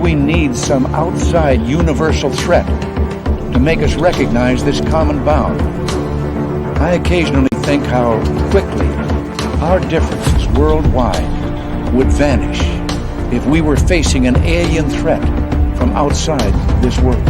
we need some outside universal threat to make us recognize this common bound. I occasionally think how quickly our differences worldwide would vanish if we were facing an alien threat from outside this world.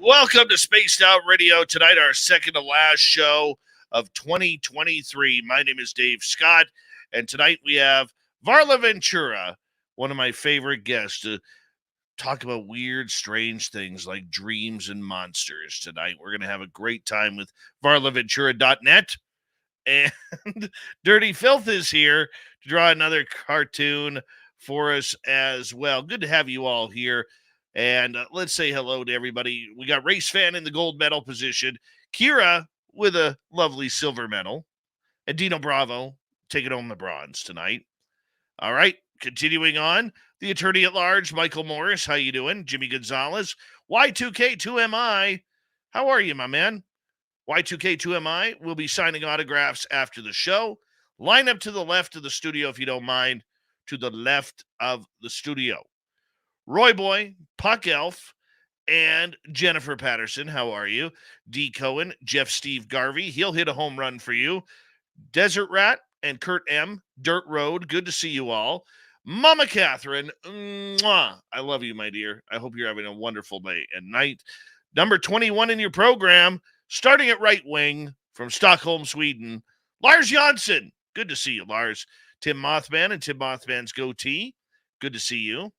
Welcome to Spaced Out Radio. Tonight, our second to last show of 2023. My name is Dave Scott, and tonight we have Varla Ventura, one of my favorite guests, to talk about weird, strange things like dreams and monsters. Tonight, we're going to have a great time with varlaventura.net, and Dirty Filth is here to draw another cartoon for us as well. Good to have you all here. And let's say hello to everybody. We got Race Fan in the gold medal position, Kira with a lovely silver medal, and Dino Bravo taking home the bronze tonight. All right, continuing on, the attorney at large, Michael Morris. How you doing? Jimmy Gonzalez, Y2K2MI. How are you, my man? Y2K2MI will be signing autographs after the show. Line up to the left of the studio if you don't mind. To the left of the studio. Roy Boy, Puck Elf, and Jennifer Patterson. How are you? D. Cohen, Jeff Steve Garvey. He'll hit a home run for you. Desert Rat and Kurt M. Dirt Road. Good to see you all. Mama Catherine. Mwah. I love you, my dear. I hope you're having a wonderful day and night. Number 21 in your program, starting at right wing from Stockholm, Sweden, Lars Jansson. Good to see you, Lars. Tim Mothman and Tim Mothman's goatee. Good to see you.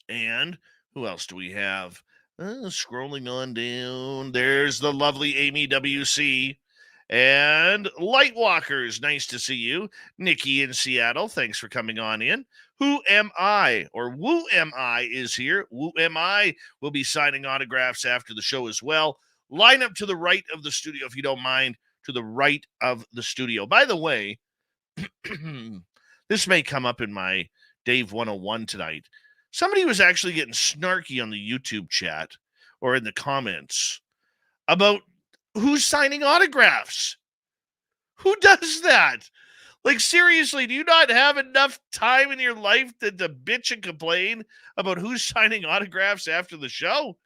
And who else do we have? Scrolling on down. There's the lovely Amy W.C. And Lightwalkers. Nice to see you. Nikki in Seattle. Thanks for coming on in. Who Am I? Or Woo Am I is here. Woo Am I will be signing autographs after the show as well. Line up to the right of the studio if you don't mind. To the right of the studio. By the way, this may come up in my Dave 101 tonight. Somebody was actually getting snarky on the YouTube chat or in the comments about who's signing autographs. Who does that? Like, seriously, do you not have enough time in your life to bitch and complain about who's signing autographs after the show?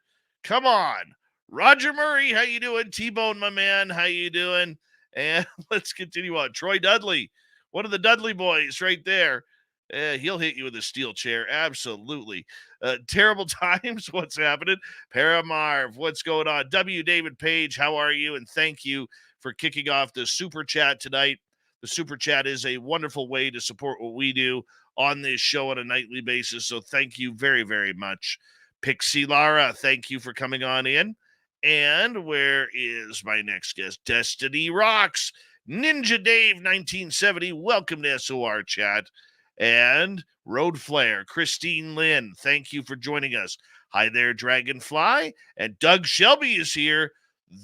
Come on. Roger Murray, how you doing? T-Bone, my man, how you doing? And let's continue on. Troy Dudley, one of the Dudley boys right there. He'll hit you with a steel chair. Absolutely. Terrible times. What's happening? Paramarv, what's going on? W. David Page, how are you? And thank you for kicking off the Super Chat tonight. The Super Chat is a wonderful way to support what we do on this show on a nightly basis. So thank you very, very much. Pixie Lara, thank you for coming on in. And where is my next guest? Destiny Rocks. Ninja Dave 1970, welcome to SOR Chat. And Road Flare, Christine Lynn, thank you for joining us. Hi there, Dragonfly. And Doug Shelby is here.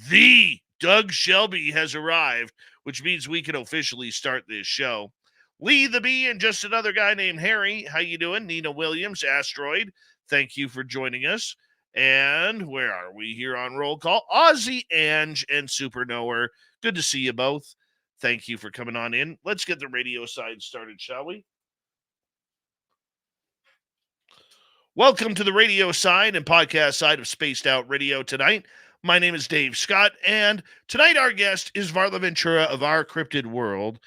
The Doug Shelby has arrived, which means we can officially start this show. Lee the Bee and just another guy named Harry. How you doing? Nina Williams, Asteroid, thank you for joining us. And where are we here on roll call? Ozzy, Ange, and Superknower. Good to see you both. Thank you for coming on in. Let's get the radio side started, shall we? Welcome to the radio side and podcast side of Spaced Out Radio tonight. My name is Dave Scott, and tonight our guest is Varla Ventura of Our Cryptid World.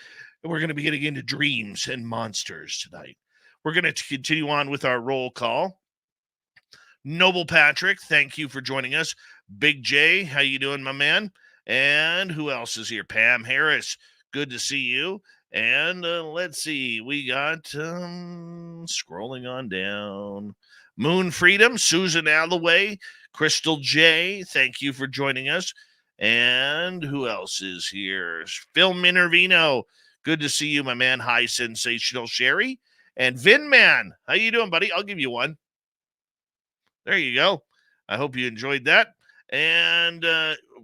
And we're going to be getting into dreams and monsters tonight. We're going to continue on with our roll call. Noble Patrick, thank you for joining us. Big J, how you doing, my man? And who else is here? Pam Harris. Good to see you. And let's see. We got scrolling on down. Moon Freedom, Susan Alloway, Crystal J. Thank you for joining us. And who else is here? Phil Minervino. Good to see you, my man. Hi, Sensational Sherry. And Vin Man. How you doing, buddy? I'll give you one. There you go. I hope you enjoyed that. And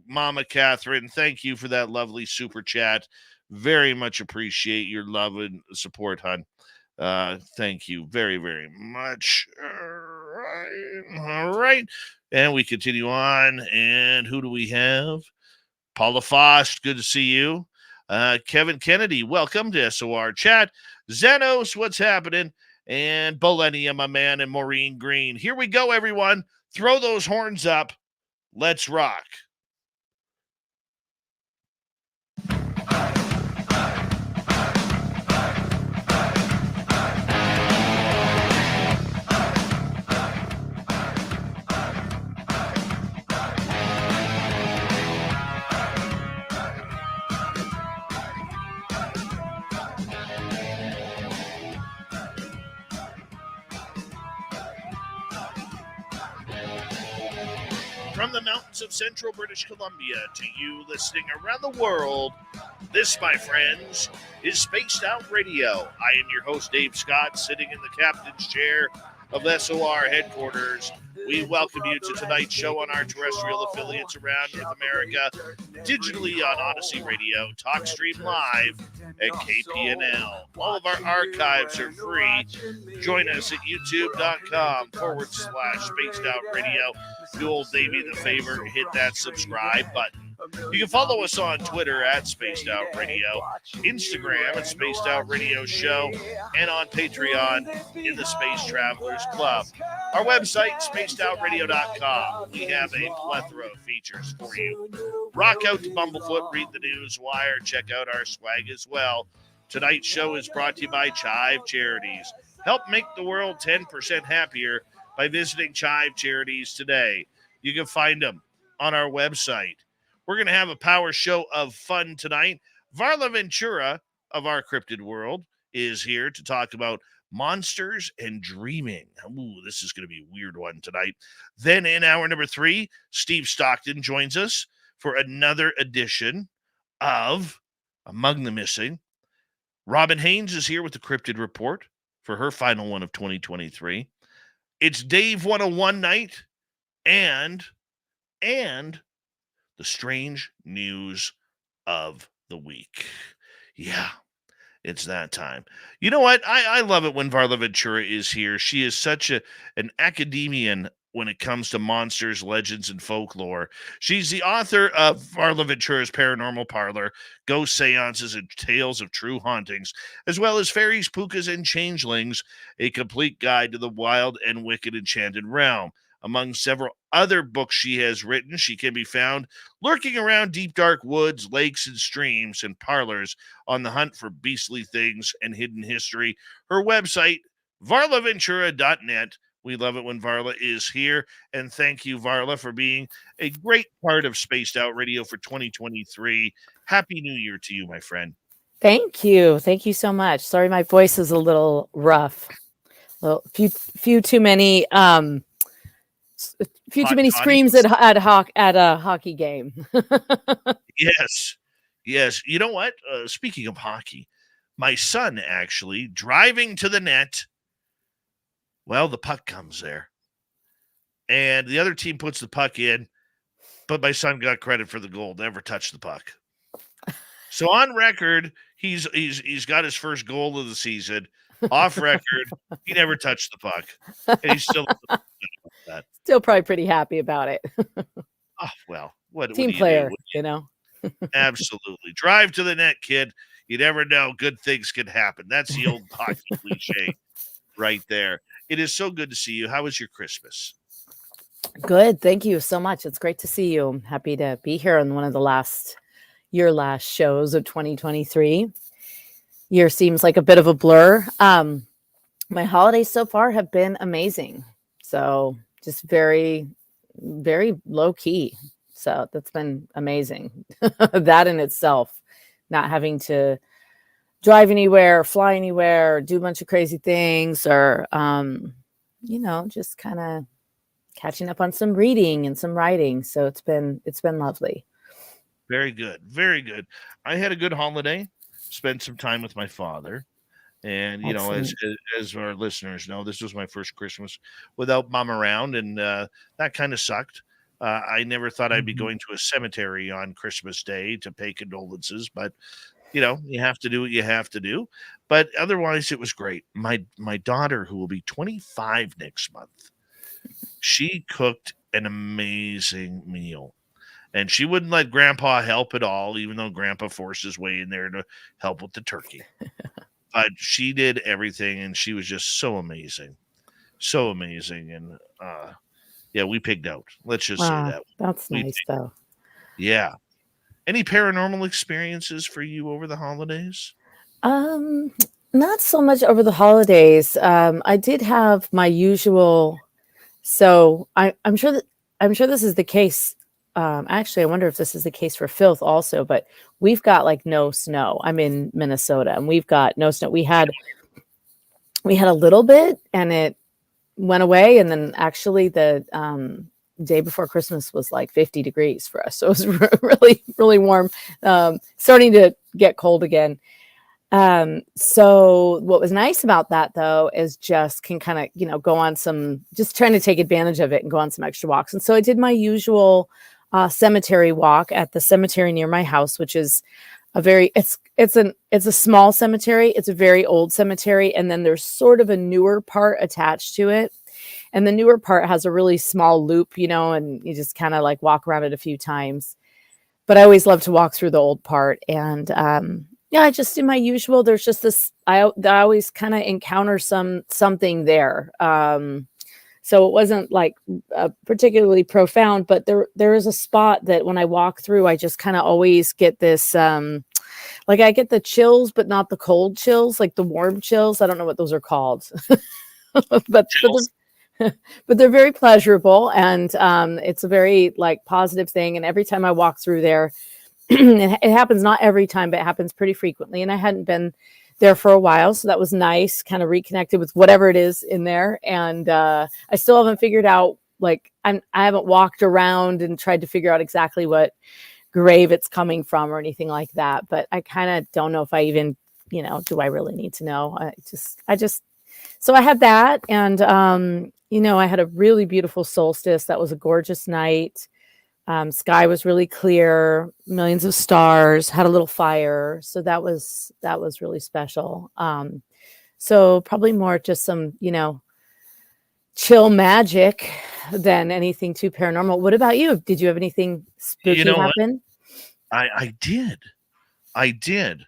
Mama Catherine, thank you for that lovely super chat. Very much appreciate your love and support, hon. Thank you very, very much. All right. And we continue on. And who do we have? Paula Fost, good to see you. Kevin Kennedy, welcome to SOR Chat. Zenos, what's happening? And Bolenia, my man, and Maureen Green. Here we go, everyone. Throw those horns up. Let's rock. From the mountains of central British Columbia to you listening around the world, this, my friends, is Spaced Out Radio. I am your host, Dave Scott, sitting in the captain's chair of SOR headquarters. We welcome you to tonight's show on our terrestrial affiliates around North America, digitally on Odyssey Radio, TalkStream Live, and KPNL. All of our archives are free. Join us at youtube.com/Spaced Out Radio. Do old Davey the favor, hit that subscribe button. You can follow us on Twitter at Spaced Out Radio, Instagram at Spaced Out Radio Show, and on Patreon in the Space Travelers Club. Our website, spacedoutradio.com. We have a plethora of features for you. Rock out to Bumblefoot, read the news wire, check out our swag as well. Tonight's show is brought to you by Chive Charities. Help make the world 10% happier by visiting Chive Charities today. You can find them on our website. We're going to have a power show of fun tonight. Varla Ventura of our Crypted world is here to talk about monsters and dreaming. Ooh, this is going to be a weird one tonight. Then in hour number 3, Steve Stockton joins us for another edition of Among the Missing. Robin Haynes is here with the Crypted Report for her final one of 2023. It's Dave 101 night and the strange news of the week. Yeah, it's that time. You know what? I love it when Varla Ventura is here. She is such an academician when it comes to monsters, legends, and folklore. She's the author of Varla Ventura's Paranormal Parlor, Ghost Seances, and Tales of True Hauntings, as well as Fairies, Pukas, and Changelings, a complete guide to the wild and wicked enchanted realm. Among several other books she has written, she can be found lurking around deep, dark woods, lakes, and streams and parlors on the hunt for beastly things and hidden history. Her website, varlaventura.net. We love it when Varla is here. And thank you, Varla, for being a great part of Spaced Out Radio for 2023. Happy New Year to you, my friend. Thank you. Thank you so much. Sorry, my voice is a little rough. A few too many screams at a hockey game. Yes. You know what? Speaking of hockey, my son actually driving to the net. Well, the puck comes there, and the other team puts the puck in, but my son got credit for the goal. Never touched the puck. So on record, he's got his first goal of the season. Off record, he never touched the puck, and he's still that. Still probably pretty happy about it. Oh, well, what team what do player, do? you know. Absolutely, drive to the net, kid. You never know, good things can happen. That's the old hockey cliche, right there. It is so good to see you. How was your Christmas? Good, thank you so much. It's great to see you. I'm happy to be here on one of the last shows of 2023. Year seems like a bit of a blur. My holidays so far have been amazing. So just very, very low key. So that's been amazing. That in itself, not having to drive anywhere, fly anywhere, do a bunch of crazy things, or just kind of catching up on some reading and some writing. So it's been lovely. Very good. Very good. I had a good holiday, spent some time with my father. And, Excellent. as our listeners know, this was my first Christmas without mom around. And that kind of sucked. I never thought I'd be Mhm. going to a cemetery on Christmas Day to pay condolences, but you have to do what you have to do. But otherwise, it was great. My daughter, who will be 25 next month, she cooked an amazing meal. And she wouldn't let Grandpa help at all, even though Grandpa forced his way in there to help with the turkey. But she did everything, and she was just so amazing. And yeah, we pigged out. Let's just say Ah, that that's we, nice though. yeah. Any paranormal experiences for you over the holidays? Um, Not so much over the holidays. I did have my usual. So I'm sure this is the case. Actually, I wonder if this is the case for Filth also. But we've got like no snow. I'm in Minnesota, and we've got no snow. We had a little bit, and it went away. And then actually, the day before Christmas was like 50 degrees for us, so it was really really warm. Starting to get cold again. So what was nice about that though is just can kind of, go on some, just trying to take advantage of it and go on some extra walks. And so I did my usual cemetery walk at the cemetery near my house, which is it's a small cemetery. It's a very old cemetery. And then there's sort of a newer part attached to it. And the newer part has a really small loop, and you just kind of like walk around it a few times. But I always love to walk through the old part. And yeah, I just do my usual. There's just this. I always kind of encounter something there. So it wasn't like particularly profound, but there is a spot that when I walk through, I just kind of always get this. Like I get the chills, but not the cold chills, like the warm chills. I don't know what those are called, but Chills? but they're very pleasurable, and it's a very like positive thing. And every time I walk through there, it happens not every time, but it happens pretty frequently. And I hadn't been there for a while, so that was nice. Kind of reconnected with whatever it is in there, and I still haven't figured out. Like I haven't walked around and tried to figure out exactly what grave it's coming from or anything like that. But I kind of don't know if I even, do I really need to know? I just. So I had that, and I had a really beautiful solstice. That was a gorgeous night. Sky was really clear, millions of stars, had a little fire. So that was really special. So probably more just some, chill magic than anything too paranormal. What about you? Did you have anything You spooky know what? happen? I did. I did.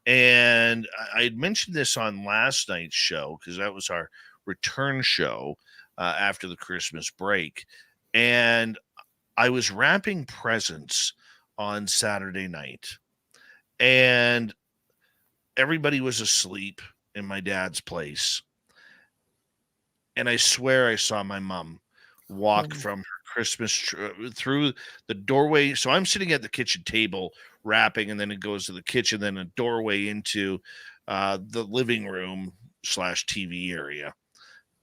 And I had mentioned this on last night's show because that was our return show after the Christmas break. And I was wrapping presents on Saturday night, and everybody was asleep in my dad's place. And I swear I saw my mom walk Mm, from her through the doorway. So I'm sitting at the kitchen table wrapping, and then it goes to the kitchen, then a doorway into the living room slash TV area.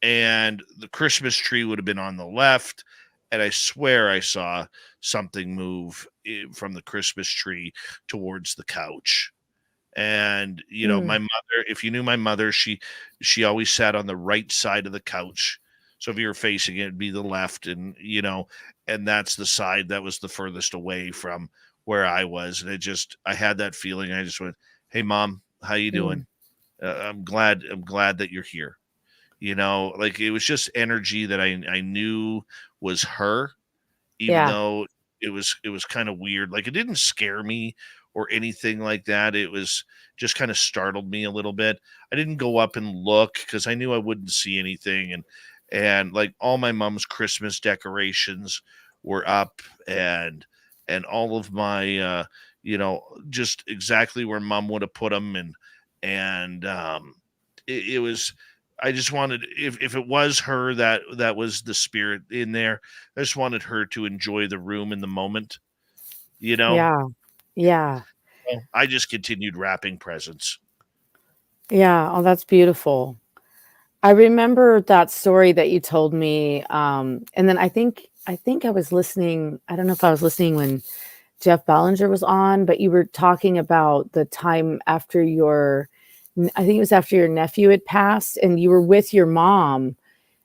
And the Christmas tree would have been on the left. And I swear I saw something move from the Christmas tree towards the couch. And my mm, mother, if you knew my mother, she always sat on the right side of the couch. So if you were facing it, it'd be the left, and and that's the side that was the furthest away from where I was. And I had that feeling. I just went, "Hey, mom, how you doing? mm. I'm glad that you're here." Like it was just energy that I knew was her, even Yeah. though it was kind of weird. Like it didn't scare me or anything like that. It was just kind of startled me a little bit. I didn't go up and look because I knew I wouldn't see anything, and like all my mom's Christmas decorations were up, and all of my just exactly where mom would have put them, and it was I just wanted, if it was her that was the spirit in there, I just wanted her to enjoy the room in the moment, you know. Yeah. Yeah. So I just continued wrapping presents. Yeah. Oh, that's beautiful. I remember that story that you told me. And then I think I was listening. I don't know if I was listening when Jeff Ballinger was on, but you were talking about the time after I think it was after your nephew had passed and you were with your mom,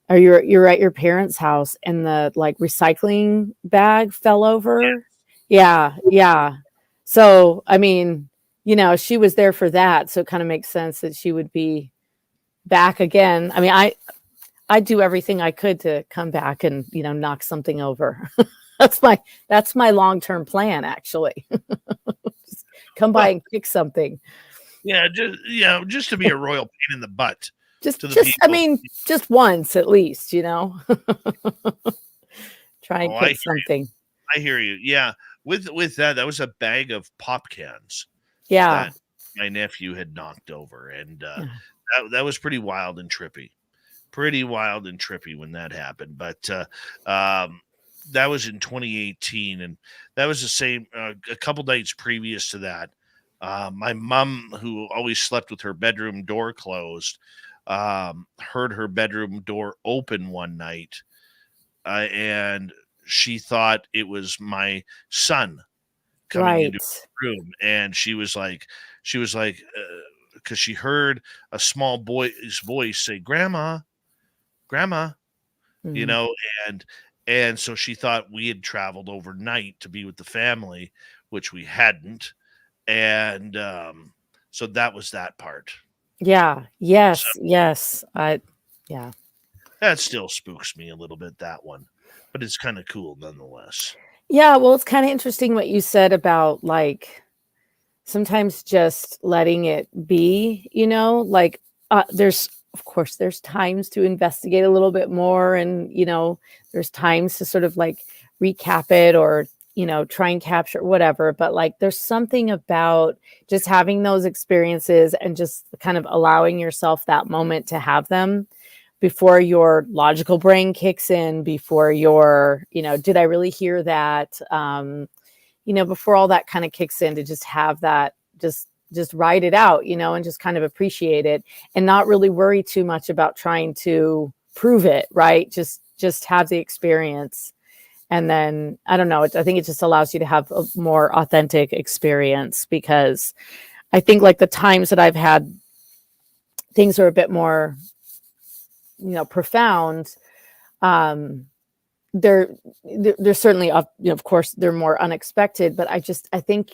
or you're at your parents' house and the like recycling bag fell over. Yeah. Yeah. So, I mean, she was there for that. So it kind of makes sense that she would be back again. I mean, I do everything I could to come back and, knock something over. that's my long-term plan, actually. Just come by Well, and kick something. yeah, just to be a royal pain in the butt Just to the I people. mean, just once at least, Try and Oh, kick something. I hear you. Yeah, with that was a bag of pop cans Yeah. that my nephew had knocked over, and Yeah. that was pretty wild and trippy. Pretty wild and trippy when that happened. But that was in 2018, and that was the same. A couple nights previous to that, my mom, who always slept with her bedroom door closed, heard her bedroom door open one night, and she thought it was my son coming into Right. the room, and she was like, because she heard a small boy's voice say, "Grandma, grandma," you Mhm. know, and so she thought we had traveled overnight to be with the family, which we hadn't, and so that was that part. Yeah. So Yes. Yes. Yeah. that still spooks me a little bit, that one, but it's kind of cool nonetheless. Yeah. Well, it's kind of interesting what you said about like sometimes just letting it be, like of course, there's times to investigate a little bit more and, there's times to sort of like recap it or, try and capture whatever. But like there's something about just having those experiences and just kind of allowing yourself that moment to have them before your logical brain kicks in, before your, did I really hear that? Before all that kind of kicks in, to just have that, just write it out, and just kind of appreciate it and not really worry too much about trying to prove it, right? Just have the experience. And then I don't know, I think it just allows you to have a more authentic experience, because I think like the times that I've had things are a bit more, profound. Um, they're certainly, of course, they're more unexpected, but I think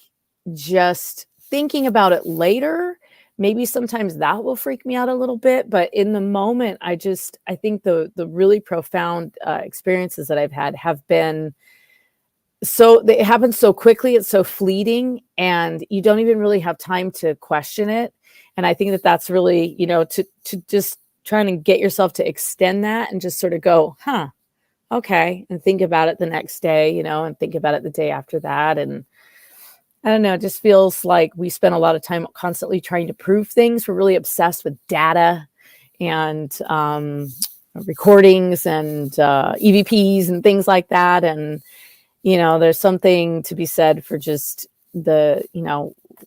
just thinking about it later, maybe sometimes that will freak me out a little bit, but in the moment, I think the really profound experiences that I've had have been so, they happen so quickly, it's so fleeting, and you don't even really have time to question it. And I think that that's really, to just trying to get yourself to extend that and just sort of go, huh, okay, and think about it the next day, and think about it the day after that. And I don't know, it just feels like we spend a lot of time constantly trying to prove things. We're really obsessed with data and recordings and EVPs and things like that. And, there's something to be said for just the,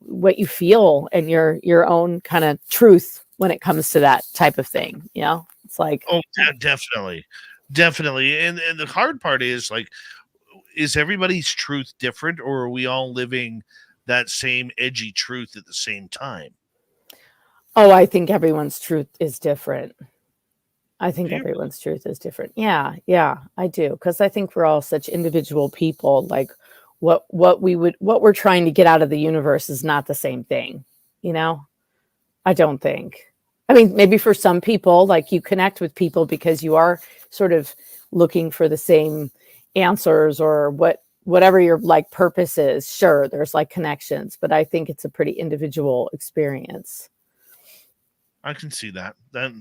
what you feel and your own kind of truth when it comes to that type of thing. It's like, Oh, definitely, definitely. And the hard part is like, is everybody's truth different, or are we all living that same edgy truth at the same time? oh, I think everyone's truth is different. I think Do you? everyone's truth is different. Yeah, yeah, I do. Because I think we're all such individual people. Like what we're trying to get out of the universe is not the same thing, you know? I don't think. I mean, maybe for some people, like you connect with people because you are sort of looking for the same answers or whatever your like purpose is. Sure, there's like connections, but I think it's a pretty individual experience. I can see that. That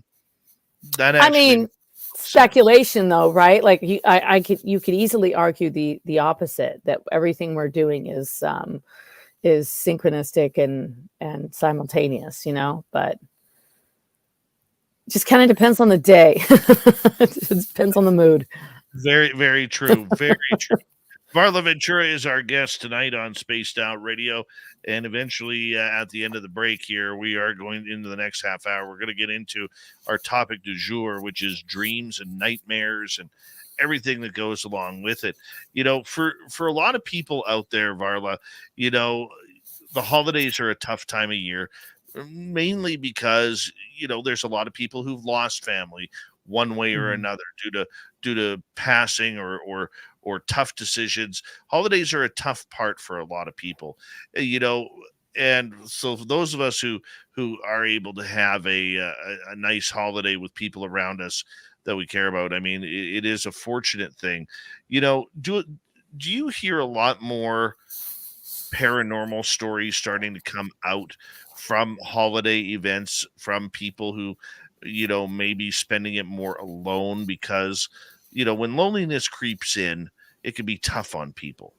I actually mean, makes sense. speculation though, right? Like you could easily argue the opposite, that everything we're doing is synchronistic and simultaneous, but I don't know. I just feel like we spend a lot of time constantly trying to prove things. We're really obsessed with data and simultaneous, but Just kind of depends on the day. It depends on the mood. Very, very true. Very true. Varla Ventura is our guest tonight on Spaced Out Radio. And eventually, at the end of the break here, we are going into the next half hour. We're going to get into our topic du jour, which is dreams and nightmares and everything that goes along with it. You know, for a lot of people out there, Varla, you know, the holidays are a tough time of year, mainly because, you know, there's a lot of people who've lost family one way or another due to passing or tough decisions. Holidays are a tough part for a lot of people, you know, and so for those of us who are able to have a nice holiday with people around us that we care about, I mean, it is a fortunate thing. You know, do you hear a lot more paranormal stories starting to come out from holiday events from people who, you know, maybe spending it more alone? Because, you know, when loneliness creeps in, it can be tough on people,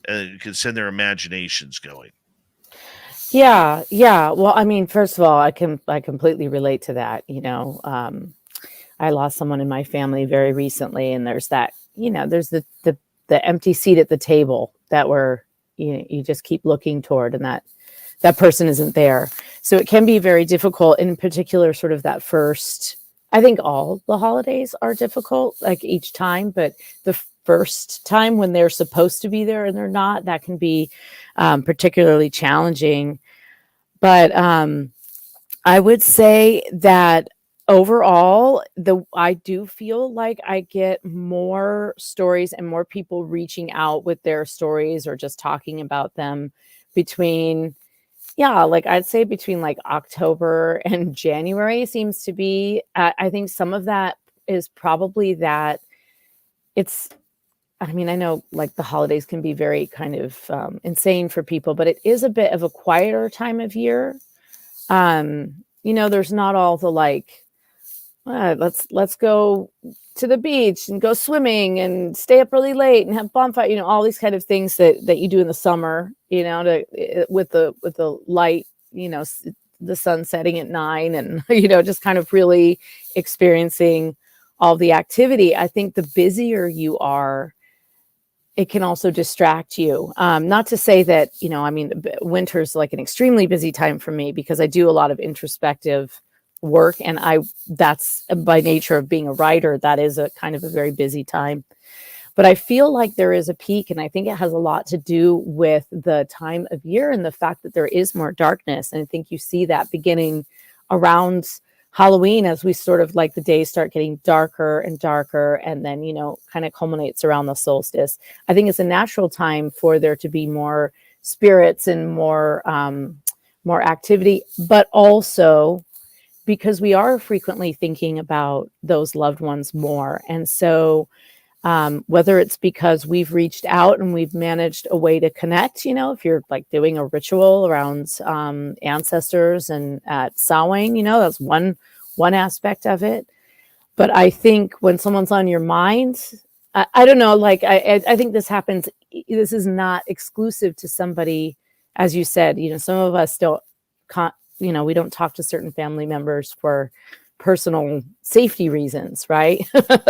and it can send their imaginations going. Yeah. Well, I mean, first of all, I completely relate to that. You know, I lost someone in my family very recently, and there's that, you know, there's the empty seat at the table that you just keep looking toward, and that person isn't there. So it can be very difficult, in particular, sort of that first. I think all the holidays are difficult, like each time, but the first time when they're supposed to be there and they're not, that can be particularly challenging. But I would say that overall, I do feel like I get more stories and more people reaching out with their stories or just talking about them between, like I'd say between like October and January seems to be. I think some of that is probably that it's, I mean, I know like the holidays can be very kind of insane for people, but it is a bit of a quieter time of year. You know, there's not all the like, let's go to the beach and go swimming and stay up really late and have bonfire, you know, all these kind of things that you do in the summer, you know, with the light, you know, the sun setting at 9 and, you know, just kind of really experiencing all the activity. I think the busier you are, it can also distract you. Not to say that, you know, I mean, winter's like an extremely busy time for me because I do a lot of introspective work, and that's by nature of being a writer, that is a kind of a very busy time. But I feel like there is a peak, and I think it has a lot to do with the time of year and the fact that there is more darkness. And I think you see that beginning around Halloween, as we sort of like the days start getting darker and darker, and then, you know, kind of culminates around the solstice. I think it's a natural time for there to be more spirits and more activity, but also because we are frequently thinking about those loved ones more. And so whether it's because we've reached out and we've managed a way to connect, you know, if you're like doing a ritual around ancestors and at Samhain, you know, that's one aspect of it. But I think when someone's on your mind, I don't know, like I think this happens. This is not exclusive to somebody, as you said, you know, some of us you know, we don't talk to certain family members for personal safety reasons, right?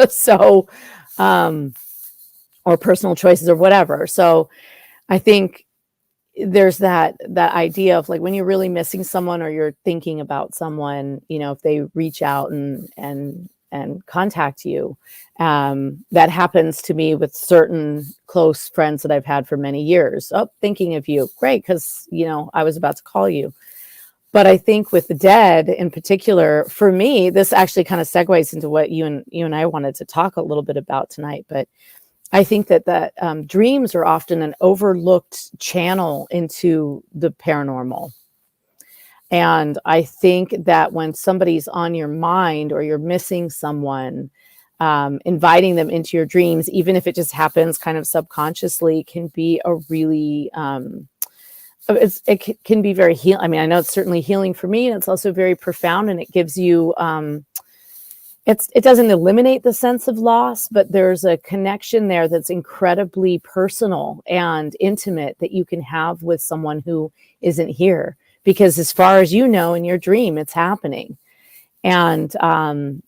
So, or personal choices or whatever. So I think there's that idea of like when you're really missing someone or you're thinking about someone, you know, if they reach out and contact you, that happens to me with certain close friends that I've had for many years. Oh, thinking of you. Great. 'Cause, you know, I was about to call you. But I think with the dead in particular, for me, this actually kind of segues into what you and I wanted to talk a little bit about tonight. But I think that dreams are often an overlooked channel into the paranormal. And I think that when somebody's on your mind or you're missing someone, inviting them into your dreams, even if it just happens kind of subconsciously, can be a really it can be very healing. I mean, I know it's certainly healing for me, and it's also very profound, and it gives you, it doesn't eliminate the sense of loss, but there's a connection there that's incredibly personal and intimate that you can have with someone who isn't here, because as far as you know, in your dream, it's happening. And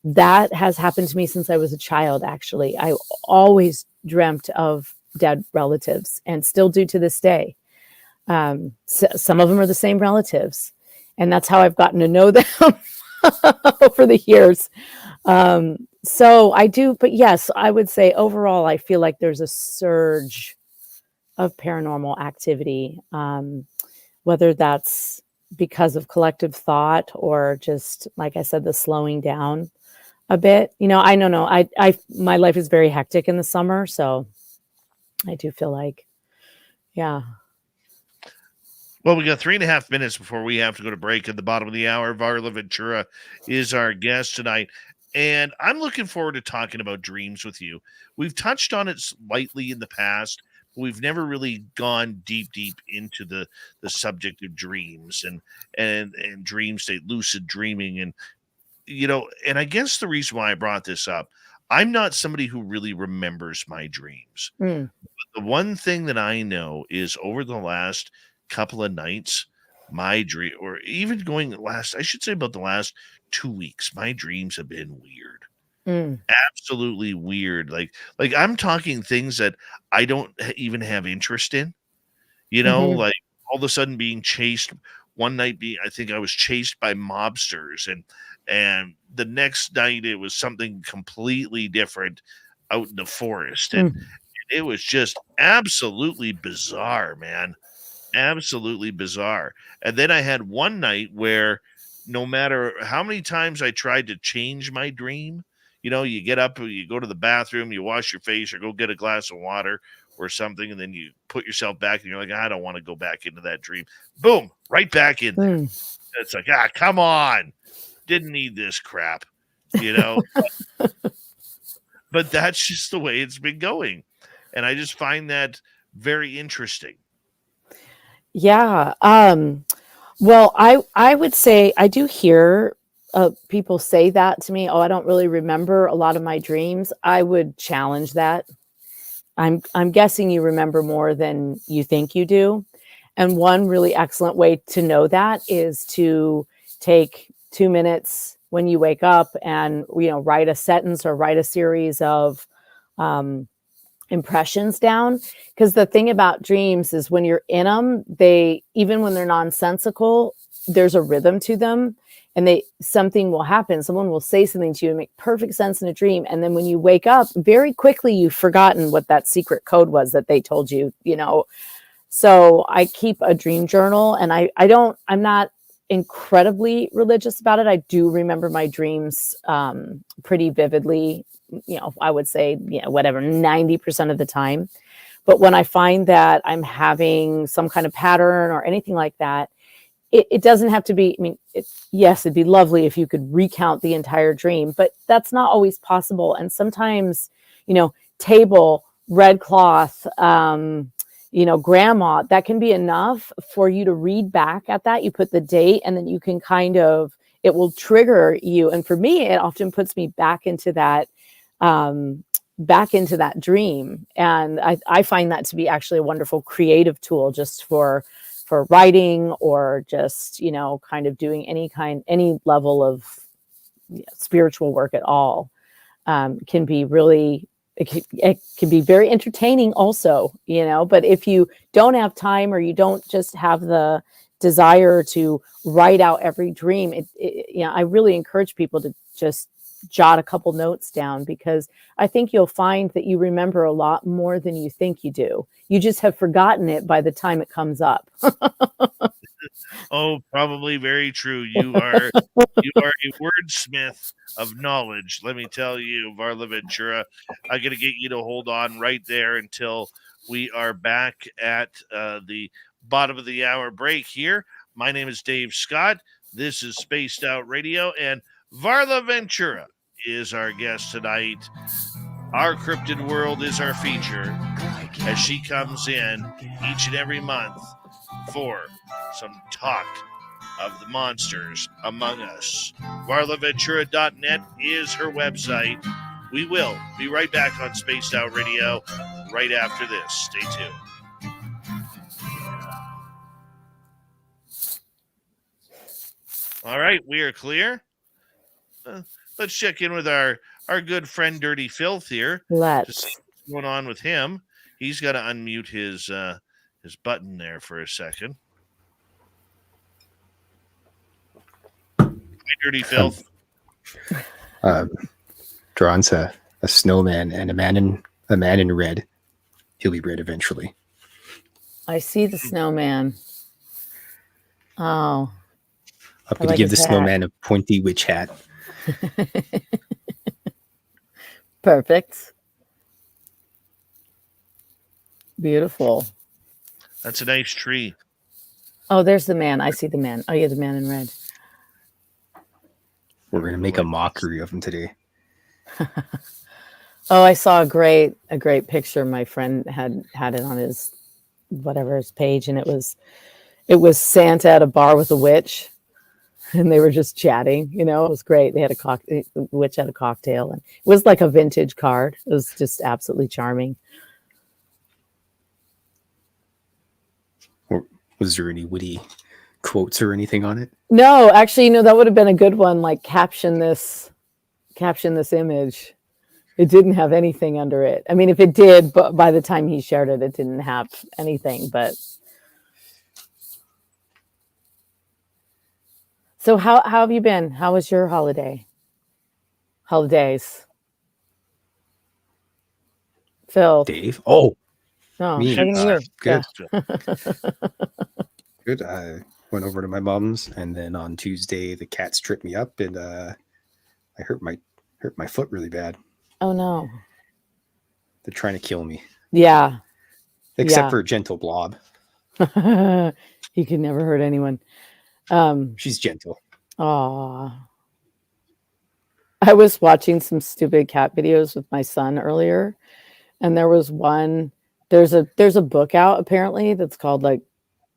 that has happened to me since I was a child, actually. I always dreamt of dead relatives and still do to this day. Some of them are the same relatives, and that's how I've gotten to know them over the years. So I do, but yes, I would say overall, I feel like there's a surge of paranormal activity, whether that's because of collective thought or just, like I said, the slowing down a bit. I don't know. My life is very hectic in the summer, so I do feel like, yeah. Well, we got 3.5 minutes before we have to go to break at the bottom of the hour. Varla Ventura is our guest tonight. And I'm looking forward to talking about dreams with you. We've touched on it slightly in the past, but we've never really gone deep into the subject of dreams and dream state, lucid dreaming. And, and I guess the reason why I brought this up, I'm not somebody who really remembers my dreams. Mm. The one thing that I know is over the last couple of nights, my dream, or even I should say about the last 2 weeks, my dreams have been weird. Absolutely weird. Like I'm talking things that I don't even have interest in, like all of a sudden being chased one night. I think I was chased by mobsters, and the next night it was something completely different out in the forest. And it was just absolutely bizarre, man. Absolutely bizarre. And then I had one night where no matter how many times I tried to change my dream, you get up, you go to the bathroom, you wash your face or go get a glass of water or something, and then you put yourself back and you're like, I don't want to go back into that dream. Boom, right back in there. It's like, come on. Didn't need this crap, But that's just the way it's been going. And I just find that very interesting. Yeah. Well, I would say I do hear people say that to me. Oh, I don't really remember a lot of my dreams. I would challenge that. I'm guessing you remember more than you think you do. And one really excellent way to know that is to take 2 minutes when you wake up and, write a sentence or write a series of impressions down. Because the thing about dreams is when you're in them, even when they're nonsensical, there's a rhythm to them, and something will happen. Someone will say something to you and make perfect sense in a dream. And then when you wake up, very quickly, you've forgotten what that secret code was that they told you, So I keep a dream journal, and I'm not incredibly religious about it. I do remember my dreams pretty vividly. I would say, 90% of the time. But when I find that I'm having some kind of pattern or anything like that, it doesn't have to be, yes, it'd be lovely if you could recount the entire dream, but that's not always possible. And sometimes, table, red cloth, grandma, that can be enough for you to read back at that. You put the date, and then you can it will trigger you. And for me, it often puts me back into that dream. And I find that to be actually a wonderful creative tool just for writing or just, kind of doing any level of spiritual work at all. Can be really, it can be very entertaining also, but if you don't have time or you don't just have the desire to write out every dream, I really encourage people to just jot a couple notes down, because I think you'll find that you remember a lot more than you think you do. You just have forgotten it by the time it comes up. Oh, probably very true. You are a wordsmith of knowledge. Let me tell you, Varla Ventura, I'm going to get you to hold on right there until we are back at the bottom of the hour break here. My name is Dave Scott. This is Spaced Out Radio, and Varla Ventura is our guest tonight. Our Cryptid World is our feature as she comes in each and every month for some talk of the monsters among us. VarlaVentura.net is her website. We will be right back on Spaced Out Radio right after this. Stay tuned. All right, we are clear. let's check in with our good friend Dirty Filth here to see Let's. what's going on with him. He's got to unmute his button there for a second. Hi, Dirty Filth. Drawn's a snowman and a man in red. He'll be red eventually. I see the snowman. Oh. I'm going to give the snowman a pointy witch hat. Perfect. Beautiful. That's a nice tree. Oh, there's the man. I see the man. Oh, yeah, the man in red. We're going to make a mockery of him today. Oh, I saw a great picture. My friend had it on his page, and it was Santa at a bar with a witch, and they were just chatting. It was great. They had the witch had a cocktail, and it was like a vintage card. It was just absolutely charming. Was there any witty quotes or anything on it? No, actually, that would have been a good one. Like caption this image. It didn't have anything under it. I mean, if it did, but by the time he shared it, it didn't have anything. But so, how have you been? How was your holidays? Phil, Dave. Oh, no, me. Good. Yeah. Good. I went over to my mom's, and then on Tuesday the cats tripped me up, and I hurt my foot really bad. Oh no! They're trying to kill me. Yeah. Except for a gentle blob. He could never hurt anyone. She's gentle. Aw. I was watching some stupid cat videos with my son earlier, and there was one. There's a book out apparently that's called like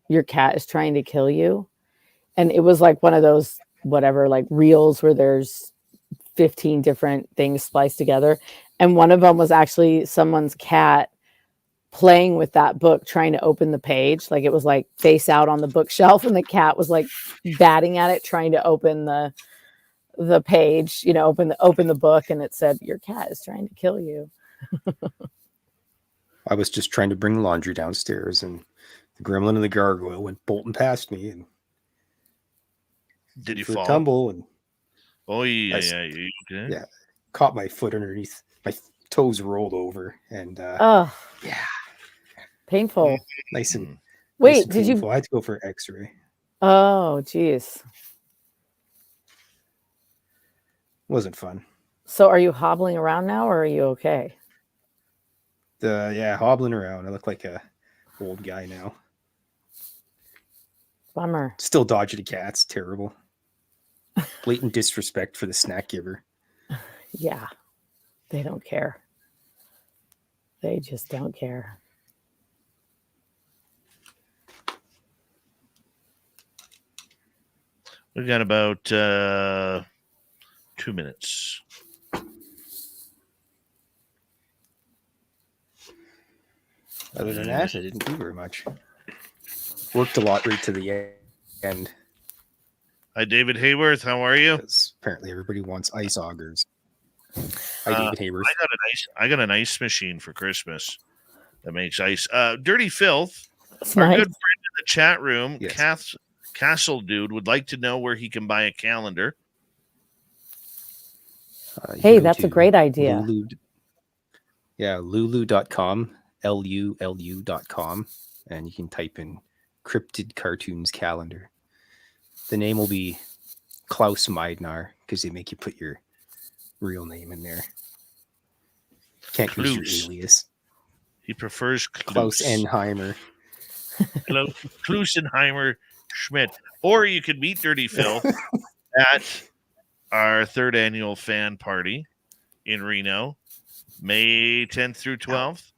Your Cat is Trying to Kill You, and it was like one of those like reels where there's 15 different things spliced together, and one of them was actually someone's cat playing with that book, trying to open the page. Like it was like face out on the bookshelf, and the cat was like batting at it, trying to open the page, open the book, and it said, "Your cat is trying to kill you." I was just trying to bring laundry downstairs, and the gremlin and the gargoyle went bolting past me. And did you fall? Tumble and yeah. Caught my foot underneath. My toes rolled over, and yeah, painful. Nice and wait. Nice and did painful. you? I had to go for an X-ray. Oh, geez. Wasn't fun. So, are you hobbling around now, or are you okay? Hobbling around. I look like a old guy now. Bummer. Still dodging the cats. Terrible. Blatant disrespect for the snack giver. Yeah, they don't care. They just don't care. We've got about 2 minutes. Other than that, I didn't do very much. Worked a lot right to the end. Hi, David Hayworth. How are you? Apparently, everybody wants ice augers. Hi, David Hayworth. I got an ice machine for Christmas that makes ice. Dirty Filth, That's our nice. good friend in the chat room, Yes. Castle Dude, would like to know where he can buy a calendar. Hey, that's a great idea. Lulu.com, LULU.com, and you can type in Cryptid Cartoons Calendar. The name will be Klaus Meidnar, because they make you put your real name in there. Can't use your alias. He prefers Klaus Enheimer. Klusenheimer Schmidt. Or you could meet Dirty Phil at our third annual fan party in Reno, May 10th through 12th.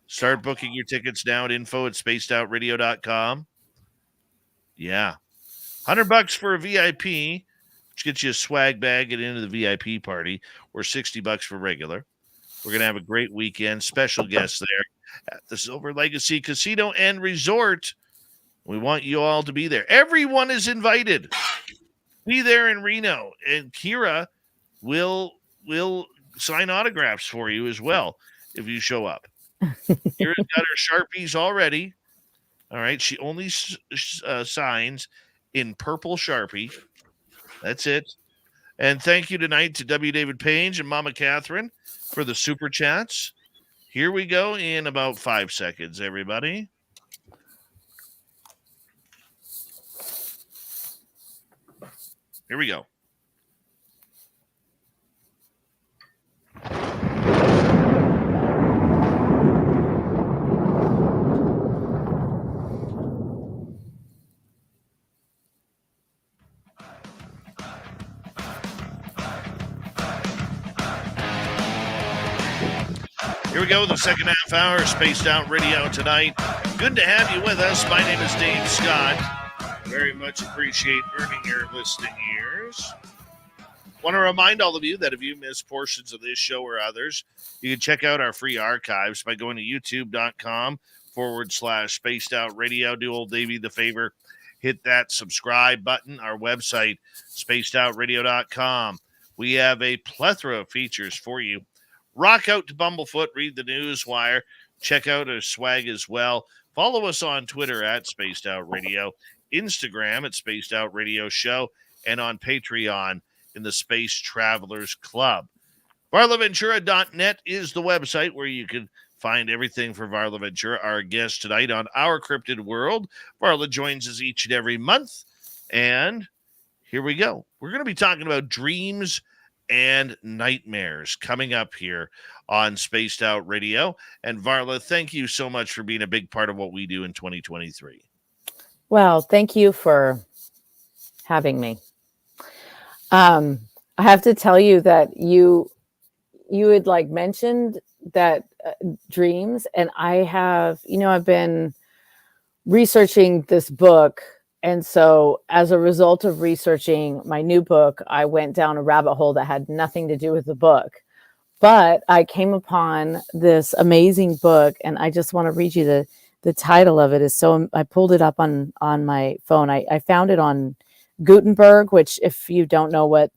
Start booking your tickets now at info@spacedoutradio.com. Yeah. $100 for a VIP, which gets you a swag bag, get into the VIP party, or $60 for regular. We're going to have a great weekend. Special guests there at the Silver Legacy Casino and Resort. We want you all to be there. Everyone is invited. Be there in Reno. And Kira we'll sign autographs for you as well if you show up. Kira's got her Sharpies already. All right. She only signs in purple Sharpie. That's it. And thank you tonight to W. David Page and Mama Catherine for the super chats. Here we go in about 5 seconds, everybody. Here we go. Here we go, the second half hour, Spaced Out Radio tonight. Good to have you with us. My name is Dave Scott. Very much appreciate earning your listening ears. Want to remind all of you that if you miss portions of this show or others, you can check out our free archives by going to youtube.com/Spaced Out Radio. Do old Davey the favor, hit that subscribe button. Our website, spacedoutradio.com. We have a plethora of features for you. Rock out to Bumblefoot, read the news wire, check out our swag as well. Follow us on Twitter at Spaced Out Radio, Instagram at Spaced Out Radio Show, and on Patreon in the Space Travelers Club. VarlaVentura.net is the website where you can find everything for Varla Ventura, our guest tonight on Our Cryptid World. Varla joins us each and every month, and here we go. We're going to be talking about dreams and nightmares coming up here on Spaced Out Radio. And Varla, thank you so much for being a big part of what we do in 2023. Well, thank you for having me. I have to tell you that you had like mentioned that dreams, and I have, I've been researching this book. And so as a result of researching my new book, I went down a rabbit hole that had nothing to do with the book. But I came upon this amazing book, and I just want to read you the title of it. I pulled it up on my phone. I found it on Gutenberg, which if you don't know what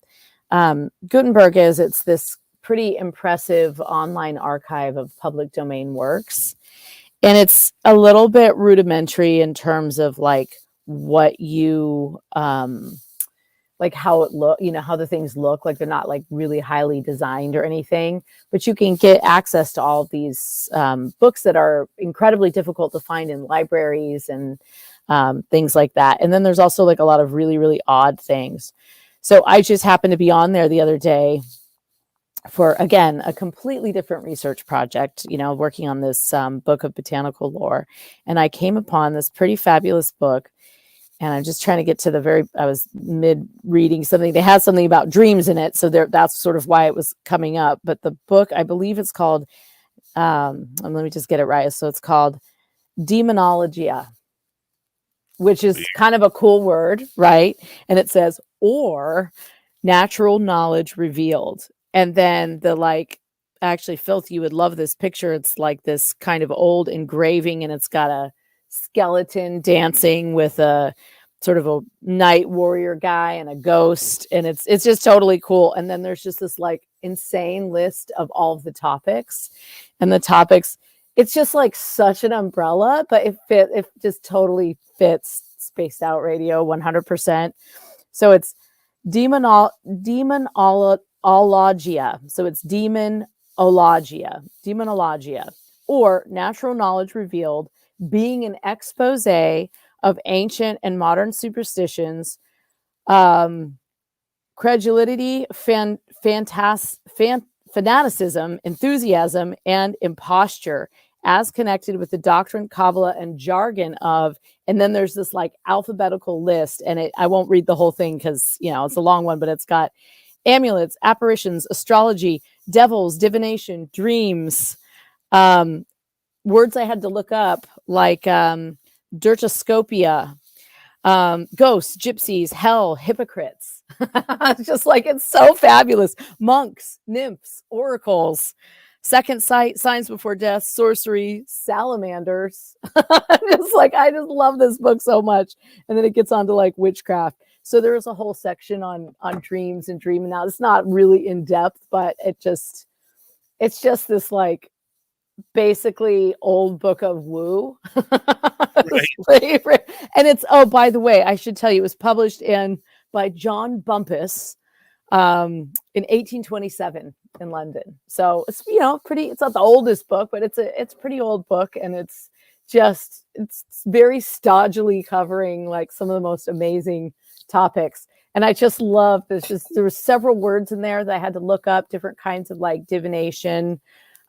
Gutenberg is, it's this pretty impressive online archive of public domain works. And it's a little bit rudimentary in terms of like what you like how it look, how the things look. Like they're not like really highly designed or anything, but you can get access to all of these books that are incredibly difficult to find in libraries and things like that. And then there's also like a lot of really, really odd things. So I just happened to be on there the other day for, again, a completely different research project, working on this book of botanical lore. And I came upon this pretty fabulous book. And I'm just trying to get to I was mid reading something. They had something about dreams in it. So that's sort of why it was coming up. But the book, I believe it's called, let me just get it right. So it's called Demonologia, which is kind of a cool word, right? And it says, or natural knowledge revealed. And then actually, Filth, you would love this picture. It's like this kind of old engraving, and it's got a skeleton dancing with a sort of a night warrior guy and a ghost, and it's just totally cool. And then there's just this like insane list of all of the topics, and the topics, it's just like such an umbrella, but it just totally fits Spaced Out Radio 100%. So it's demonologia. So it's demonologia, or natural knowledge revealed, being an expose of ancient and modern superstitions, credulity, fanaticism, enthusiasm, and imposture, as connected with the doctrine, Kabbalah, and jargon of, and then there's this like alphabetical list, and I won't read the whole thing because, it's a long one, but it's got amulets, apparitions, astrology, devils, divination, dreams, words I had to look up, like Dirtoscopia, ghosts, gypsies, hell, hypocrites. It's just like, it's so fabulous. Monks, nymphs, oracles, second sight, signs before death, sorcery, salamanders. I just love this book so much. And then it gets on to like witchcraft. So there is a whole section on dreams and dreaming. Now it's not really in depth, but it's just this like basically old book of woo. Right. And it's, by the way, I should tell you, it was published by John Bumpus in 1827 in London. So it's, it's not the oldest book, but it's a pretty old book, and it's very stodgily covering like some of the most amazing topics. And I just love this. There were several words in there that I had to look up, different kinds of like divination.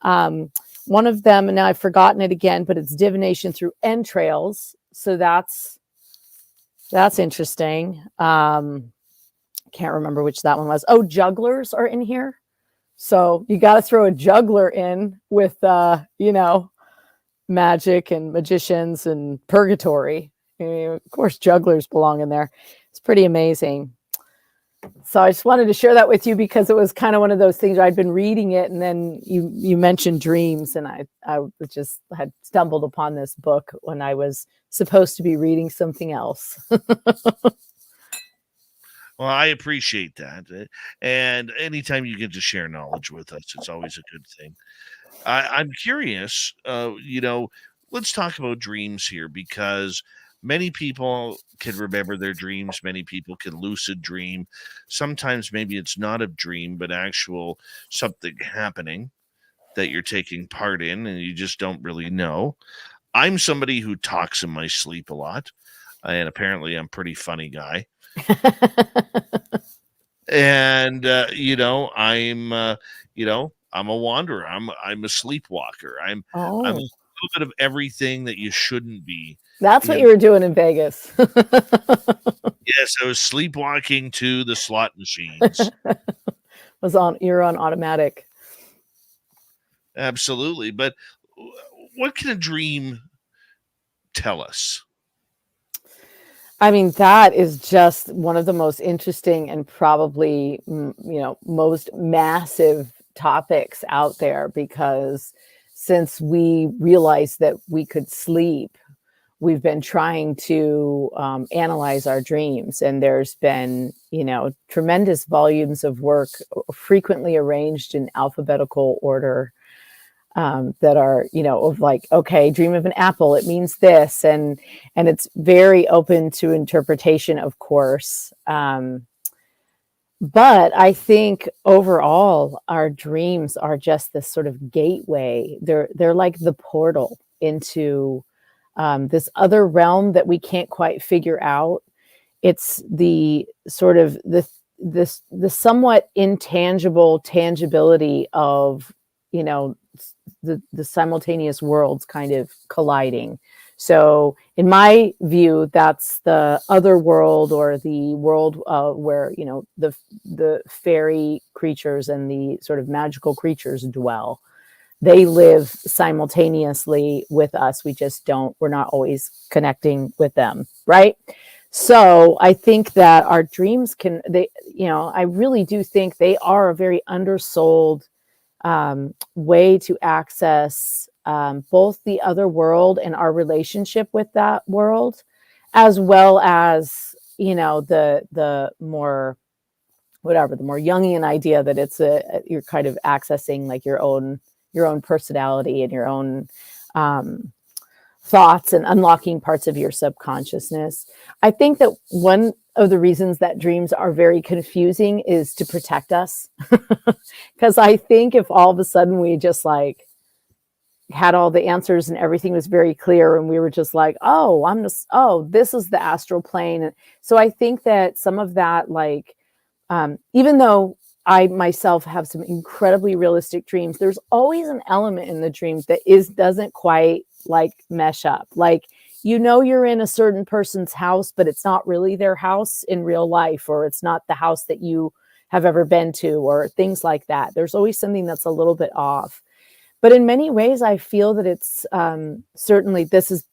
One of them, and now I've forgotten it again, but it's divination through entrails. So that's interesting. Can't remember which that one was. Oh, jugglers are in here. So you got to throw a juggler in with, magic and magicians and purgatory. Of course, jugglers belong in there. It's pretty amazing. So I just wanted to share that with you because it was kind of one of those things where I'd been reading it, and then you mentioned dreams, and I just had stumbled upon this book when I was supposed to be reading something else. Well, I appreciate that. And anytime you get to share knowledge with us, it's always a good thing. I'm curious, let's talk about dreams here, because many people can remember their dreams. Many people can lucid dream. Sometimes maybe it's not a dream, but actual something happening that you're taking part in, and you just don't really know. I'm somebody who talks in my sleep a lot, and apparently I'm a pretty funny guy. And I'm a wanderer. I'm a sleepwalker. I'm a little bit of everything that you shouldn't be. That's what you were doing in Vegas. Yes, I was sleepwalking to the slot machines. You're on automatic. Absolutely. But what can a dream tell us? I mean, that is just one of the most interesting and probably, most massive topics out there, because since we realized that we could sleep, we've been trying to analyze our dreams, and there's been, tremendous volumes of work frequently arranged in alphabetical order that are, of like, okay, dream of an apple, it means this, and it's very open to interpretation, of course. But I think overall, our dreams are just this sort of gateway. They're like the portal into this other realm that we can't quite figure out. It's the sort of the somewhat intangible tangibility of, the simultaneous worlds kind of colliding. So in my view, that's the other world, or the world where, the fairy creatures and the sort of magical creatures dwell. They live simultaneously with us. We're not always connecting with them. Right. So I think that our dreams I really do think they are a very undersold way to access both the other world and our relationship with that world, as well as, the more Jungian idea that you're kind of accessing like your own personality and your own thoughts, and unlocking parts of your subconsciousness. I think that one of the reasons that dreams are very confusing is to protect us. Because I think if all of a sudden we just like had all the answers and everything was very clear, and we were just like, this is the astral plane. And so I think that some of that, like, even though I myself have some incredibly realistic dreams, there's always an element in the dreams that doesn't quite like mesh up. Like, you're in a certain person's house, but it's not really their house in real life, or it's not the house that you have ever been to, or things like that. There's always something that's a little bit off. But in many ways, I feel that it's certainly, this is,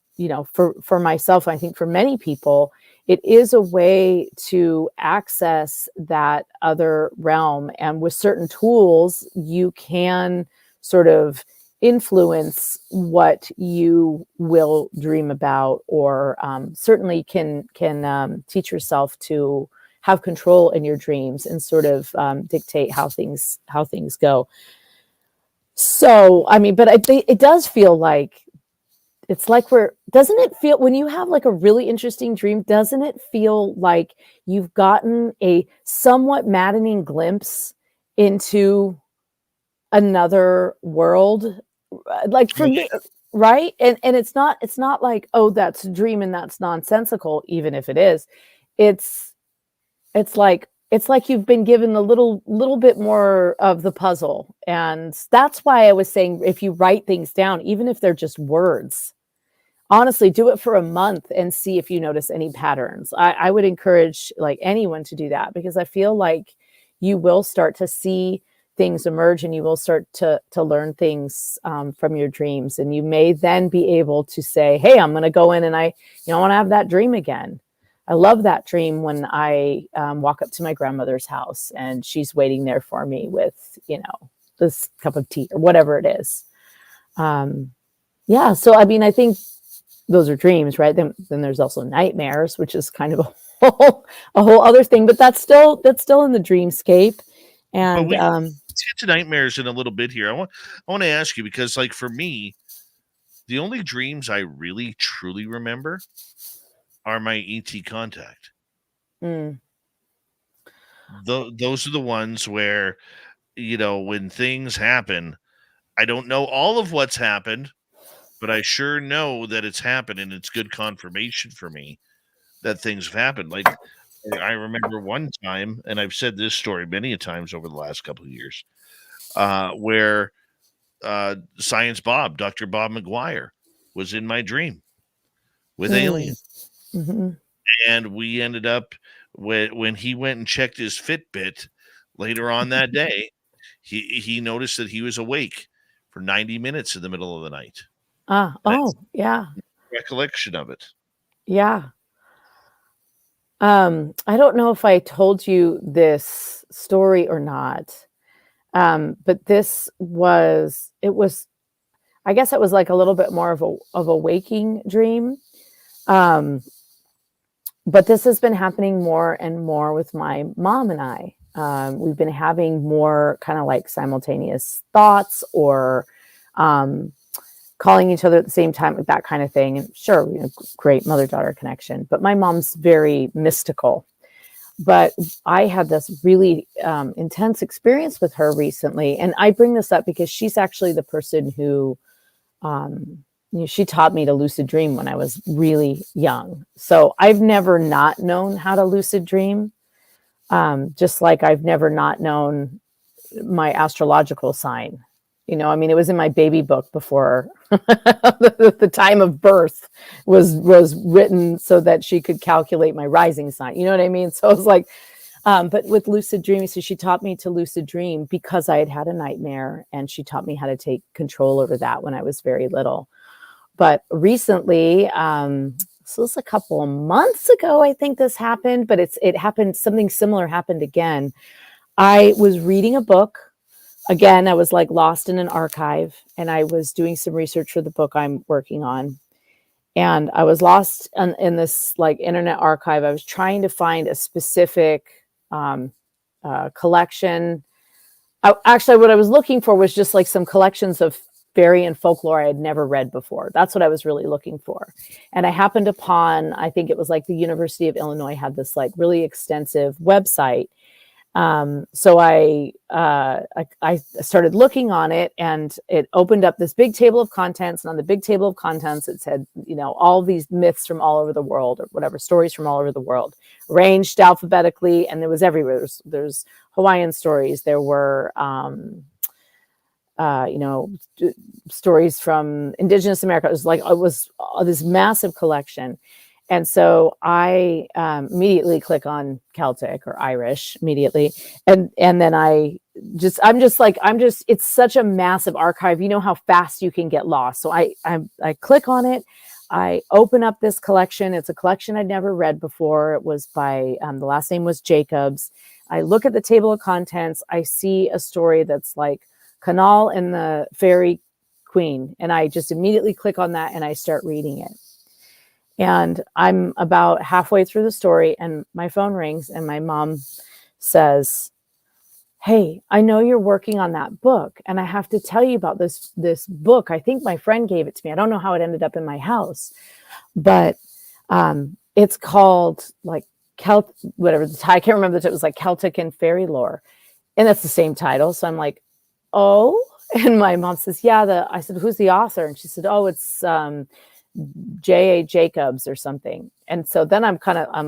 for myself, I think for many people, it is a way to access that other realm. And with certain tools, you can sort of influence what you will dream about, or certainly can teach yourself to have control in your dreams and sort of dictate how things go. So, I mean, but I think it does feel like, it's like doesn't it feel, when you have like a really interesting dream, doesn't it feel like you've gotten a somewhat maddening glimpse into another world? Like for me, right? And it's not like, oh, that's a dream and that's nonsensical, even if it is. It's like you've been given a little bit more of the puzzle. And that's why I was saying, if you write things down, even if they're just words, honestly, do it for a month and see if you notice any patterns. I would encourage like anyone to do that, because I feel like you will start to see things emerge, and you will start to learn things from your dreams. And you may then be able to say, hey, I'm going to go in and I want to have that dream again. I love that dream when I walk up to my grandmother's house and she's waiting there for me with, this cup of tea or whatever it is. Yeah. So, I mean, I think those are dreams, right? Then there's also nightmares, which is kind of a whole other thing, but that's still in the dreamscape. And let's get to nightmares in a little bit here. I want to ask you, because like for me, the only dreams I really truly remember are my ET contact. Those are the ones where, when things happen, I don't know all of what's happened, but I sure know that it's happened, and it's good confirmation for me that things have happened. Like, I remember one time, and I've said this story many times over the last couple of years, where Science Bob, Dr. Bob McGuire, was in my dream with aliens. Mm-hmm. And we ended up, when he went and checked his Fitbit later on that day, he noticed that he was awake for 90 minutes in the middle of the night. Yeah. Recollection of it. Yeah. I don't know if I told you this story or not. But I guess it was like a little bit more of a waking dream. But this has been happening more and more with my mom and I. We've been having more kind of like simultaneous thoughts, or calling each other at the same time, like that kind of thing. And sure, great mother-daughter connection. But my mom's very mystical. But I had this really intense experience with her recently. And I bring this up because she's actually the person who, she taught me to lucid dream when I was really young. So I've never not known how to lucid dream. Just like I've never not known my astrological sign. I mean, it was in my baby book before the time of birth was written so that she could calculate my rising sign. You know what I mean? So it was like, but with lucid dreaming, so she taught me to lucid dream because I had a nightmare, and she taught me how to take control over that when I was very little. But recently, so this was a couple of months ago, I think this happened, but it happened, something similar happened again. I was reading a book. Again, I was like lost in an archive, and I was doing some research for the book I'm working on. And I was lost in this like internet archive. I was trying to find a specific collection. Actually, what I was looking for was just like some collections of fairy and folklore I had never read before. That's what I was really looking for. And I happened upon, I think it was like the University of Illinois had this like really extensive website. So I started looking on it, and it opened up this big table of contents. And on the big table of contents, it said, all these myths from all over the world, or whatever, stories from all over the world, arranged alphabetically. And there was everywhere. There's Hawaiian stories. There were, stories from Indigenous America. It was this massive collection. And so I immediately click on Celtic or Irish immediately. And then it's such a massive archive. You know how fast you can get lost. So I click on it. I open up this collection. It's a collection I'd never read before. It was by, the last name was Jacobs. I look at the table of contents. I see a story that's like Canal and the Fairy Queen. And I just immediately click on that and I start reading it. And I'm about halfway through the story and my phone rings and my mom says, "Hey, I know you're working on that book and I have to tell you about this book. I think my friend gave it to me. I don't know how it ended up in my house, but it's called like whatever I can't remember it was like Celtic and fairy lore. And that's the same title." So I'm like, "Oh," and my mom says, "Yeah, I said, "Who's the author?" And she said, "Oh, it's J.A. Jacobs or something." And so then I'm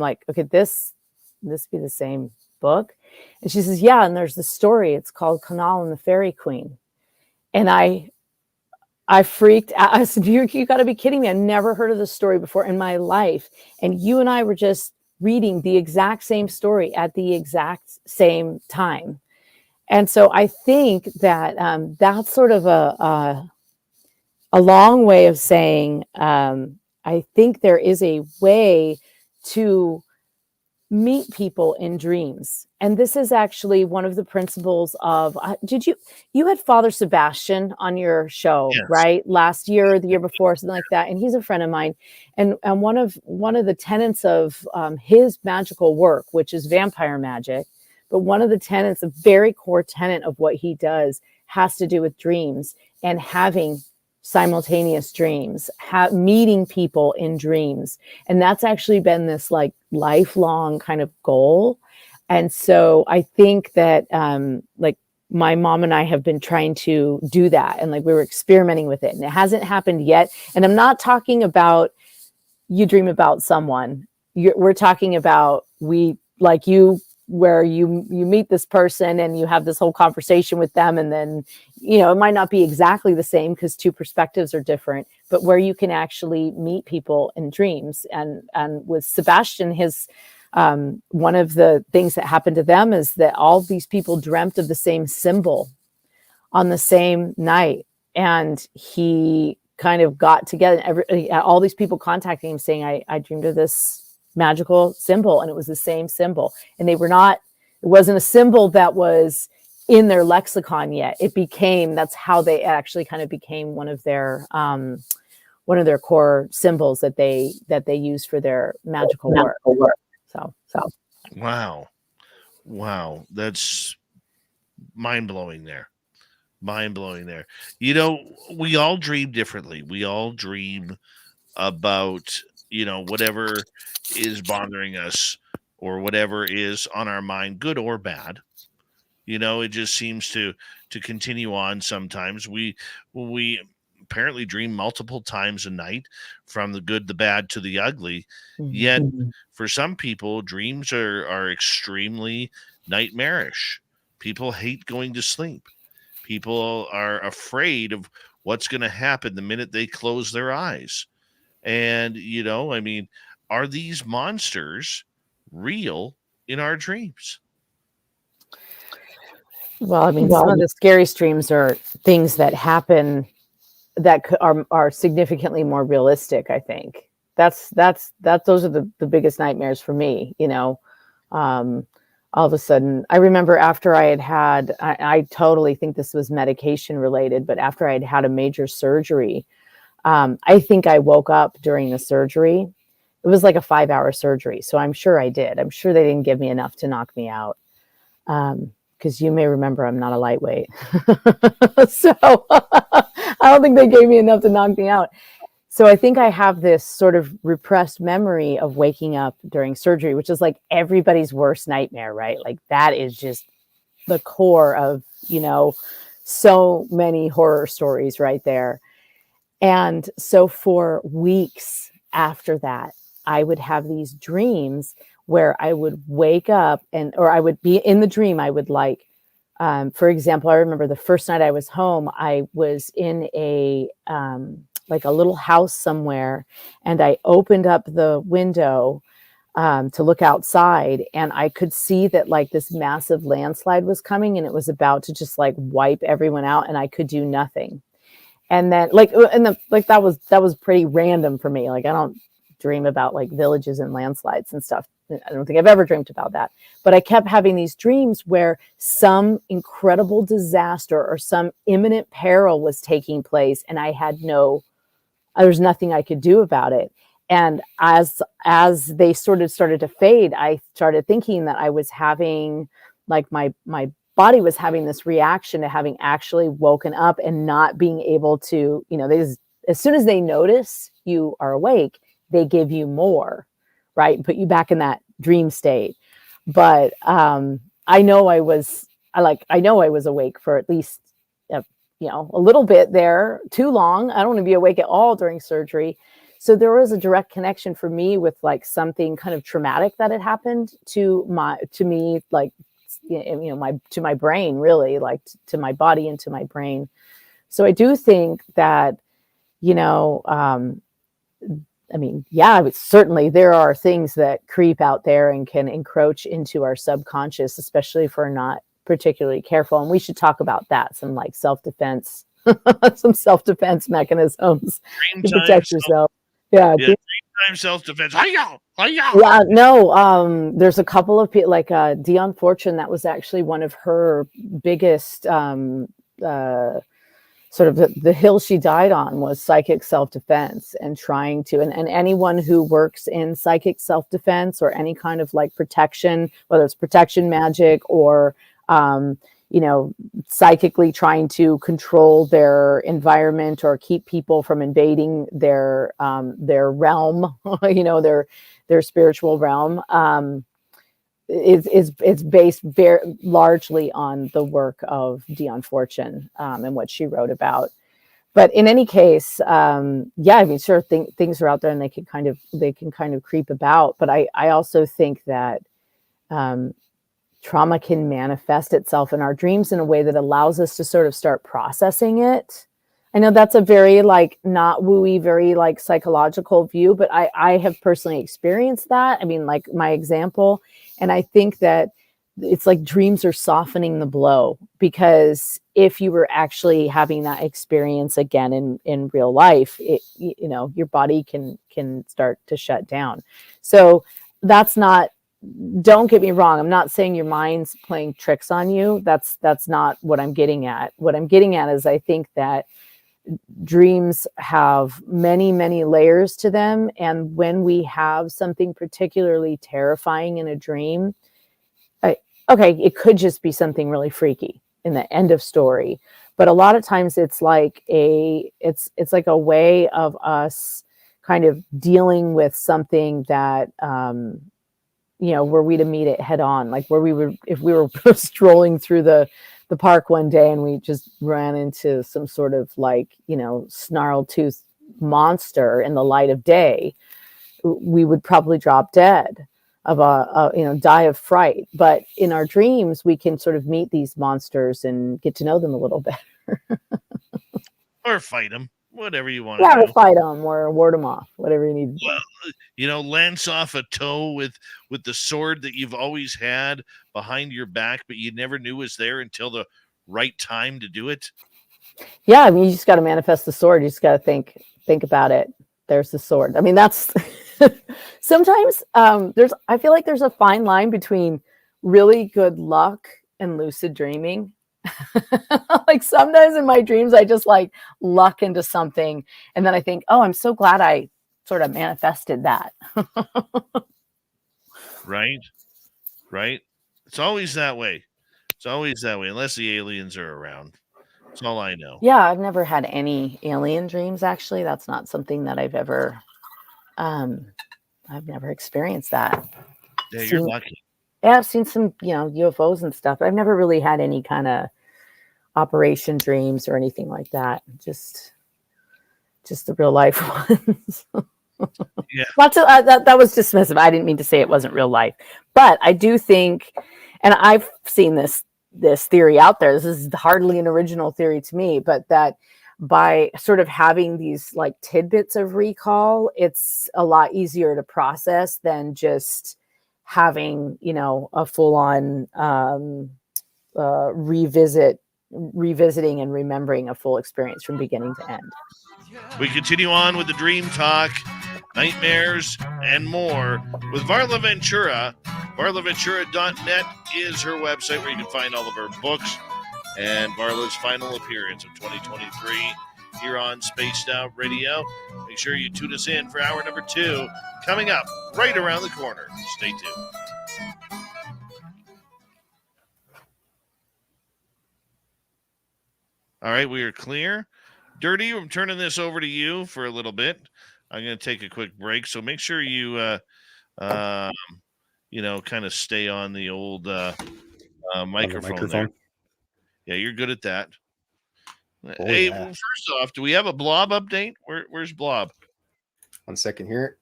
like, okay, this be the same book? And she says, "Yeah, and there's the story. It's called Canal and the Fairy Queen." And I freaked out. I said, you got to be kidding me. I've never heard of this story before in my life. And you and I were just reading the exact same story at the exact same time. And so I think that that's sort of a long way of saying, I think there is a way to meet people in dreams. And this is actually one of the principles of, you had Father Sebastian on your show, Yes. right? Last year, or the year before, something like that. And he's a friend of mine. And one of the tenets of his magical work, which is vampire magic, but one of the tenets, a very core tenet of what he does has to do with dreams and having simultaneous dreams, meeting people in dreams. And that's actually been this like lifelong kind of goal. And so I think that like my mom and I have been trying to do that. And like we were experimenting with it and it hasn't happened yet. And I'm not talking about you dream about someone. We're talking about where you meet this person and you have this whole conversation with them. And then, it might not be exactly the same because two perspectives are different, but where you can actually meet people in dreams. And with Sebastian, his, one of the things that happened to them is that all these people dreamt of the same symbol on the same night. And he kind of got together, all these people contacting him saying, I dreamed of this magical symbol, and it was the same symbol. And it wasn't a symbol that was in their lexicon yet. That's how they actually kind of became one of their core symbols that they use for their magical work. So Wow, that's mind-blowing there. We all dream differently. We all dream about whatever is bothering us or whatever is on our mind, good or bad. It just seems to continue on. Sometimes we apparently dream multiple times a night, from the good, the bad to the ugly. Yet for some people, dreams are extremely nightmarish. People hate going to sleep. People are afraid of what's going to happen the minute they close their eyes. And, are these monsters real in our dreams? well, I mean, some of the scariest dreams are things that happen that are significantly more realistic. I think those are the biggest nightmares for me. All of a sudden, I remember after I totally think this was medication related, but after I had a major surgery, I think I woke up during the surgery. It was like a 5-hour surgery. So I'm sure I did. I'm sure they didn't give me enough to knock me out. Because you may remember I'm not a lightweight. So I don't think they gave me enough to knock me out. So I think I have this sort of repressed memory of waking up during surgery, which is like everybody's worst nightmare, right? Like that is just the core of, so many horror stories right there. And so for weeks after that, I would have these dreams where I would wake up or I would be in the dream. I would for example, I remember the first night I was home, I was in a little house somewhere, and I opened up the window to look outside, and I could see that like this massive landslide was coming and it was about to just like wipe everyone out, and I could do nothing. And then that was pretty random for me. Like I don't dream about like villages and landslides and stuff. I don't think I've ever dreamt about that, but I kept having these dreams where some incredible disaster or some imminent peril was taking place, and there was nothing I could do about it. And as they started to fade, I started thinking that I was having, like, my body was having this reaction to having actually woken up and not being able to, as soon as they notice you are awake, they give you more, right? Put you back in that dream state. But I know I was awake for at least, a little bit there, too long. I don't want to be awake at all during surgery. So there was a direct connection for me with, like, something kind of traumatic that had happened to me, like, to my brain, really, like to my body and to my brain. So I do think that, certainly there are things that creep out there and can encroach into our subconscious, especially if we're not particularly careful. And we should talk about that, some, like, self-defense, some self-defense mechanisms to protect yourself. Yeah. Dream self-defense. Hi-ya! Yeah, no, there's a couple of people, like Dion Fortune, that was actually one of her biggest sort of the hill she died on was psychic self-defense, and trying to, and anyone who works in psychic self-defense or any kind of, like, protection, whether it's protection magic or psychically trying to control their environment or keep people from invading their realm, their spiritual realm, is based very largely on the work of Dion Fortune and what she wrote about. But in any case, sure, things are out there and they can kind of creep about. But I also think that trauma can manifest itself in our dreams in a way that allows us to sort of start processing it. I know that's a very, like, not wooey, very, like, psychological view, but I have personally experienced that. I mean, like, my example, and I think that it's like dreams are softening the blow, because if you were actually having that experience again in real life, your body can start to shut down. So that's not, don't get me wrong, I'm not saying your mind's playing tricks on you. That's not what I'm getting at. What I'm getting at is I think that dreams have many, many layers to them. And when we have something particularly terrifying in a dream, it could just be something really freaky in the end of story. But a lot of times it's like it's like a way of us kind of dealing with something that, were we to meet it head on, like if we were strolling through the park one day and we just ran into some sort of, like, snarl tooth monster in the light of day, we would probably drop dead die of fright. But in our dreams, we can sort of meet these monsters and get to know them a little better. Or fight them, whatever you want to do. Yeah, fight them or ward them off, whatever you need. Well, lance off a toe with the sword that you've always had behind your back, but you never knew was there until the right time to do it. Yeah, I mean, you just got to manifest the sword. You just got to think about it. There's the sword. I mean, that's sometimes I feel like there's a fine line between really good luck and lucid dreaming. Like, sometimes in my dreams, I just, like, luck into something, and then I think, oh, I'm so glad I sort of manifested that. Right. It's always that way. Unless the aliens are around. That's all I know. Yeah, I've never had any alien dreams, actually. That's not something that I've ever experienced that. Yeah, you're lucky. Yeah, I've seen some, UFOs and stuff, but I've never really had any kind of operation dreams or anything like that. Just the real life ones. Yeah. That was dismissive. I didn't mean to say it wasn't real life, but I do think, and I've seen this theory out there. This is hardly an original theory to me, but that by sort of having these, like, tidbits of recall, it's a lot easier to process than just having, a full-on revisiting and remembering a full experience from beginning to end. We continue on with the dream talk. nightmares, and more with Varla Ventura. VarlaVentura.net is her website where you can find all of her books and Varla's final appearance of 2023 here on Spaced Out Radio. Make sure you tune us in for hour number 2 coming up right around the corner. Stay tuned. All right, we are clear. Dirty, I'm turning this over to you for a little bit. I'm going to take a quick break, so make sure you, kind of stay on the old microphone there. Yeah, you're good at that. Oh, hey, yeah. well, first off, do we have a blob update? Where's Blob? 1 second here.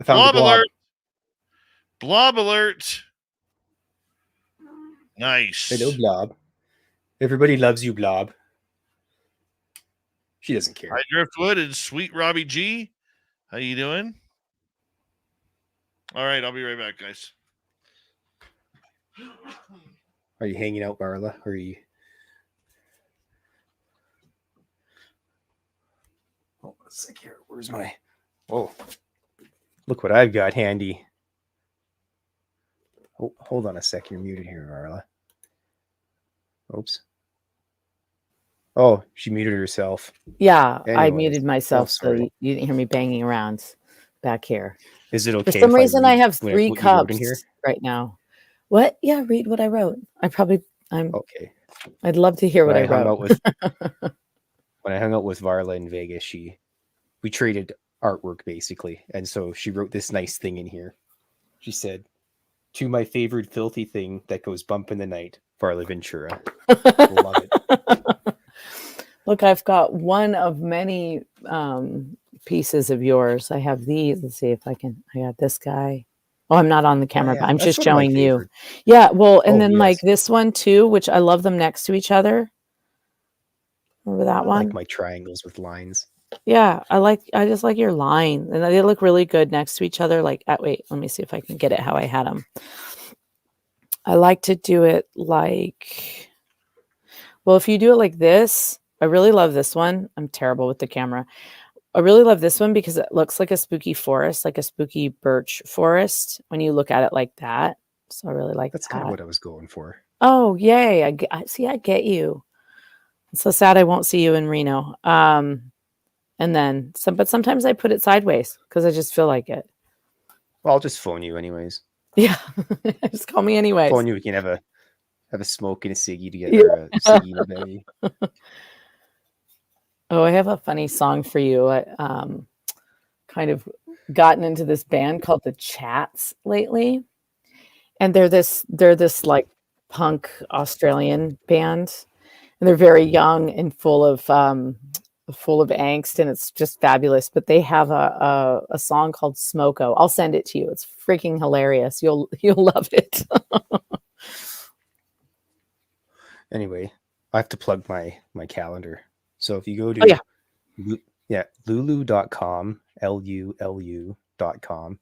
I found Blob the blob. alert! Blob alert! Nice. Hello, Blob. Everybody loves you, Blob. She doesn't care. Hi, Driftwood and Sweet Robbie G. How you doing? All right, I'll be right back, guys. Are you hanging out, Varla? Or are you... Oh, let's see here. Where's my... Oh, look what I've got handy. Oh, hold on a sec. You're muted here, Varla. Oops. Oh, she muted herself. Yeah, I Anyways. muted myself so sorry. you didn't hear me banging around back here. Is it okay? For some if reason, I read have what 3 you wrote cups in here? right now. What? Yeah, read what I wrote. Okay. I'd love to hear what I When I wrote. hung out with Varla in Vegas, we traded artwork basically, and so she wrote this nice thing in here. She said, "To my favorite filthy thing that goes bump in the night, Varla Ventura." Love it. Look, I've got one of many pieces of yours. I have these. Let's see if I got this guy. Oh, I'm not on the camera, yeah, but I'm that's just one of my showing you. favorite. Yeah, well, and Oh, then like yes. this one too, which I love them next to each other. Remember that I one? like my triangles with lines. Yeah, I just like your line. And they look really good next to each other. Like, wait, let me see if I can get it how I had them. I like to do it like, well, if you do it like this, I really love this one. I'm terrible with the camera. I really love this one because it looks like a spooky forest, like a spooky birch forest when you look at it like that. So I really like That's that. kind of what I was going for. Oh, yay. I see, I get you. It's so sad I won't see you in Reno. And then but sometimes I put it sideways because I just feel like it. Well, I'll just phone you anyways. Yeah. Just call me anyways. Phone you, we can have a smoke and a ciggy together. A ciggy and a baby. Oh, I have a funny song for you. I kind of gotten into this band called the Chats lately. And they're this like punk Australian band. And they're very young and full of angst, and it's just fabulous. But they have a song called Smoko. I'll send it to you. It's freaking hilarious. You'll love it. Anyway, I have to plug my calendar. So if you go to lulu.com, LULU.com,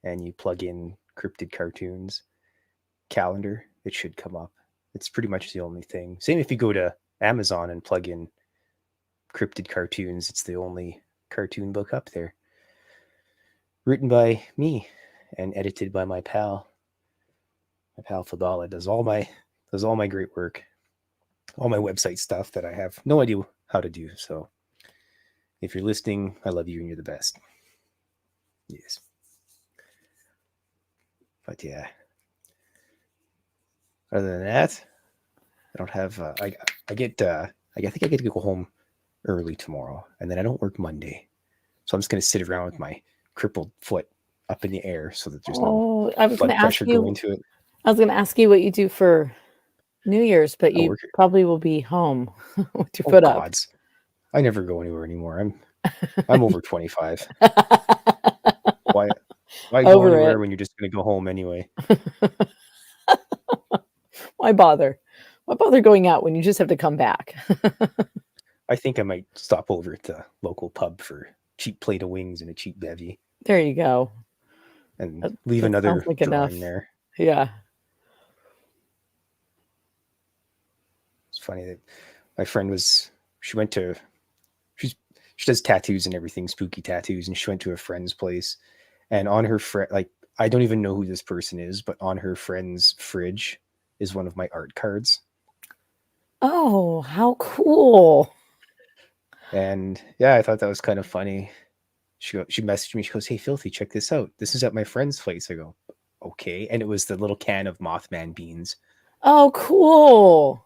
and you plug in Cryptid Cartoons calendar, it should come up. It's pretty much the only thing. Same if you go to Amazon and plug in Cryptid Cartoons, it's the only cartoon book up there. Written by me and edited by my pal. My pal Fadala does all my great work. All my website stuff that I have no idea how to do. So if you're listening, I love you and you're the best. Yes. But yeah. Other than that, I don't have I think I get to go home early tomorrow, and then I don't work Monday. So I'm just gonna sit around with my crippled foot up in the air so that there's no blood pressure going to it. I was gonna ask you what you do for New Year's, but you probably will be home with your foot up. I never go anywhere anymore. I'm over 25. Why go anywhere when you're just going to go home anyway? Why bother? Why bother going out when you just have to come back? I think I might stop over at the local pub for a cheap plate of wings and a cheap bevy. There you go. And leave another drawing there. Yeah. It's funny that my friend she's she does tattoos and everything, spooky tattoos, and she went to a friend's place, and on her like, I don't even know who this person is, but on her friend's fridge is one of my art cards. Oh, how cool. And yeah, I thought that was kind of funny. She messaged me. She goes, "Hey, Filthy, check this out. This is at my friend's place." I go, "Okay." And it was the little can of Mothman beans. Oh, cool.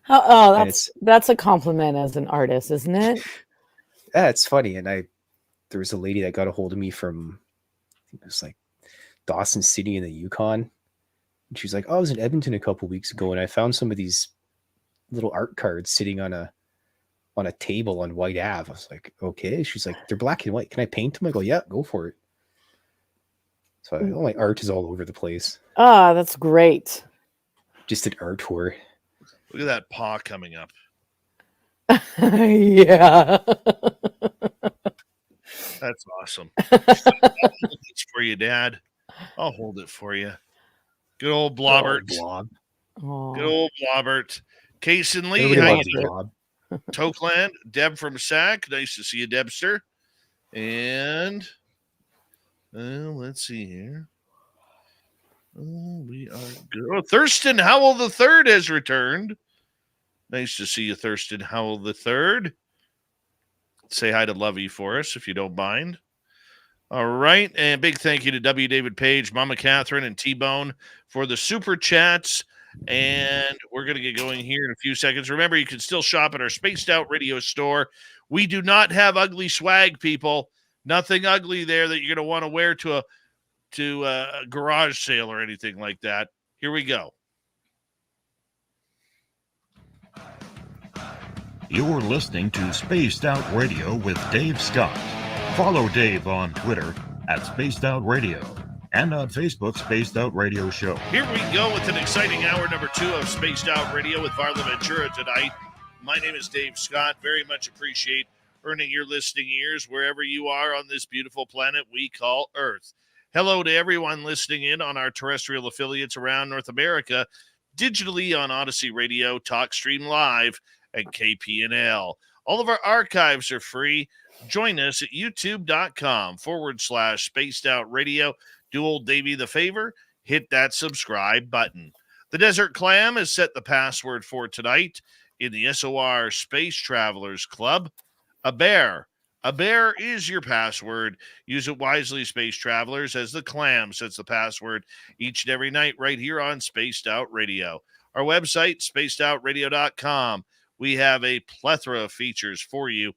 Oh, And that's a compliment as an artist, isn't it? Yeah, it's funny. And there was a lady that got a hold of me from, I think it was like Dawson City in the Yukon. And she's like, "Oh, I was in Edmonton a couple weeks ago, and I found some of these little art cards sitting on a table on White Ave." I was like, "Okay." She's like, "They're black and white. Can I paint them?" I go, "Yeah, go for it." So all my art is all over the place. Ah, that's great. Just an art tour. Look at that paw coming up. Yeah. That's awesome. It's for you, Dad. I'll hold it for you. Good old Blobbert. Blob. Oh. Good old Blobbert. Case and Lee, Everybody how you loves doing? Blob. Tokeland, Deb from Sac. Nice to see you, Debster. And let's see here. Oh, we are good. Oh, Thurston Howell the Third has returned. Nice to see you, Thurston Howell the Third. Say hi to Lovey for us, if you don't mind. All right, and big thank you to W. David Page, Mama Catherine, and T-Bone for the super chats. And we're going to get going here in a few seconds. Remember, you can still shop at our Spaced Out Radio store. We do not have ugly swag, people. Nothing ugly there that you're going to want to wear to a garage sale or anything like that. Here we go. You're listening to Spaced Out Radio with Dave Scott. Follow Dave on Twitter at Spaced Out Radio and on Facebook, Spaced Out Radio Show. Here we go with an exciting hour number 2 of Spaced Out Radio with Varla Ventura tonight. My name is Dave Scott. Very much appreciate earning your listening ears wherever you are on this beautiful planet we call Earth. Hello to everyone listening in on our terrestrial affiliates around North America, digitally on Odyssey Radio, TalkStream Live, and KPNL. All of our archives are free. Join us at youtube.com/Spaced Out Radio. Do old Davey the favor, hit that subscribe button. The Desert Clam has set the password for tonight in the SOR Space Travelers Club. A bear. A bear is your password. Use it wisely, Space Travelers, as the Clam sets the password each and every night right here on Spaced Out Radio. Our website, spacedoutradio.com. We have a plethora of features for you.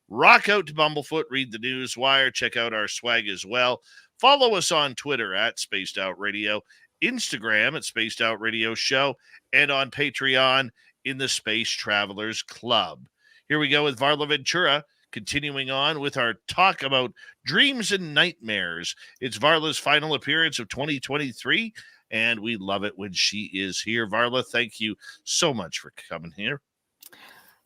Rock out to Bumblefoot, read the news wire, check out our swag as well. Follow us on Twitter at Spaced Out Radio, Instagram at Spaced Out Radio Show, and on Patreon in the Space Travelers Club. Here we go with Varla Ventura, continuing on with our talk about dreams and nightmares. It's Varla's final appearance of 2023, and we love it when she is here. Varla, thank you so much for coming here.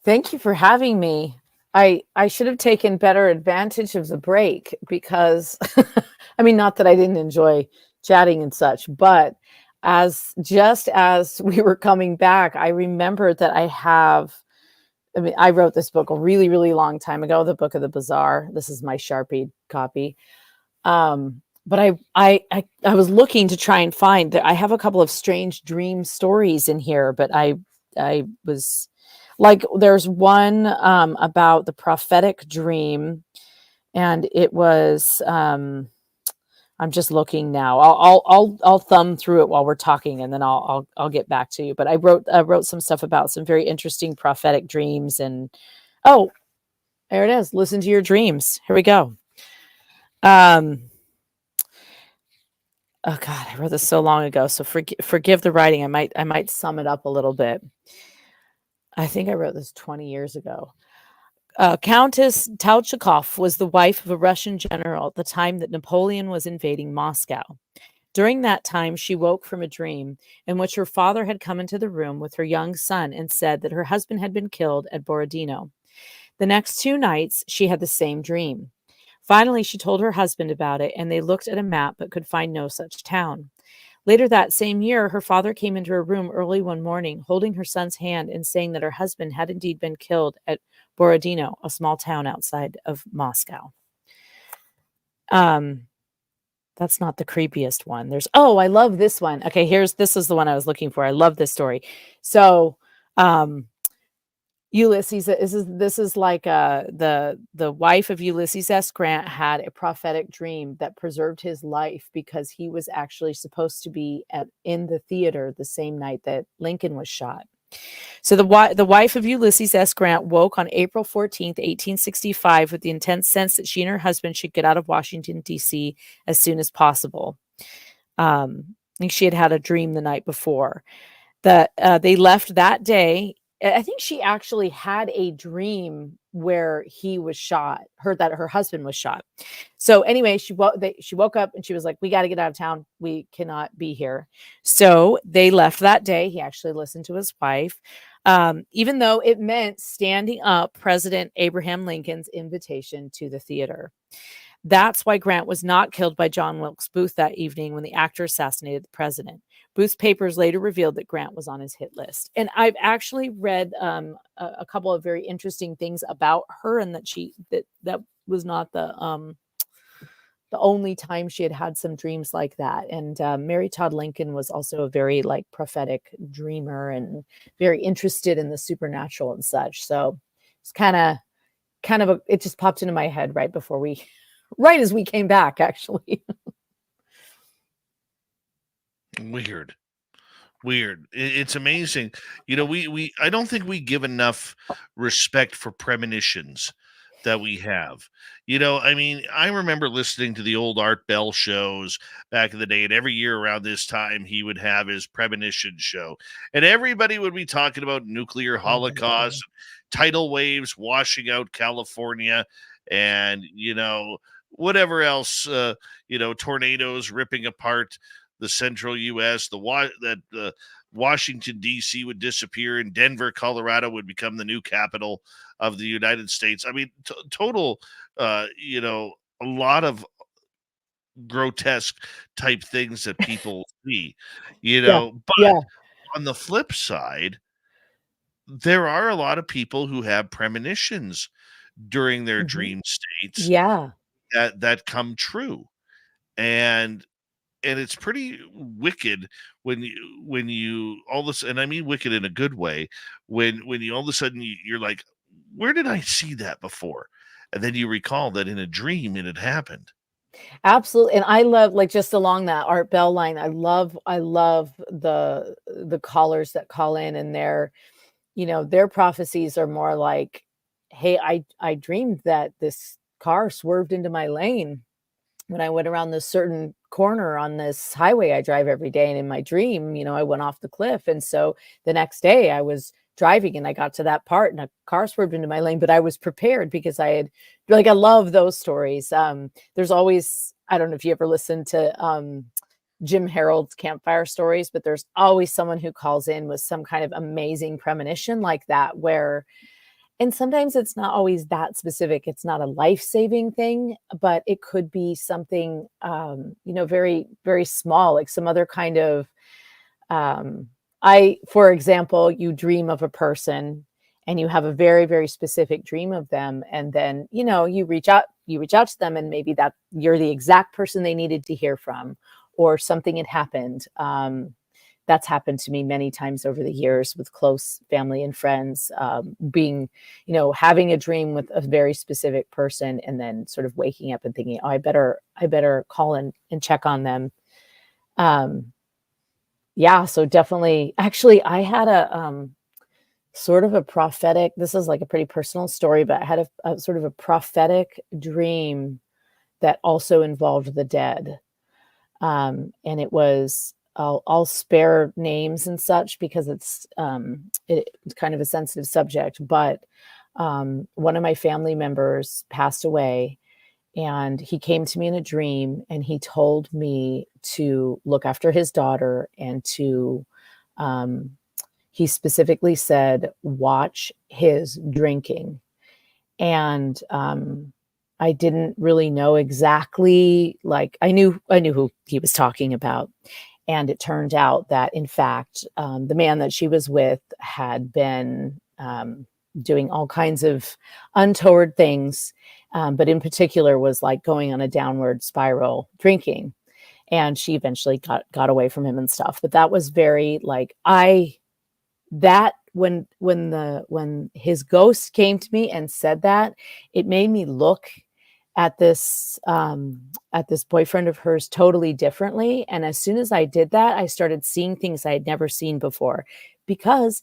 Thank you for having me. I should have taken better advantage of the break because, I mean, not that I didn't enjoy chatting and such, but as we were coming back, I remembered that I wrote this book a really, really long time ago, The Book of the Bizarre. This is my Sharpie copy. But I was looking to try and find that I have a couple of strange dream stories in here, but I was like, there's one about the prophetic dream, and it was I'm just looking now. I'll thumb through it while we're talking, and then I'll get back to you. But I wrote some stuff about some very interesting prophetic dreams, and oh, there it is. Listen to your dreams. Here we go. Oh God, I wrote this so long ago, so forgive the writing. I might sum it up a little bit. I think I wrote this 20 years ago. Countess Tauchikov was the wife of a Russian general at the time that Napoleon was invading Moscow. During that time, she woke from a dream in which her father had come into the room with her young son and said that her husband had been killed at Borodino. The next 2 nights, she had the same dream. Finally, she told her husband about it, and they looked at a map but could find no such town. Later that same year, her father came into her room early one morning, holding her son's hand and saying that her husband had indeed been killed at Borodino, a small town outside of Moscow. That's not the creepiest one. I love this one. Okay, this is the one I was looking for. I love this story. So, Ulysses, this is like the wife of Ulysses S. Grant had a prophetic dream that preserved his life because he was actually supposed to be in the theater the same night that Lincoln was shot. So the wife of Ulysses S. Grant woke on April 14th, 1865, with the intense sense that she and her husband should get out of Washington, D.C. as soon as possible. I think she had a dream the night before. They left that day. I think she actually had a dream where he was shot, that her husband was shot. So anyway, she woke up and she was like, we got to get out of town. We cannot be here. So they left that day. He actually listened to his wife, even though it meant standing up President Abraham Lincoln's invitation to the theater. That's why Grant was not killed by John Wilkes Booth that evening when the actor assassinated the president. Booth's papers later revealed that Grant was on his hit list. And I've actually read a couple of very interesting things about her, and that was not the only time she had some dreams like that. And Mary Todd Lincoln was also a very prophetic dreamer and very interested in the supernatural and such. So it's kind of it just popped into my head right as we came back, actually. Weird. It's amazing. I don't think we give enough respect for premonitions that we have. I remember listening to the old Art Bell shows back in the day, and every year around this time, he would have his premonition show, and everybody would be talking about nuclear holocaust, tidal waves washing out California, and, whatever else, tornadoes ripping apart the central U.S., that Washington, D.C. would disappear and Denver, Colorado would become the new capital of the United States. I mean, total, a lot of grotesque type things that people see, but on the flip side, there are a lot of people who have premonitions during their dream states that come true. And it's pretty wicked when you all this, and I mean wicked in a good way, when you all of a sudden you're like, where did I see that before? And then you recall that in a dream it had happened. Absolutely. And I love, just along that Art Bell line, I love the callers that call in, and their prophecies are more like, hey, I dreamed that this car swerved into my lane when I went around this certain corner on this highway I drive every day. And in my dream, I went off the cliff. And so the next day I was driving and I got to that part and a car swerved into my lane, but I was prepared because I love those stories. There's always, I don't know if you ever listened to Jim Harold's campfire stories, but there's always someone who calls in with some kind of amazing premonition like that, and sometimes it's not always that specific. It's not a life-saving thing, but it could be something, very, very small, like some other kind of, for example, you dream of a person and you have a very, very specific dream of them. And then, you reach out to them, and maybe that you're the exact person they needed to hear from, or something had happened. That's happened to me many times over the years with close family and friends, having a dream with a very specific person and then sort of waking up and thinking, oh, I better call and check on them. So definitely, actually, I had a sort of a prophetic, this is like a pretty personal story, but I had a sort of a prophetic dream that also involved the dead. And it was, I'll spare names and such because it's kind of a sensitive subject, but one of my family members passed away, and he came to me in a dream and he told me to look after his daughter and he specifically said, watch his drinking. And I didn't really know exactly, I knew who he was talking about. And it turned out that, in fact, the man that she was with had been doing all kinds of untoward things, but in particular was like going on a downward spiral drinking. And she eventually got away from him and stuff. But that was very like, when his ghost came to me and said that, it made me look at this boyfriend of hers totally differently. And as soon as I did that, I started seeing things I had never seen before, because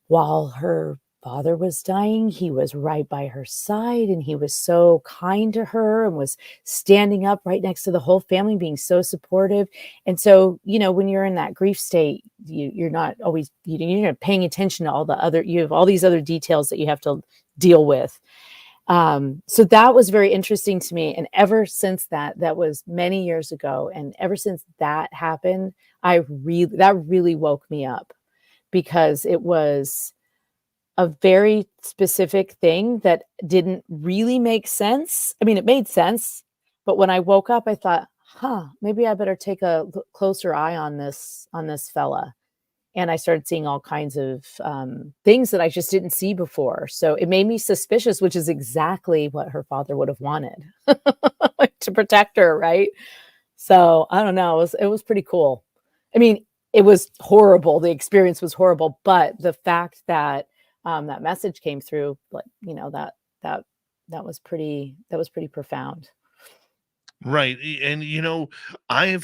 while her father was dying, he was right by her side, and he was so kind to her and was standing up right next to the whole family, being so supportive. And so, when you're in that grief state, you're not always, you're not paying attention to you have all these other details that you have to deal with. So that was very interesting to me. And ever since that was many years ago. And ever since that happened, that really woke me up, because it was a very specific thing that didn't really make sense. I mean, it made sense, but when I woke up, I thought, maybe I better take a closer eye on this fella. And I started seeing all kinds of things that I just didn't see before. So it made me suspicious, which is exactly what her father would have wanted to protect her, right? So I don't know. It was pretty cool. I mean, it was horrible. The experience was horrible, but the fact that that message came through, like, that was pretty profound. Right. And, I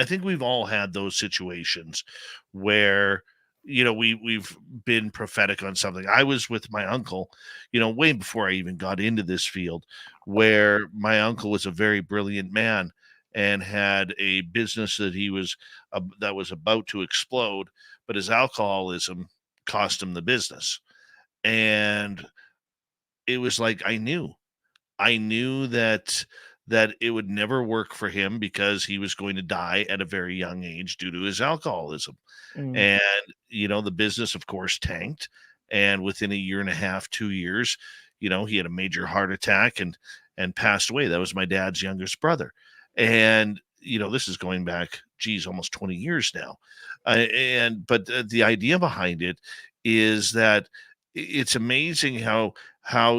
think we've all had those situations where, we've been prophetic on something. I was with my uncle, way before I even got into this field, where my uncle was a very brilliant man and had a business that was about to explode, but his alcoholism cost him the business. And it was like, I knew that it would never work for him, because he was going to die at a very young age due to his alcoholism. And, the business, of course, tanked. And within a year and a half, 2 years, he had a major heart attack and passed away. That was my dad's youngest brother. And, this is going back, almost 20 years now. But the idea behind it is that it's amazing how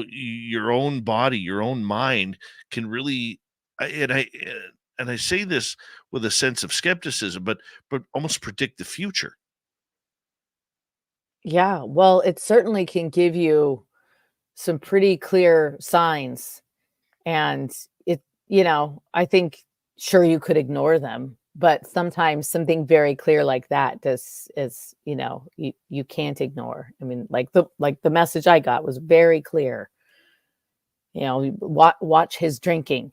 your own body, your own mind can really, and I say this with a sense of skepticism, but almost predict the future. Yeah, well, it certainly can give you some pretty clear signs. And I think, sure, you could ignore them, but sometimes something very clear like that you can't ignore. I mean, like the message I got was very clear. Watch his drinking.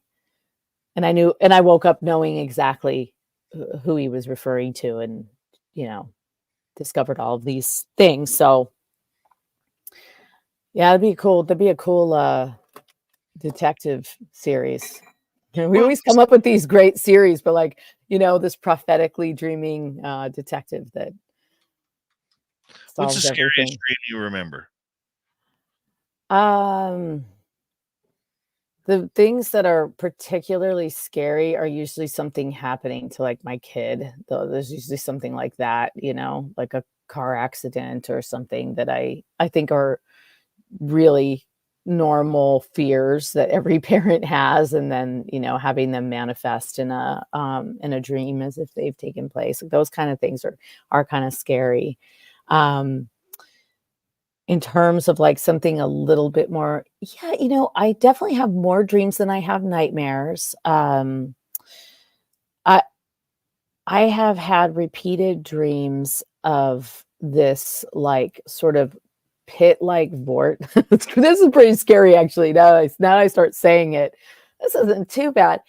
And I woke up knowing exactly who he was referring to, and, discovered all of these things. So yeah, that'd be a cool detective series. We always come up with these great series, but like, this prophetically dreaming detective that What's solves the scariest everything. dream you remember? The things that are particularly scary are usually something happening to, like, my kid. Though there's usually something like that, like a car accident or something that I think are really normal fears that every parent has, and then having them manifest in a dream as if they've taken place. Those kind of things are kind of scary. In terms of like something a little bit more, I definitely have more dreams than I have nightmares. I have had repeated dreams of this like sort of pit-like vort. This is pretty scary, actually. Now I start saying it. This isn't too bad.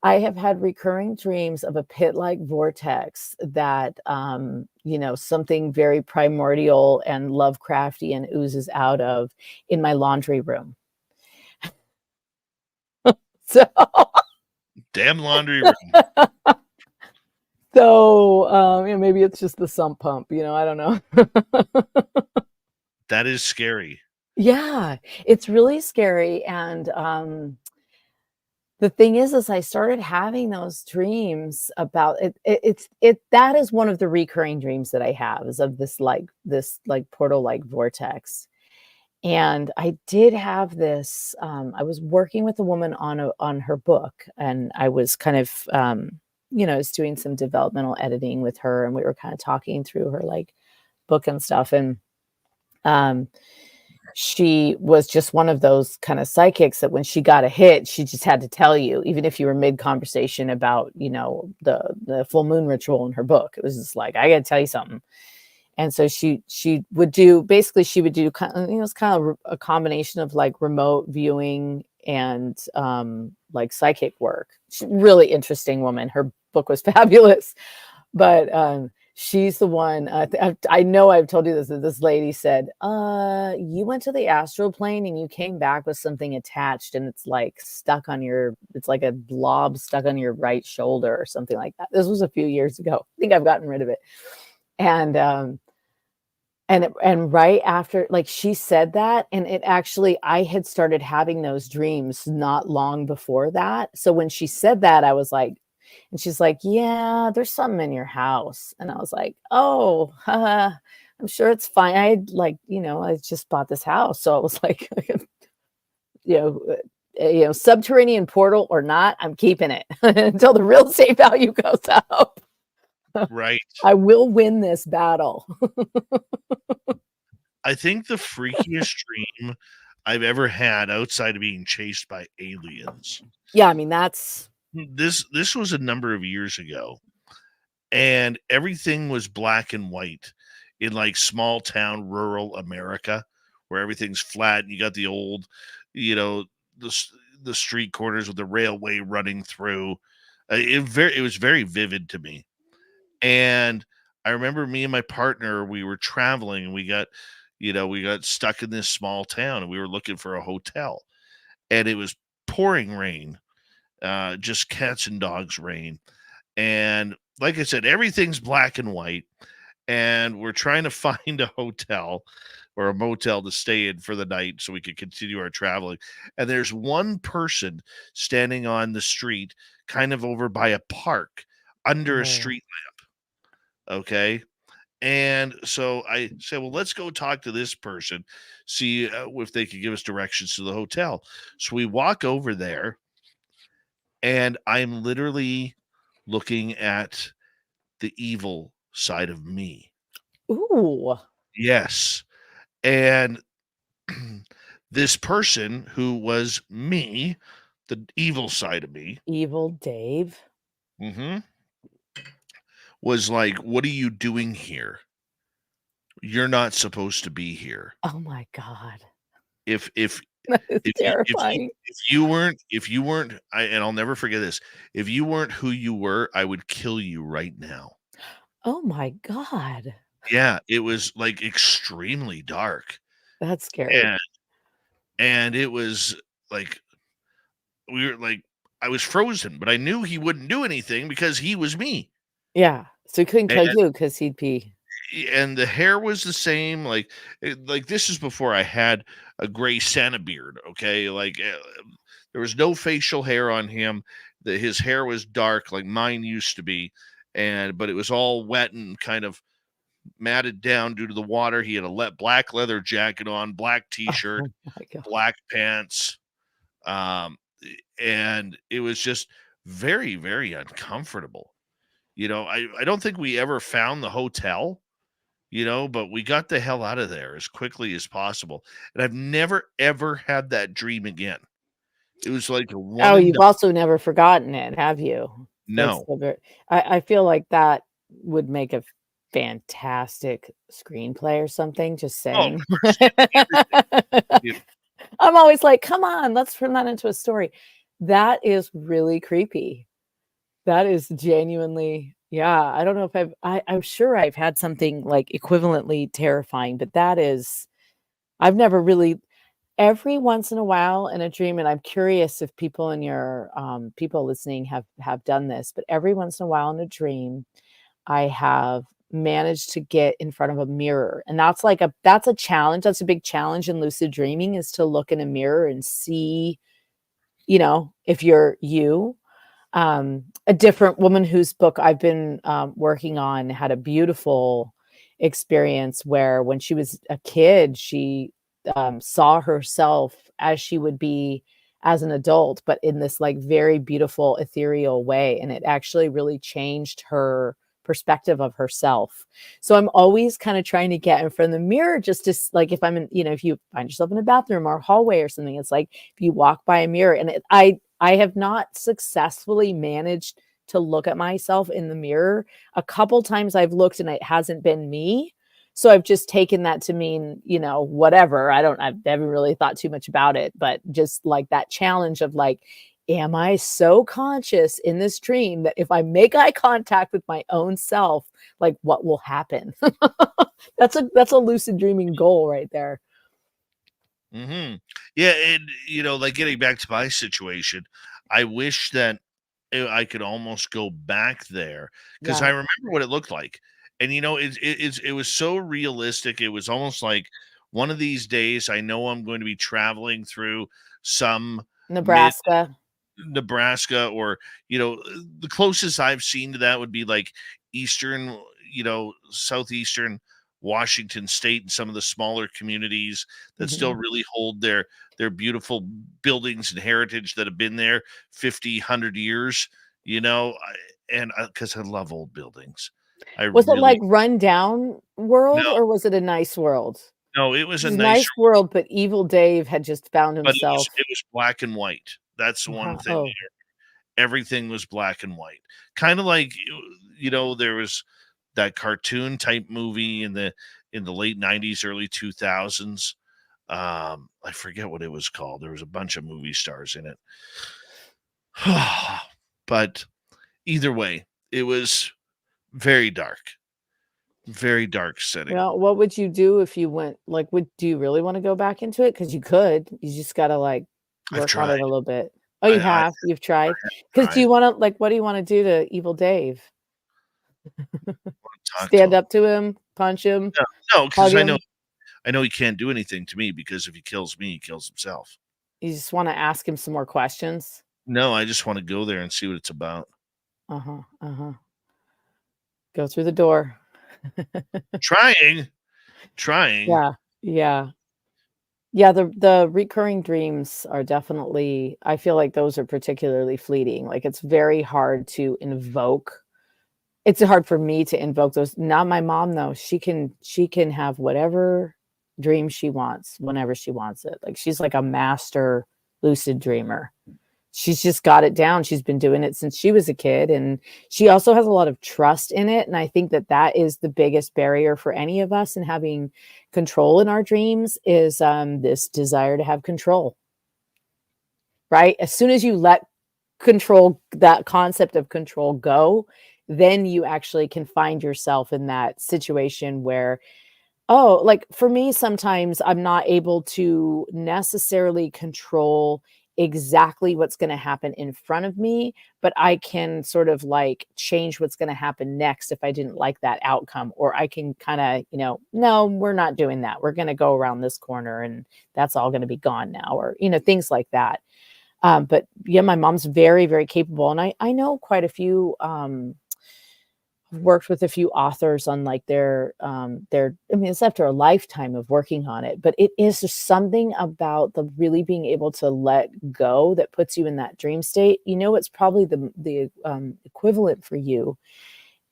I have had recurring dreams of a pit-like vortex that, something very primordial and Lovecraftian oozes out of in my laundry room. So, Damn laundry room. maybe it's just the sump pump. I don't know. That is scary. Yeah, it's really scary. And the thing is I started having those dreams about it. That is one of the recurring dreams that I have, is of this portal like vortex. And I did have this. I was working with a woman on her book, and I was kind of I was doing some developmental editing with her, and we were kind of talking through her like book and stuff. And she was just one of those kind of psychics that when she got a hit, she just had to tell you, even if you were mid conversation about, the full moon ritual in her book. It was just like, I got to tell you something. And so she would do kind of, it's kind of a combination of like remote viewing and like psychic work. She's a really interesting woman. Her book was fabulous, but she's the one. I know I've told you this. That this lady said, "You went to the astral plane and you came back with something attached, and it's like it's like a blob stuck on your right shoulder or something like that." This was a few years ago. I think I've gotten rid of it. And right after, like, she said that, and it actually, I had started having those dreams not long before that. So when she said that, I was like, and she's like, "Yeah, there's something in your house." And I was like, "Oh, I'm sure it's fine. I just bought this house." So it was like, subterranean portal or not, I'm keeping it until the real estate value goes up. Right. I will win this battle. I think the freakiest dream I've ever had outside of being chased by aliens. Yeah, I mean, that's This was a number of years ago, and everything was black and white in like small town rural America, where everything's flat and you got the old, the street corners with the railway running through. It was very vivid to me. And I remember me and my partner, we were traveling, and we got stuck in this small town, and we were looking for a hotel, and it was pouring rain, just cats and dogs rain. And like I said, everything's black and white, and we're trying to find a hotel or a motel to stay in for the night so we could continue our traveling. And there's one person standing on the street, kind of over by a park under a street lamp. Okay. And so I said, well, let's go talk to this person, see if they could give us directions to the hotel. So we walk over there, and I'm literally looking at the evil side of me. ooh, Yes. And this person who was me, the evil side of me, evil Dave. mhm, was like, "What are you doing here? You're not supposed to be here. Oh my God, If that is if terrifying. if you weren't, and I'll never forget this. If you weren't who you were, I would kill you right now." Oh my God, Yeah, it was like extremely dark. that's scary. And it was like we were like I was frozen, but I knew he wouldn't do anything because he was me. Yeah, so he couldn't And kill you because he'd be. the hair was the same, like this is before I had a gray Santa beard, okay? Like there was no facial hair on him. His hair was dark like mine used to be, but it was all wet and kind of matted down due to the water. He had a black leather jacket on, black t-shirt, Oh my God. black pants. And it was just very, very uncomfortable. I don't think we ever found the hotel, but we got the hell out of there as quickly as possible. And I've never, ever had that dream again. It was like a one Oh, and you've done. also never forgotten it, have you? That's No. the I feel like that would make a fantastic screenplay or something, just Oh, of saying. course. Yeah. I'm always like, "Come on, let's turn that into a story." That is really creepy. That is genuinely, yeah, I don't know if I'm sure I've had something, like, equivalently terrifying, but I've never really, every once in a while in a dream, and I'm curious if people in your, people listening have done this, but every once in a while in a dream, I have managed to get in front of a mirror, and that's a challenge. That's a big challenge in lucid dreaming, is to look in a mirror and see you know, if you're you. A different woman whose book I've been working on had a beautiful experience where when she was a kid, she saw herself as she would be as an adult, but in this like very beautiful ethereal way. And it actually really changed her perspective of herself. So I'm always kind of trying to get in front of the mirror just to like, if I'm in, you know, if you find yourself in a bathroom or a hallway or something, it's like if you walk by a mirror and I have not successfully managed to look at myself in the mirror. A couple times I've looked and it hasn't been me. So I've just taken that to mean, you know, whatever. I haven't really thought too much about it, but just like that challenge of like, am I so conscious in this dream that if I make eye contact with my own self, like what will happen? That's a lucid dreaming goal right there. Mm-hmm. Yeah, and you know, like getting back to my situation, I wish that I could almost go back there because Yeah. I remember what it looked like, and you know, it was so realistic. It was almost like one of these days, I know I'm going to be traveling through some mid Nebraska. Nebraska, or you know, the closest I've seen to that would be like eastern, you know, southeastern Washington State and some of the smaller communities that still Mhm. really hold their beautiful buildings and heritage that have been there 50, 100 years, you know, and because I love old buildings. I Was it really like run down world no, or was it a nice world? no, it was It a was a nicer, nice world, but Evil Dave had just found but himself. it was black and white. That's one Uh-huh. thing. Oh, Everything was black and white. Kind of like, you know, there was that cartoon type movie in the late 90s, early 2000s. I forget what it was called. There was a bunch of movie stars in it. But either way, it was very dark. Very dark setting. well, what would you do if you went like do you really want to go back into it? Because you could. You just gotta like I've work on tried. it a little bit. Oh, you I have? You've tried? Because do tried you want to like what do you want to do to Evil Dave? to talk to Stand him. up to him, punch him, No, no, hug because him? I know he can't do anything to me because if he kills me, he kills himself. You just want to ask him some more questions? No, I just want to go there and see what it's about. Uh-huh. Uh-huh. Go through the door. Trying, trying. Yeah. Yeah. Yeah, the recurring dreams are definitely I feel like those are particularly fleeting. Like it's very hard to invoke. It's hard for me to invoke those. Not my mom though. She can have whatever dream she wants whenever she wants it. Like she's like a master lucid dreamer. She's just got it down. She's been doing it since she was a kid and she also has a lot of trust in it and I think that that is the biggest barrier for any of us in having control in our dreams is this desire to have control. Right? As soon as you let control that concept of control go, then you actually can find yourself in that situation where oh, like for me, sometimes I'm not able to necessarily control exactly what's going to happen in front of me, but I can sort of like change what's going to happen next if I didn't like that outcome. Or I can kind of, you know, no, we're not doing that. We're going to go around this corner and that's all going to be gone now, or, you know, things like that. But yeah, my mom's very, very capable. And I know quite a few worked with a few authors on like their I mean it's after a lifetime of working on it, but it is just something about the really being able to let go that puts you in that dream state. You know, it's probably the equivalent for you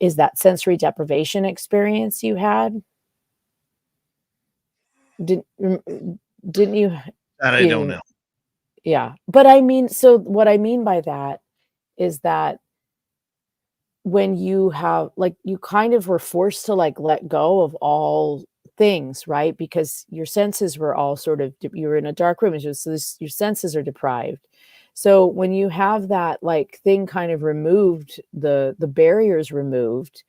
is that sensory deprivation experience you had. Did, didn't you? That I don't Yeah, know. yeah. But I mean, so what I mean by that is that when you have like you kind of were forced to like let go of all things, right? Because your senses were all sort of you were in a dark room. It's just this, your senses are deprived. So when you have that like thing kind of removed, the barriers removed,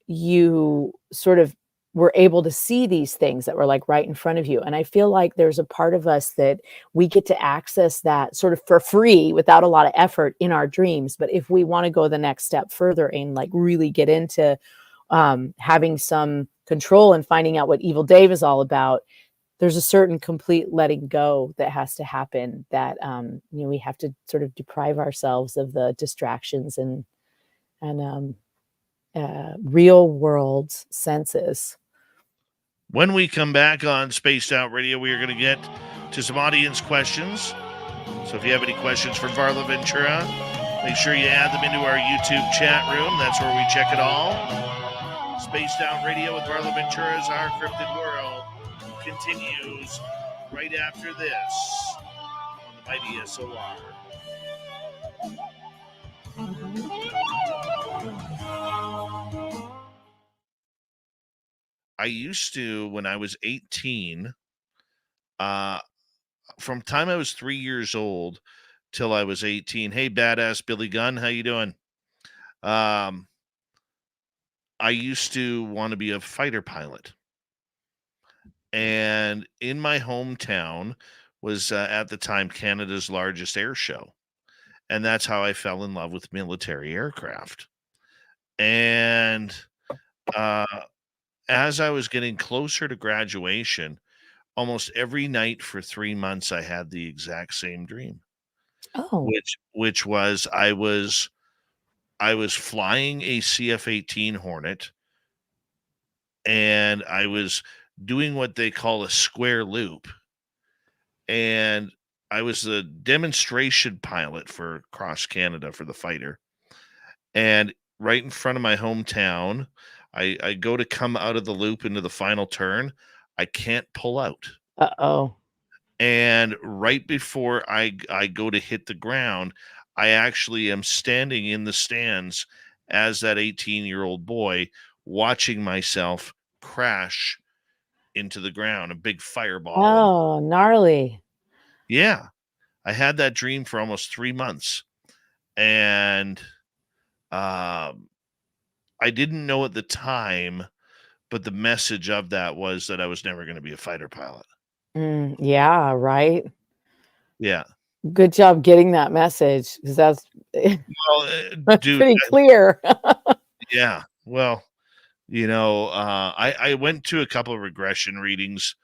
you sort of were able to see these things that were like right in front of you. And I feel like there's a part of us that we get to access that sort of for free without a lot of effort in our dreams. But if we want to go the next step further and like really get into having some control and finding out what Evil Dave is all about, there's a certain complete letting go that has to happen, that we have to sort of deprive ourselves of the distractions and real world senses. When we come back on Spaced Out Radio, we are going to get to some audience questions. So if you have any questions for Varla Ventura, make sure you add them into our YouTube chat room. That's where we check it all. Spaced Out Radio with Varla Ventura is our Crypted World. Continues right after this on the mighty SOR. I used to, when I was 18, from time I was 3 years old till I was 18. Hey, badass Billy Gunn, how you doing? I used to want to be a fighter pilot. And in my hometown was at the time Canada's largest air show. And that's how I fell in love with military aircraft. And as I was getting closer to graduation, almost every night for 3 months, I had the exact same dream. Oh, Which was I was flying a CF-18 Hornet, and I was doing what they call a square loop, and I was the demonstration pilot for across Canada for the fighter. And right in front of my hometown, I go to come out of the loop into the final turn. I can't pull out. uh-oh. And right before I go to hit the ground, I actually am standing in the stands as that 18-year-old boy, watching myself crash into the ground, a big fireball. Oh, gnarly. Yeah. I had that dream for almost 3 months. And I didn't know at the time, but the message of that was that I was never going to be a fighter pilot. Yeah, right. Yeah. Good job getting that message, because that's Well, dude, pretty clear. yeah. Well, I went to a couple of regression readings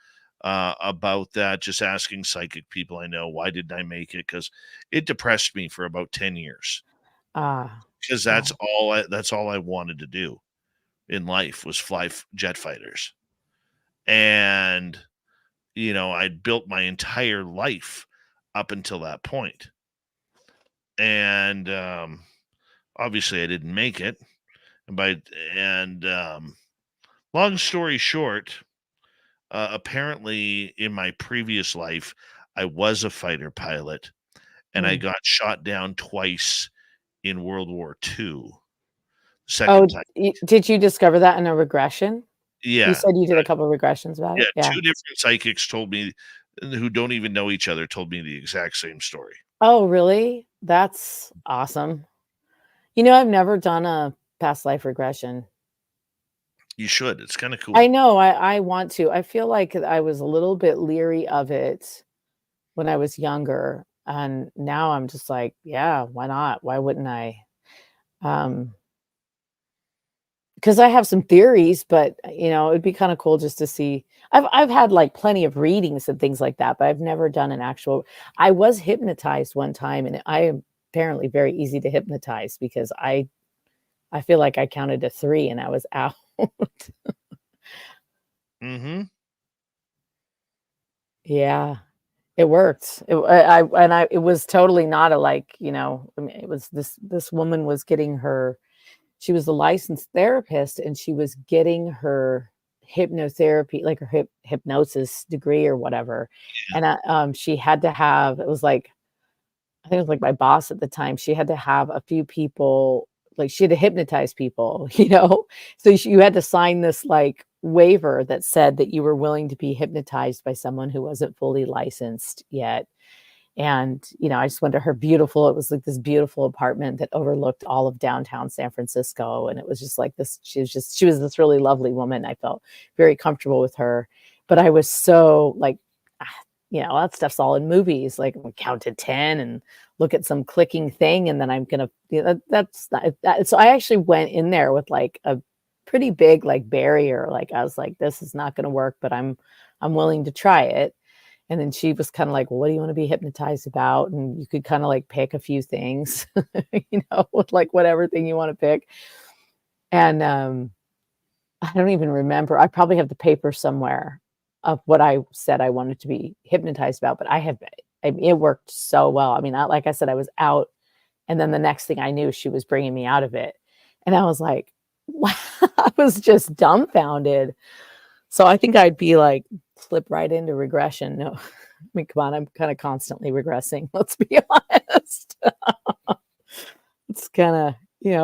about that, just asking psychic people I know, why didn't I make it? Because it depressed me for about 10 years. Because that's all I wanted to do in life was fly jet fighters. And, I'd built my entire life up until that point. And obviously I didn't make it. Long story short, apparently in my previous life, I was a fighter pilot, and I got shot down twice in World War II. Second time. Did you discover that in a regression? Yeah. You said you did a couple of regressions about it? Yeah, 2 different psychics told me, who don't even know each other, told me the exact same story. Oh, really? That's awesome. I've never done a past life regression. You should. It's kind of cool. I know. I want to. I feel like I was a little bit leery of it when I was younger. And now I'm just like, yeah, why not? Why wouldn't I? Because I have some theories, but it'd be kind of cool just to see. I've had like plenty of readings and things like that, but I've never done an actual. I was hypnotized one time, and I am apparently very easy to hypnotize, because I feel like I counted to 3 and I was out. Mm-hmm. Yeah, it worked. It was totally not a it was this woman was getting her. She was a licensed therapist, and she was getting her hypnotherapy, like her hypnosis degree or whatever. Yeah. And she had to have, it was like, I think it was like my boss at the time. She had to have a few people, like she had to hypnotize people, So you had to sign this like waiver that said that you were willing to be hypnotized by someone who wasn't fully licensed yet. And, I just went to her it was like this beautiful apartment that overlooked all of downtown San Francisco. And it was just like this, she was this really lovely woman. I felt very comfortable with her, but I was so like, that stuff's all in movies. Like I'm count to 10 and look at some clicking thing. And then I'm going to, that's not that. So I actually went in there with like a pretty big like barrier. Like I was like, this is not going to work, but I'm I'm willing to try it. And then she was kind of like, well, what do you want to be hypnotized about? And you could kind of like pick a few things, with like whatever thing you want to pick. And I don't even remember. I probably have the paper somewhere of what I said I wanted to be hypnotized about, but it worked so well. I mean, like I said, I was out, and then the next thing I knew, she was bringing me out of it. And I was like, wow, I was just dumbfounded. So I think I'd be like, slip right into regression. No, I mean, come on, I'm kind of constantly regressing. Let's be honest. It's kind of,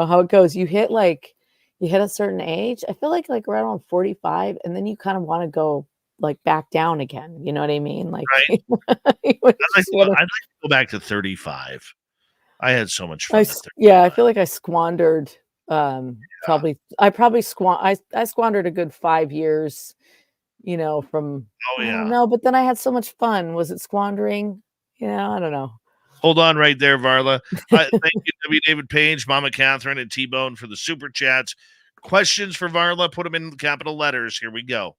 how it goes. You hit a certain age. I feel like around 45, and then you kind of want to go like back down again. You know what I mean? Like, right. I'd like to go back to 35. I had so much fun. I feel like I squandered. I squandered a good 5 years. From I don't know, but then I had so much fun. Was it squandering? I don't know. Hold on right there, Varla. Thank you, W. David Page, Mama Catherine, and T-Bone for the super chats. Questions for Varla, put them in capital letters. Here we go.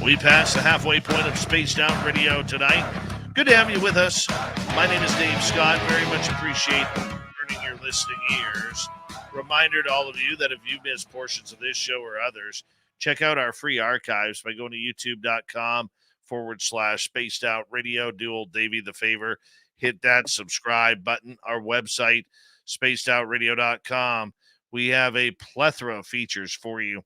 We passed the halfway point of Spaced Out Radio tonight. Good to have you with us. My name is Dave Scott. Very much appreciate turning your listening ears. Reminder to all of you that if you missed portions of this show or others, check out our free archives by going to youtube.com/Spaced Out Radio. Do old Davey the favor. Hit that subscribe button. Our website, spacedoutradio.com. We have a plethora of features for you.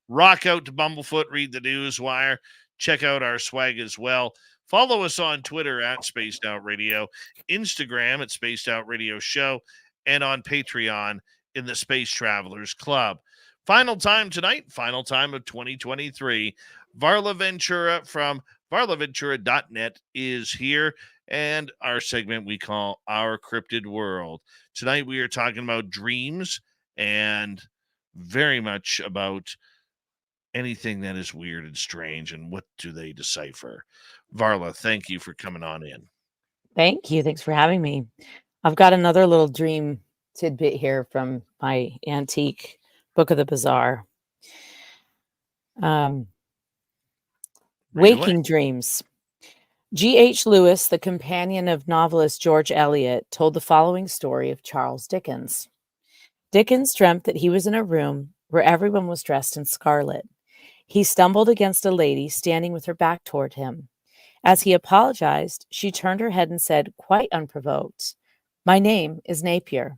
Rock out to Bumblefoot, read the news wire, check out our swag as well. Follow us on Twitter at Spaced Out Radio, Instagram at Spaced Out Radio Show, and on Patreon in the Space Travelers Club. Final time tonight, final time of 2023. Varla Ventura from varlaventura.net is here, and our segment we call Our Cryptid World. Tonight we are talking about dreams and very much about anything that is weird and strange, and what do they decipher? Varla, thank you for coming on in. Thank you. Thanks for having me. I've got another little dream tidbit here from my antique Book of the Bizarre. Waking dreams. G.H. Lewis, the companion of novelist George Eliot, told the following story of Charles Dickens. Dickens dreamt that he was in a room where everyone was dressed in scarlet. He stumbled against a lady standing with her back toward him. As he apologized, she turned her head and said, quite unprovoked, "My name is Napier."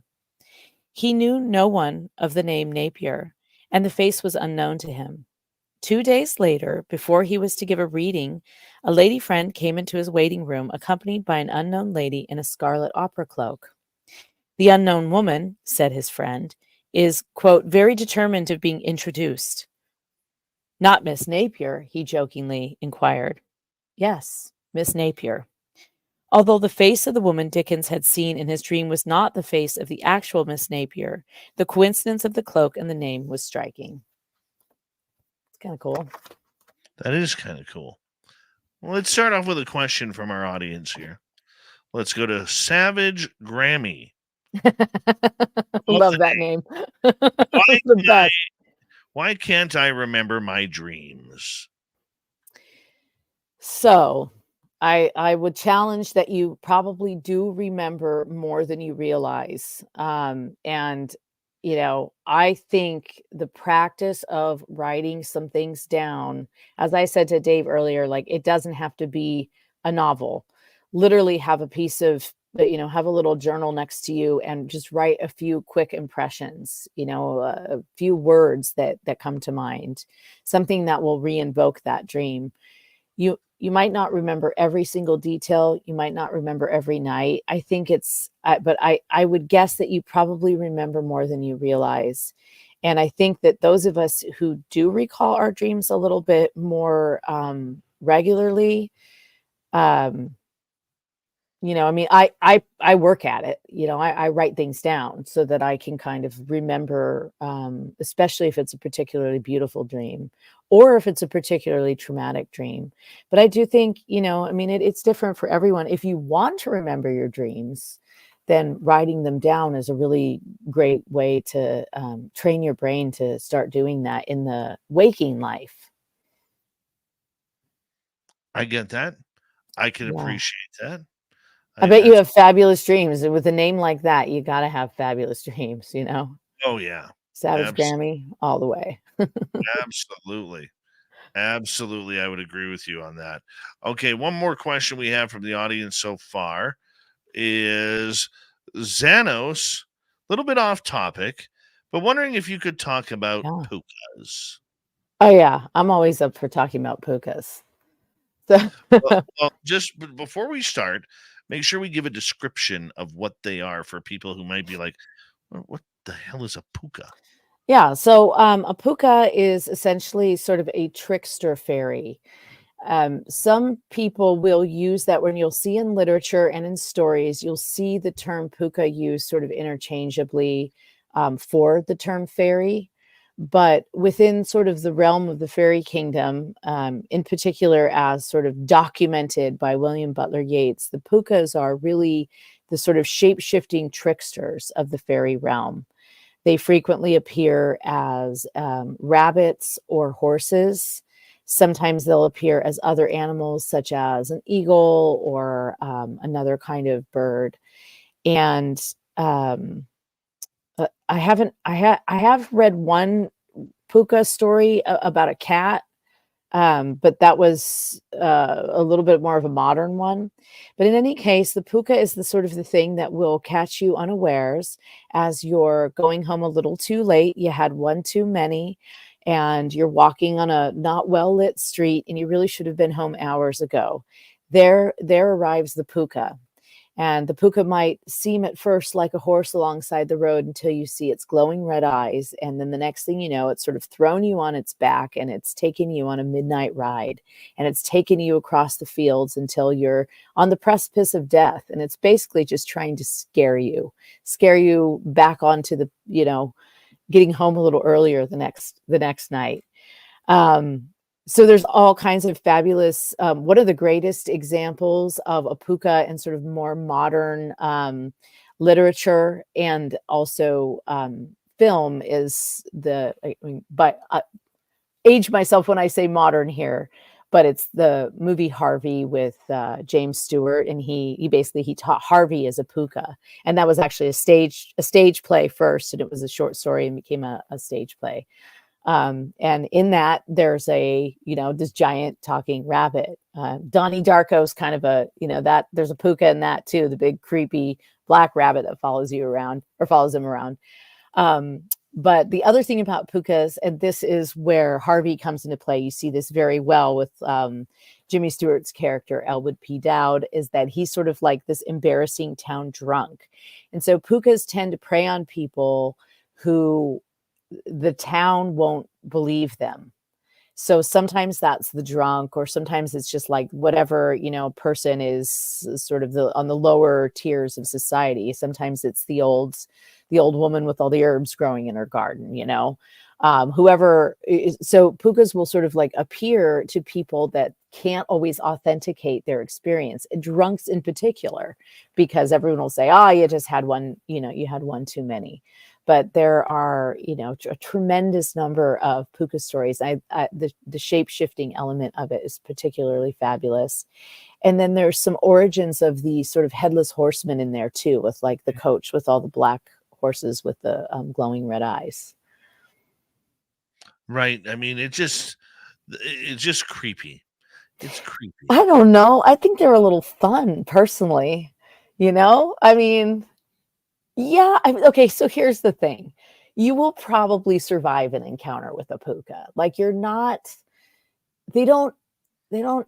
He knew no one of the name Napier, and the face was unknown to him. 2 days later, before he was to give a reading, a lady friend came into his waiting room, accompanied by an unknown lady in a scarlet opera cloak. The unknown woman, said his friend, is, quote, very determined of being introduced. Not Miss Napier, he jokingly inquired. Yes, Miss Napier. Although the face of the woman Dickens had seen in his dream was not the face of the actual Miss Napier, the coincidence of the cloak and the name was striking. It's kind of cool. That is kind of cool. Well, let's start off with a question from our audience here. Let's go to Savage Grammy. Love that name. The best. Why can't I remember my dreams? So I would challenge that you probably do remember more than you realize. And, I think the practice of writing some things down, as I said to Dave earlier, like it doesn't have to be a novel. Literally have a piece of, have a little journal next to you and just write a few quick impressions, a few words that come to mind, something that will reinvoke that dream. You might not remember every single detail. You might not remember every night. I think but I would guess that you probably remember more than you realize. And I think that those of us who do recall our dreams a little bit more regularly, I mean, I work at it. I write things down so that I can kind of remember, especially if it's a particularly beautiful dream or if it's a particularly traumatic dream. But I do think, I mean, it's different for everyone. If you want to remember your dreams, then writing them down is a really great way to train your brain to start doing that in the waking life. I get that. I can Yeah. appreciate that. I bet you have fabulous dreams. And with a name like that, you got to have fabulous dreams, Oh, yeah. Savage Grammy all the way. Absolutely. Absolutely. I would agree with you on that. Okay. One more question we have from the audience so far is Xanos, a little bit off topic, but wondering if you could talk about Yeah. Pukas. Oh, yeah. I'm always up for talking about Pukas. So, Well, just before we start, make sure we give a description of what they are for people who might be like, what the hell is a puka? yeah. So a Puka is essentially sort of a trickster fairy. Some people will use that when you'll see in literature and in stories, you'll see the term puka used sort of interchangeably for the term fairy. But within sort of the realm of the fairy kingdom, in particular, as sort of documented by William Butler Yeats, the Pukas are really the sort of shape-shifting tricksters of the fairy realm. They frequently appear as rabbits or horses. Sometimes they'll appear as other animals, such as an eagle or another kind of bird. And I have read one Puka story about a cat, but that was a little bit more of a modern one. But in any case, the Puka is the sort of the thing that will catch you unawares as you're going home a little too late. You had one too many, and you're walking on a not well lit street, and you really should have been home hours ago. There arrives the Puka. And the puka might seem at first like a horse alongside the road until you see its glowing red eyes. And then the next thing you know, it's sort of thrown you on its back and it's taken you on a midnight ride. And it's taken you across the fields until you're on the precipice of death. And it's basically just trying to scare you back onto the, getting home a little earlier the next night. So there's all kinds of fabulous, one of the greatest examples of a puka in sort of more modern literature and also film is age myself when I say modern here, but it's the movie Harvey with James Stewart, and he basically taught Harvey as a puka, and that was actually a stage play first, and it was a short story and became a stage play. And in that there's this giant talking rabbit. Donnie Darko's kind of that there's a puka in that too, the big creepy black rabbit that follows him around. But the other thing about pukas, and this is where Harvey comes into play, you see this very well with Jimmy Stewart's character, Elwood P. Dowd, is that he's sort of like this embarrassing town drunk. And so pukas tend to prey on people who the town won't believe them. So sometimes that's the drunk, or sometimes it's just like whatever, person is sort of on the lower tiers of society. Sometimes it's the old woman with all the herbs growing in her garden, whoever is. So pukas will sort of like appear to people that can't always authenticate their experience, drunks in particular, because everyone will say, you just had one, you had one too many. But there are, a tremendous number of puka stories. The shape-shifting element of it is particularly fabulous. And then there's some origins of the sort of headless horseman in there too, with like the coach with all the black horses with the glowing red eyes. Right. I mean, it's just creepy. It's creepy. I don't know. I think they're a little fun, personally. I mean, yeah. Okay. So here's the thing. You will probably survive an encounter with a puka. Like they don't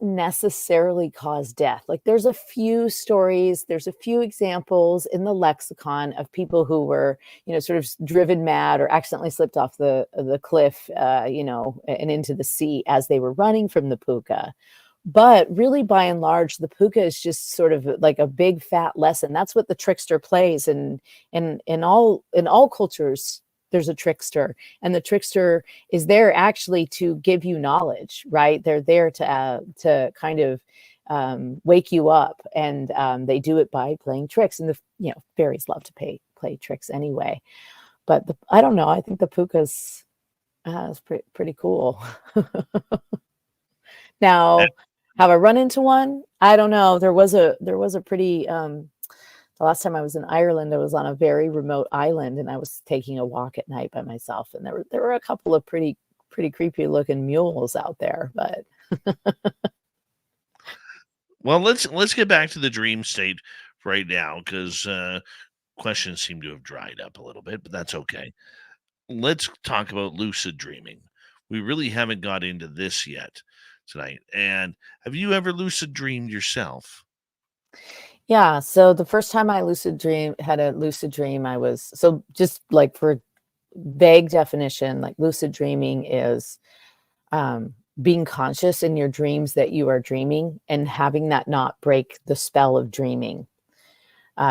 necessarily cause death. Like there's a few stories, there's a few examples in the lexicon of people who were, sort of driven mad or accidentally slipped off the cliff, and into the sea as they were running from the puka. But really, by and large, the puka is just sort of like a big fat lesson. That's what the trickster plays, and in all cultures, there's a trickster, and the trickster is there actually to give you knowledge, right? They're there to kind of wake you up, and they do it by playing tricks. And fairies love to play tricks anyway. But I don't know. I think the pukas is pretty cool. Now, have I run into one? I don't know. There was a pretty the last time I was in Ireland, I was on a very remote island, and I was taking a walk at night by myself, and there were a couple of pretty creepy looking mules out there. But well, let's get back to the dream state right now, because questions seem to have dried up a little bit, but that's okay. Let's talk about lucid dreaming. We really haven't got into this yet tonight. And have you ever lucid dreamed yourself? yeah, so the first time I had a lucid dream, I was, so just like for vague definition, like lucid dreaming is being conscious in your dreams that you are dreaming, and having that not break the spell of dreaming.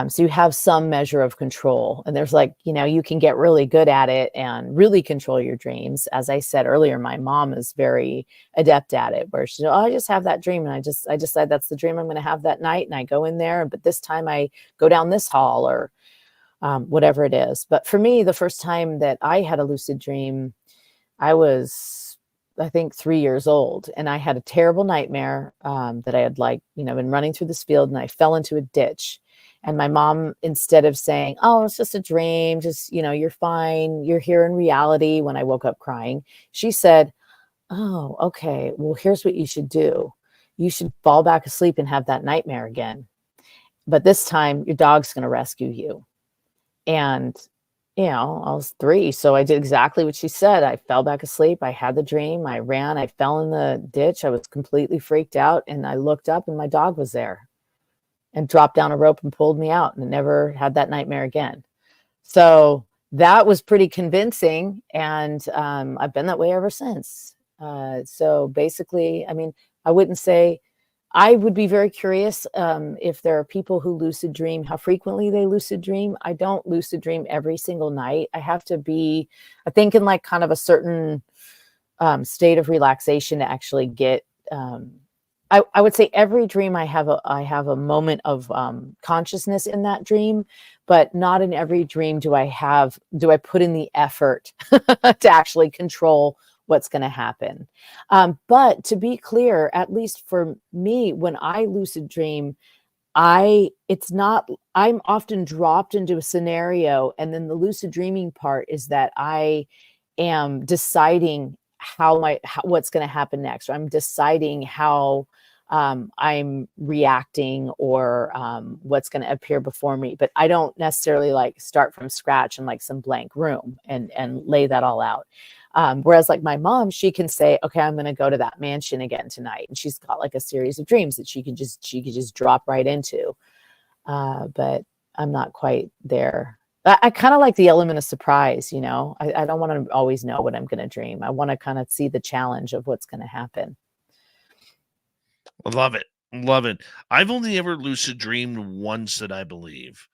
So you have some measure of control, and there's you can get really good at it and really control your dreams. As I said earlier, my mom is very adept at it, where she, I just have that dream, and I decide that's the dream I'm going to have that night, and I go in there, but this time I go down this hall, or whatever it is. But for me, the first time that I had a lucid dream, I was, I think, 3 years old, and I had a terrible nightmare that I had been running through this field, and I fell into a ditch. And my mom, instead of saying, oh, it's just a dream, just, you're fine, you're here in reality, when I woke up crying, she said, oh, okay, well, here's what you should do. You should fall back asleep and have that nightmare again. But this time your dog's going to rescue you. And, I was 3. So I did exactly what she said. I fell back asleep. I had the dream. I ran. I fell in the ditch. I was completely freaked out. And I looked up, and my dog was there, and dropped down a rope and pulled me out, and never had that nightmare again. So that was pretty convincing. And I've been that way ever since. So basically, I wouldn't say, I would be very curious if there are people who lucid dream, how frequently they lucid dream. I don't lucid dream every single night. I have to be, I think, in kind of a certain state of relaxation to actually get, I would say every dream I have a moment of consciousness in that dream, but not in every dream do I put in the effort to actually control what's going to happen. But to be clear, at least for me, when I lucid dream, I'm often dropped into a scenario, and then the lucid dreaming part is that I am deciding what's going to happen next. Or I'm deciding how I'm reacting, or what's going to appear before me. But I don't necessarily start from scratch in some blank room and lay that all out. Whereas my mom, she can say, okay, I'm going to go to that mansion again tonight. And she's got a series of dreams that she could just drop right into. But I'm not quite there. I kind of like the element of surprise, I don't want to always know what I'm going to dream. I want to kind of see the challenge of what's going to happen. I love it. Love it. I've only ever lucid dreamed once, that I believe.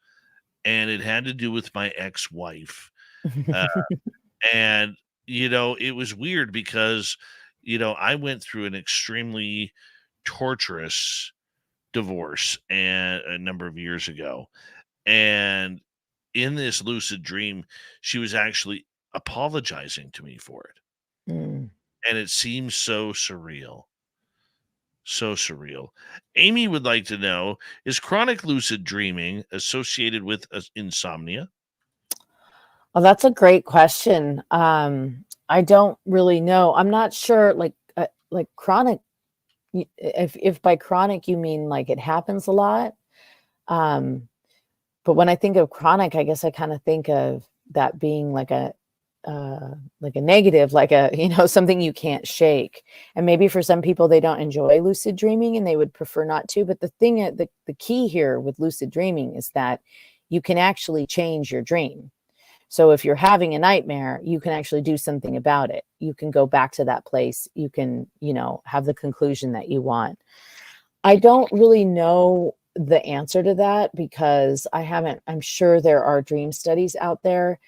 And it had to do with my ex-wife. And, it was weird because, I went through an extremely torturous divorce a number of years ago. And in this lucid dream, she was actually apologizing to me for it. Mm. And it seems so surreal. So surreal. Amy would like to know, is chronic lucid dreaming associated with insomnia? Well, that's a great question. I don't really know. I'm not sure, chronic, if by chronic you mean it happens a lot. But when I think of chronic, I guess I kind of think of that being like a negative, something you can't shake. And maybe for some people, they don't enjoy lucid dreaming and they would prefer not to. But the key here with lucid dreaming is that you can actually change your dream, So if you're having a nightmare, you can actually do something about it. You can go back to that place. You can, have the conclusion that you want. I don't really know the answer to that because I'm sure there are dream studies out there.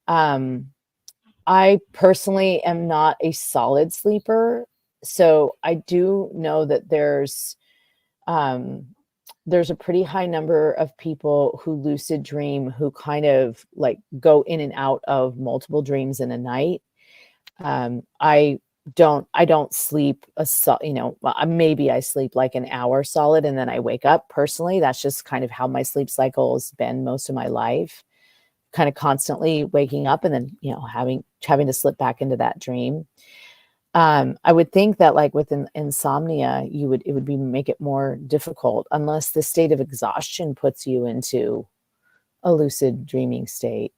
I personally am not a solid sleeper. So I do know that there's a pretty high number of people who lucid dream, who kind of like go in and out of multiple dreams in a night. I don't sleep maybe I sleep like an hour solid and then I wake up. Personally, that's just kind of how my sleep cycle has been most of my life, kind of constantly waking up and then, having to slip back into that dream. I would think that like with insomnia, it would make it more difficult unless the state of exhaustion puts you into a lucid dreaming state.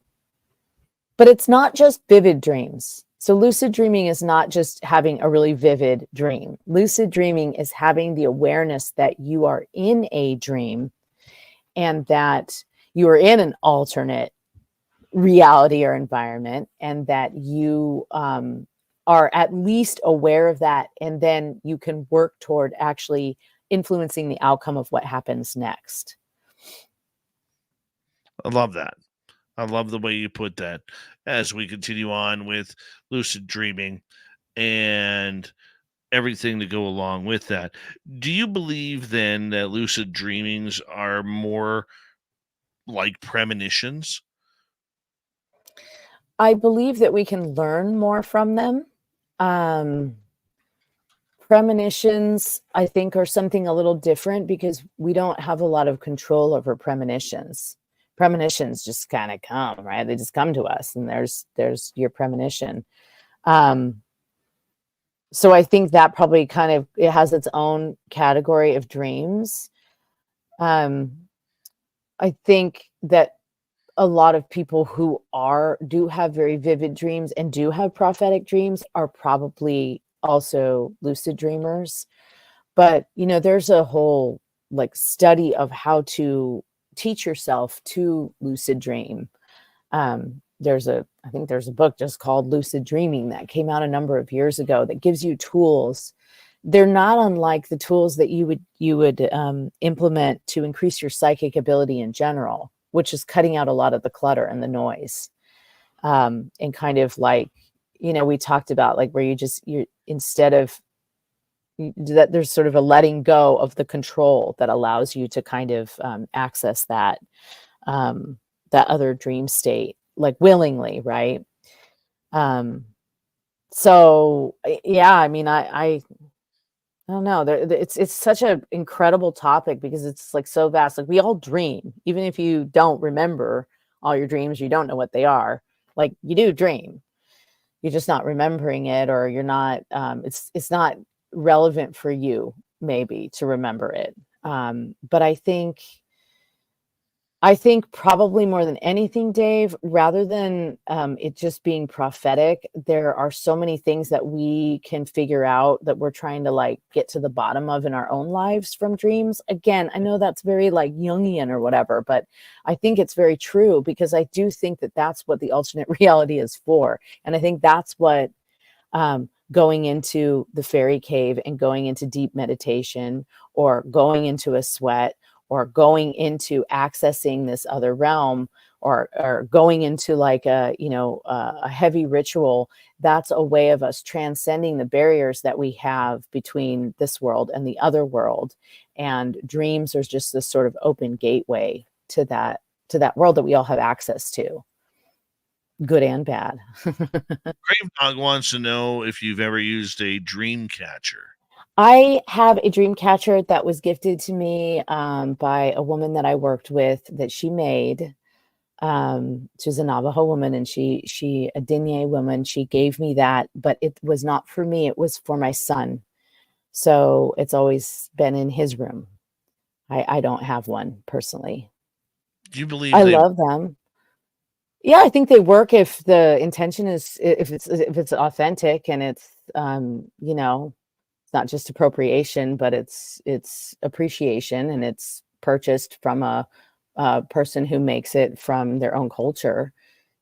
But it's not just vivid dreams. So lucid dreaming is not just having a really vivid dream. Lucid dreaming is having the awareness that you are in a dream and that you are in an alternate reality or environment, and that you are at least aware of that, and then you can work toward actually influencing the outcome of what happens next. I love that. I love the way you put that as we continue on with lucid dreaming and everything to go along with that. Do you believe then that lucid dreamings are more like premonitions? I believe that we can learn more from them. Premonitions, I think, are something a little different because we don't have a lot of control over premonitions. Premonitions just kind of come, right? They just come to us, and there's your premonition. So I think that probably it has its own category of dreams. I think that a lot of people who do have very vivid dreams and do have prophetic dreams are probably also lucid dreamers. But, there's a whole study of how to teach yourself to lucid dream. I think there's a book just called Lucid Dreaming that came out a number of years ago that gives you tools. They're not unlike the tools that you would implement to increase your psychic ability in general, which is cutting out a lot of the clutter and the noise. And kind of we talked about where instead of that, there's sort of a letting go of the control that allows you to kind of access that other dream state, willingly. Right. So yeah, I mean, I don't know. It's such an incredible topic because it's so vast. We all dream, even if you don't remember all your dreams, you don't know what they are. You do dream, you're just not remembering it, or you're not. It's not relevant for you maybe to remember it. But I think probably more than anything, Dave, rather than it just being prophetic, there are so many things that we can figure out that we're trying to get to the bottom of in our own lives from dreams. Again, I know that's very Jungian or whatever, but I think it's very true because I do think that that's what the alternate reality is for. And I think that's what going into the fairy cave and going into deep meditation or going into a sweat or going into accessing this other realm or going into a heavy ritual, that's a way of us transcending the barriers that we have between this world and the other world. And dreams are just this sort of open gateway to that world that we all have access to, good and bad. Grave Dog wants to know if you've ever used a dream catcher. I have a dream catcher that was gifted to me by a woman that I worked with that she made. She was a Navajo woman, and she a Diné woman. She gave me that, but it was not for me. It was for my son. So it's always been in his room. I don't have one personally. Do you believe I love them? Yeah, I think they work if the intention is if it's authentic and it's it's not just appropriation, but it's appreciation, and it's purchased from a person who makes it from their own culture.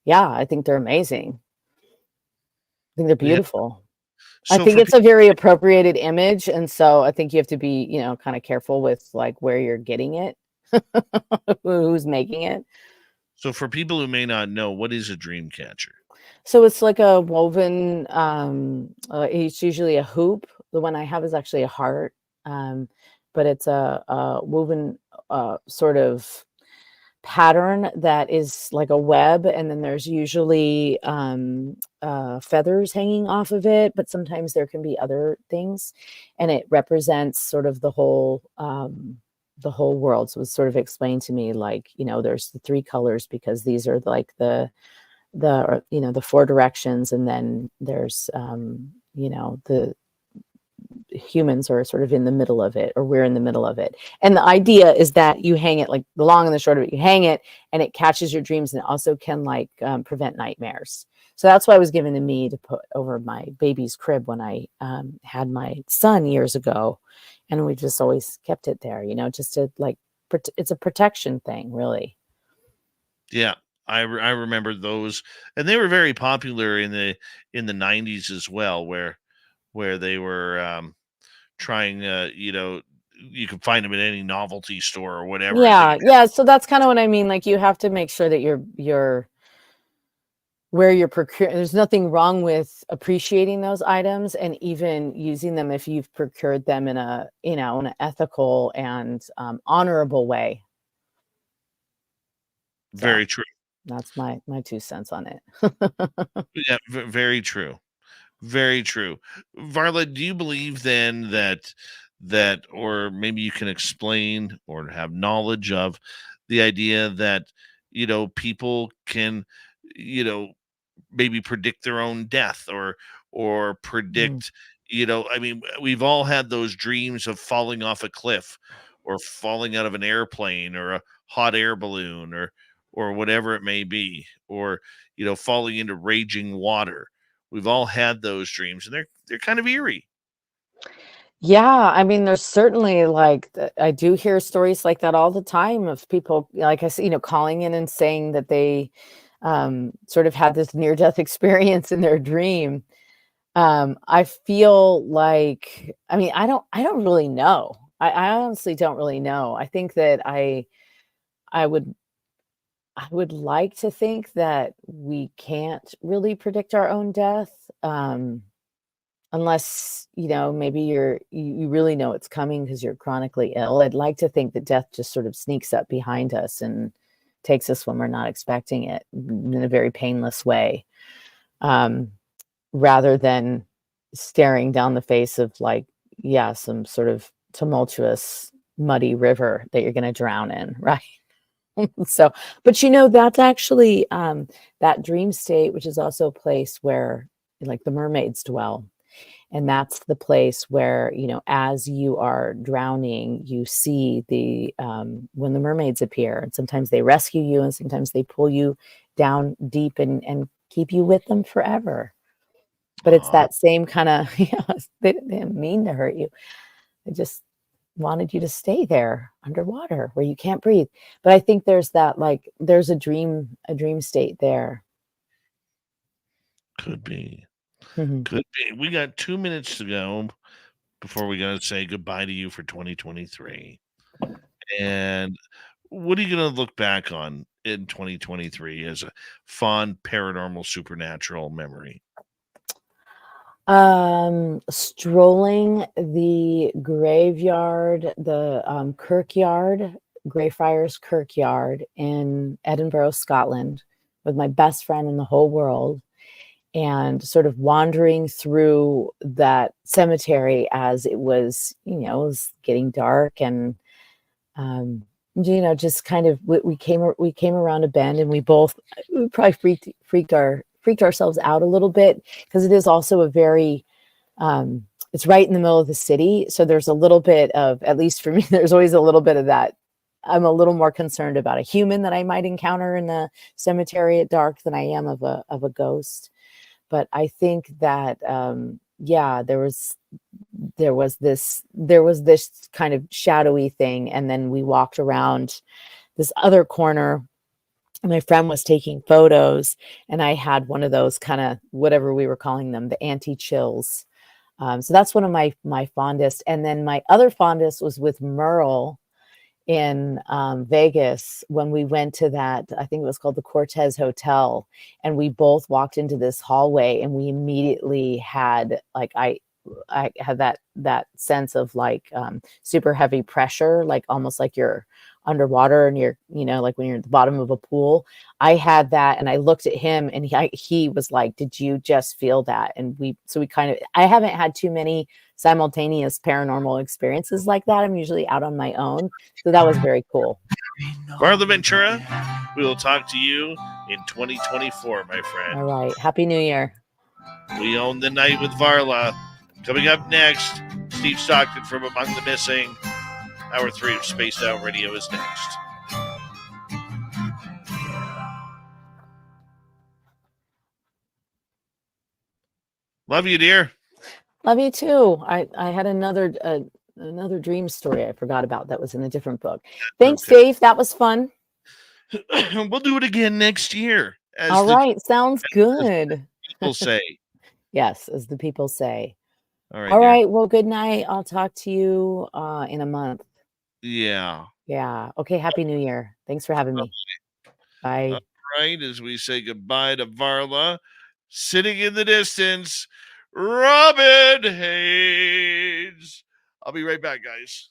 yeah, I think they're amazing. I think they're Yeah. beautiful. I So think for it's a very appropriated image, and so I think you have to be, kind of careful with like where you're getting it, who's making it. for people who may not know, what is a dream catcher? So it's like a woven, it's usually a hoop. The one I have is actually a heart, but it's a woven sort of pattern that is like a web, and then there's usually feathers hanging off of it, but sometimes there can be other things, and it represents sort of the whole world. So it was sort of explained to me like, there's the three colors because these are like the four directions, and then there's the humans are sort of in the middle of it, or we're in the middle of it. And the idea is that you hang it, like the long and the short of it, you hang it and it catches your dreams, and it also can like prevent nightmares. So that's why it was given to me to put over my baby's crib when I had my son years ago, and we just always kept it there, just to like it's a protection thing, really. Yeah, I remember those, and they were very popular in the 90s as well, where they were trying, you can find them at any novelty store or whatever. I think. Yeah. So that's kind of what I mean. Like you have to make sure that you're where you're procuring. There's nothing wrong with appreciating those items and even using them if you've procured them in a in an ethical and honorable way. Very true. That's my 2 cents on it. Yeah, very true. Very true. Varla, do you believe then that, or maybe you can explain or have knowledge of the idea that, people can, maybe predict their own death, or predict, I mean, we've all had those dreams of falling off a cliff, or falling out of an airplane, or a hot air balloon, or whatever it may be, or falling into raging water. We've all had those dreams, and they're kind of eerie. Yeah, I mean, there's certainly like I do hear stories like that all the time of people, like I said, calling in and saying that they sort of had this near-death experience in their dream. I feel like, I mean, I don't really know. I honestly don't really know. I think that I would like to think that we can't really predict our own death. Unless, maybe you really know it's coming because you're chronically ill. I'd like to think that death just sort of sneaks up behind us and takes us when we're not expecting it in a very painless way, rather than staring down the face of like, some sort of tumultuous, muddy river that you're going to drown in, right? So, but that's actually that dream state, which is also a place where like the mermaids dwell. And that's the place where, as you are drowning, you see when the mermaids appear, and sometimes they rescue you and sometimes they pull you down deep and keep you with them forever. But it's that same kind of, they didn't mean to hurt you. They just wanted you to stay there underwater where you can't breathe. But I think there's that, like, there's a dream state there. Could be. Mhm. Could be. We got 2 minutes to go before we got to say goodbye to you for 2023. And what are you going to look back on in 2023 as a fond paranormal supernatural memory? Strolling the graveyard, the kirkyard, Greyfriars Kirkyard in Edinburgh, Scotland, with my best friend in the whole world, and sort of wandering through that cemetery as it was, it was getting dark, and just kind of we came around a bend, and we probably freaked ourselves out a little bit, because it is also a very it's right in the middle of the city, so there's a little bit of, at least for me, there's always a little bit of that. I'm a little more concerned about a human that I might encounter in the cemetery at dark than I am of a ghost. But I think that there was this kind of shadowy thing, and then we walked around this other corner my friend was taking photos, and I had one of those kind of whatever we were calling them, the anti-chills. So that's one of my fondest. And then my other fondest was with Merle in Vegas when we went to that, I think it was called the Cortez Hotel, and we both walked into this hallway, and we immediately had like I had that sense of like super heavy pressure, like almost like you're underwater and you're, like when you're at the bottom of a pool. I had that, and I looked at him, and he was like, "Did you just feel that?" And we kind of, I haven't had too many simultaneous paranormal experiences like that. I'm usually out on my own, so that was very cool. Varla Ventura, we will talk to you in 2024, my friend. All right, Happy New Year. We own the night with Varla. Coming up next, Steve Stockton from Among the Missing. Hour 3 of Spaced Out Radio is next. Love you, dear. Love you too. I had another dream story I forgot about that was in a different book. Thanks, Okay. Dave. That was fun. We'll do it again next year. All right. Sounds good. People say. Yes, as the people say. All All dear. right. Well, good night. I'll talk to you in a month. Yeah. Yeah. Okay. Happy New Year. Thanks for having me. Bye. All right. As we say goodbye to Varla, sitting in the distance, Robin Hayes. I'll be right back, guys.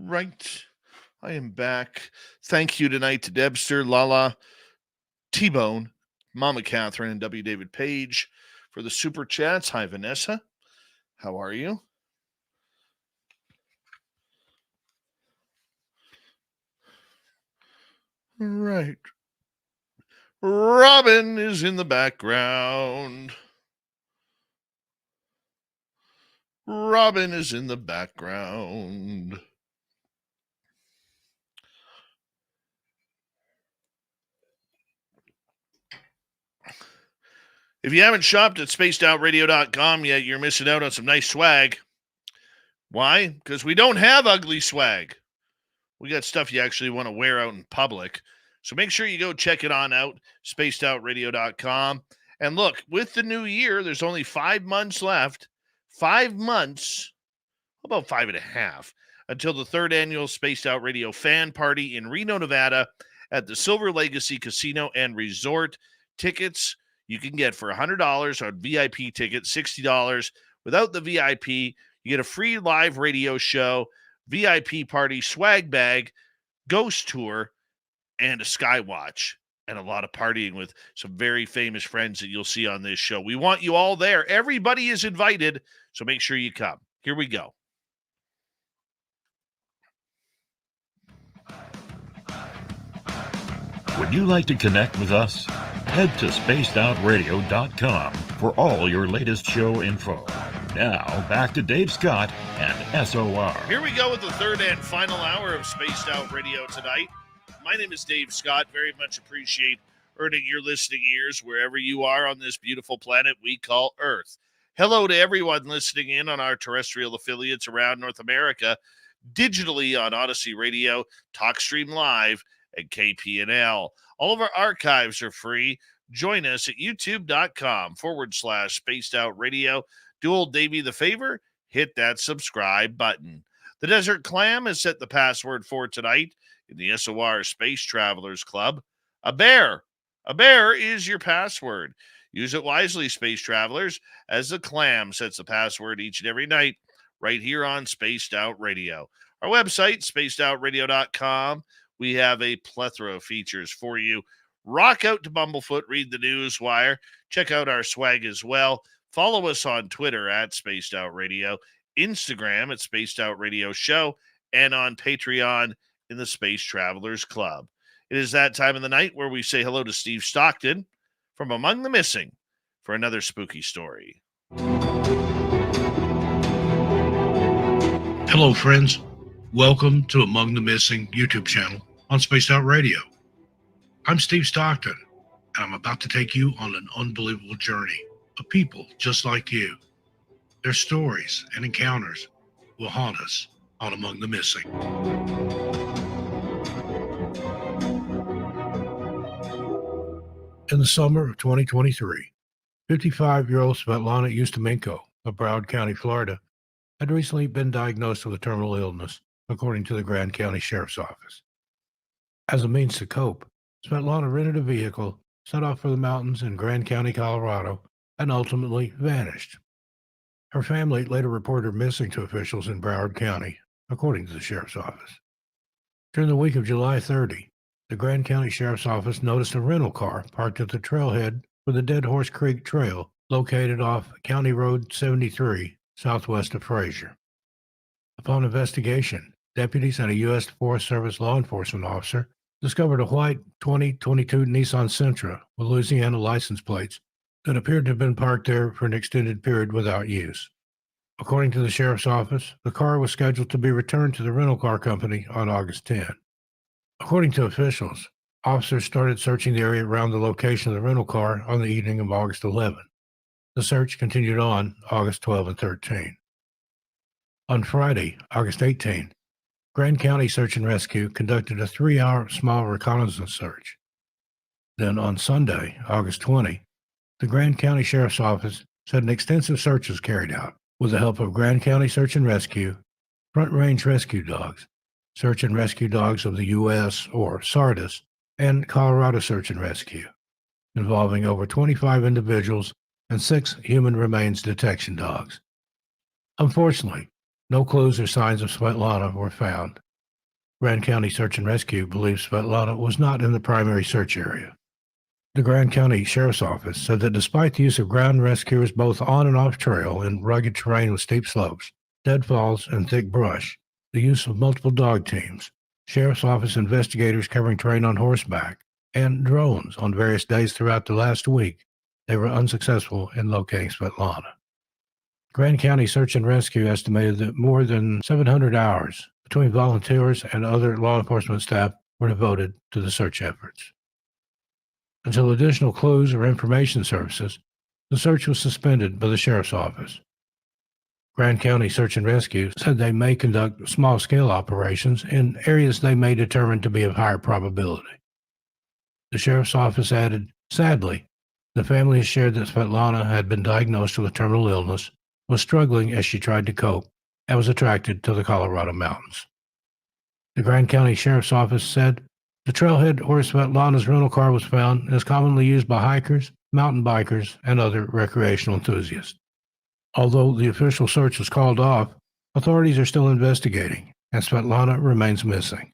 right. I am back. Thank you tonight to Debster, Lala, T-Bone, Mama Catherine, and W. David Page for the super chats. Hi, Vanessa. How are you? All right. Robin is in the background. Robin is in the background. If you haven't shopped at spacedoutradio.com yet, you're missing out on some nice swag. Why? Because we don't have ugly swag. We got stuff you actually want to wear out in public. So make sure you go check it on out, spacedoutradio.com. And look, with the new year, there's only 5 months left. 5 months, about 5.5, until the 3rd annual Spaced Out Radio fan party in Reno, Nevada at the Silver Legacy Casino and Resort. Tickets you can get for $100 on VIP tickets, $60 without the VIP. You get a free live radio show, VIP party, swag bag, ghost tour, and a skywatch, and a lot of partying with some very famous friends that you'll see on this show. We want you all there. Everybody is invited, so make sure you come. Here we go. Would you like to connect with us? Head to spacedoutradio.com for all your latest show info. Now, back to Dave Scott and SOR. Here we go with the third and final hour of Spaced Out Radio tonight. My name is Dave Scott. Very much appreciate earning your listening ears wherever you are on this beautiful planet we call Earth. Hello to everyone listening in on our terrestrial affiliates around North America, digitally on Odyssey Radio, TalkStream Live, and KPNL. All of our archives are free. Join us at youtube.com/Spaced Out Radio. Do old Davey the favor, hit that subscribe button. The Desert Clam has set the password for tonight in the SOR Space Travelers Club. A bear. A bear is your password. Use it wisely, Space Travelers, as the Clam sets the password each and every night right here on Spaced Out Radio. Our website, spacedoutradio.com. We have a plethora of features for you. Rock out to Bumblefoot, read the news wire, check out our swag as well. Follow us on Twitter at Spaced Out Radio, Instagram at Spaced Out Radio Show, and on Patreon in the Space Travelers Club. It is that time of the night where we say hello to Steve Stockton from Among the Missing for another spooky story. Hello, friends. Welcome to Among the Missing YouTube channel on Spaced Out Radio. I'm Steve Stockton, and I'm about to take you on an unbelievable journey of people just like you. Their stories and encounters will haunt us on Among the Missing. In the summer of 2023, 55-year-old Svetlana Ustimenko of Broward County, Florida, had recently been diagnosed with a terminal illness, according to the Grand County Sheriff's Office. As a means to cope, Svetlana rented a vehicle, set off for the mountains in Grand County, Colorado, and ultimately vanished. Her family later reported her missing to officials in Broward County, according to the Sheriff's Office. During the week of July 30, the Grand County Sheriff's Office noticed a rental car parked at the trailhead for the Dead Horse Creek Trail, located off County Road 73, southwest of Fraser. Upon investigation, deputies and a U.S. Forest Service law enforcement officer discovered a white 2022 Nissan Sentra with Louisiana license plates that appeared to have been parked there for an extended period without use. According to the Sheriff's Office, the car was scheduled to be returned to the rental car company on August 10. According to officials, officers started searching the area around the location of the rental car on the evening of August 11. The search continued on August 12 and 13. On Friday, August 18, Grand County Search and Rescue conducted a 3-hour small reconnaissance search. Then on Sunday, August 20, the Grand County Sheriff's Office said an extensive search was carried out with the help of Grand County Search and Rescue, Front Range Rescue Dogs, Search and Rescue Dogs of the U.S., or SARDIS, and Colorado Search and Rescue, involving over 25 individuals and 6 human remains detection dogs. Unfortunately, no clues or signs of Svetlana were found, Grand County Search and Rescue believes Svetlana was not in the primary search area. The Grand County Sheriff's Office said that despite the use of ground rescuers both on and off trail in rugged terrain with steep slopes, deadfalls, and thick brush, the use of multiple dog teams, Sheriff's Office investigators covering terrain on horseback, and drones on various days throughout the last week, they were unsuccessful in locating Svetlana. Grand County Search and Rescue estimated that more than 700 hours between volunteers and other law enforcement staff were devoted to the search efforts. Until additional clues or information surfaces, the search was suspended by the Sheriff's Office. Grand County Search and Rescue said they may conduct small-scale operations in areas they may determine to be of higher probability. The Sheriff's Office added, sadly, the family has shared that Svetlana had been diagnosed with a terminal illness, was struggling as she tried to cope, and was attracted to the Colorado mountains. The Grand County Sheriff's Office said the trailhead where Svetlana's rental car was found is commonly used by hikers, mountain bikers, and other recreational enthusiasts. Although the official search was called off, authorities are still investigating, and Svetlana remains missing.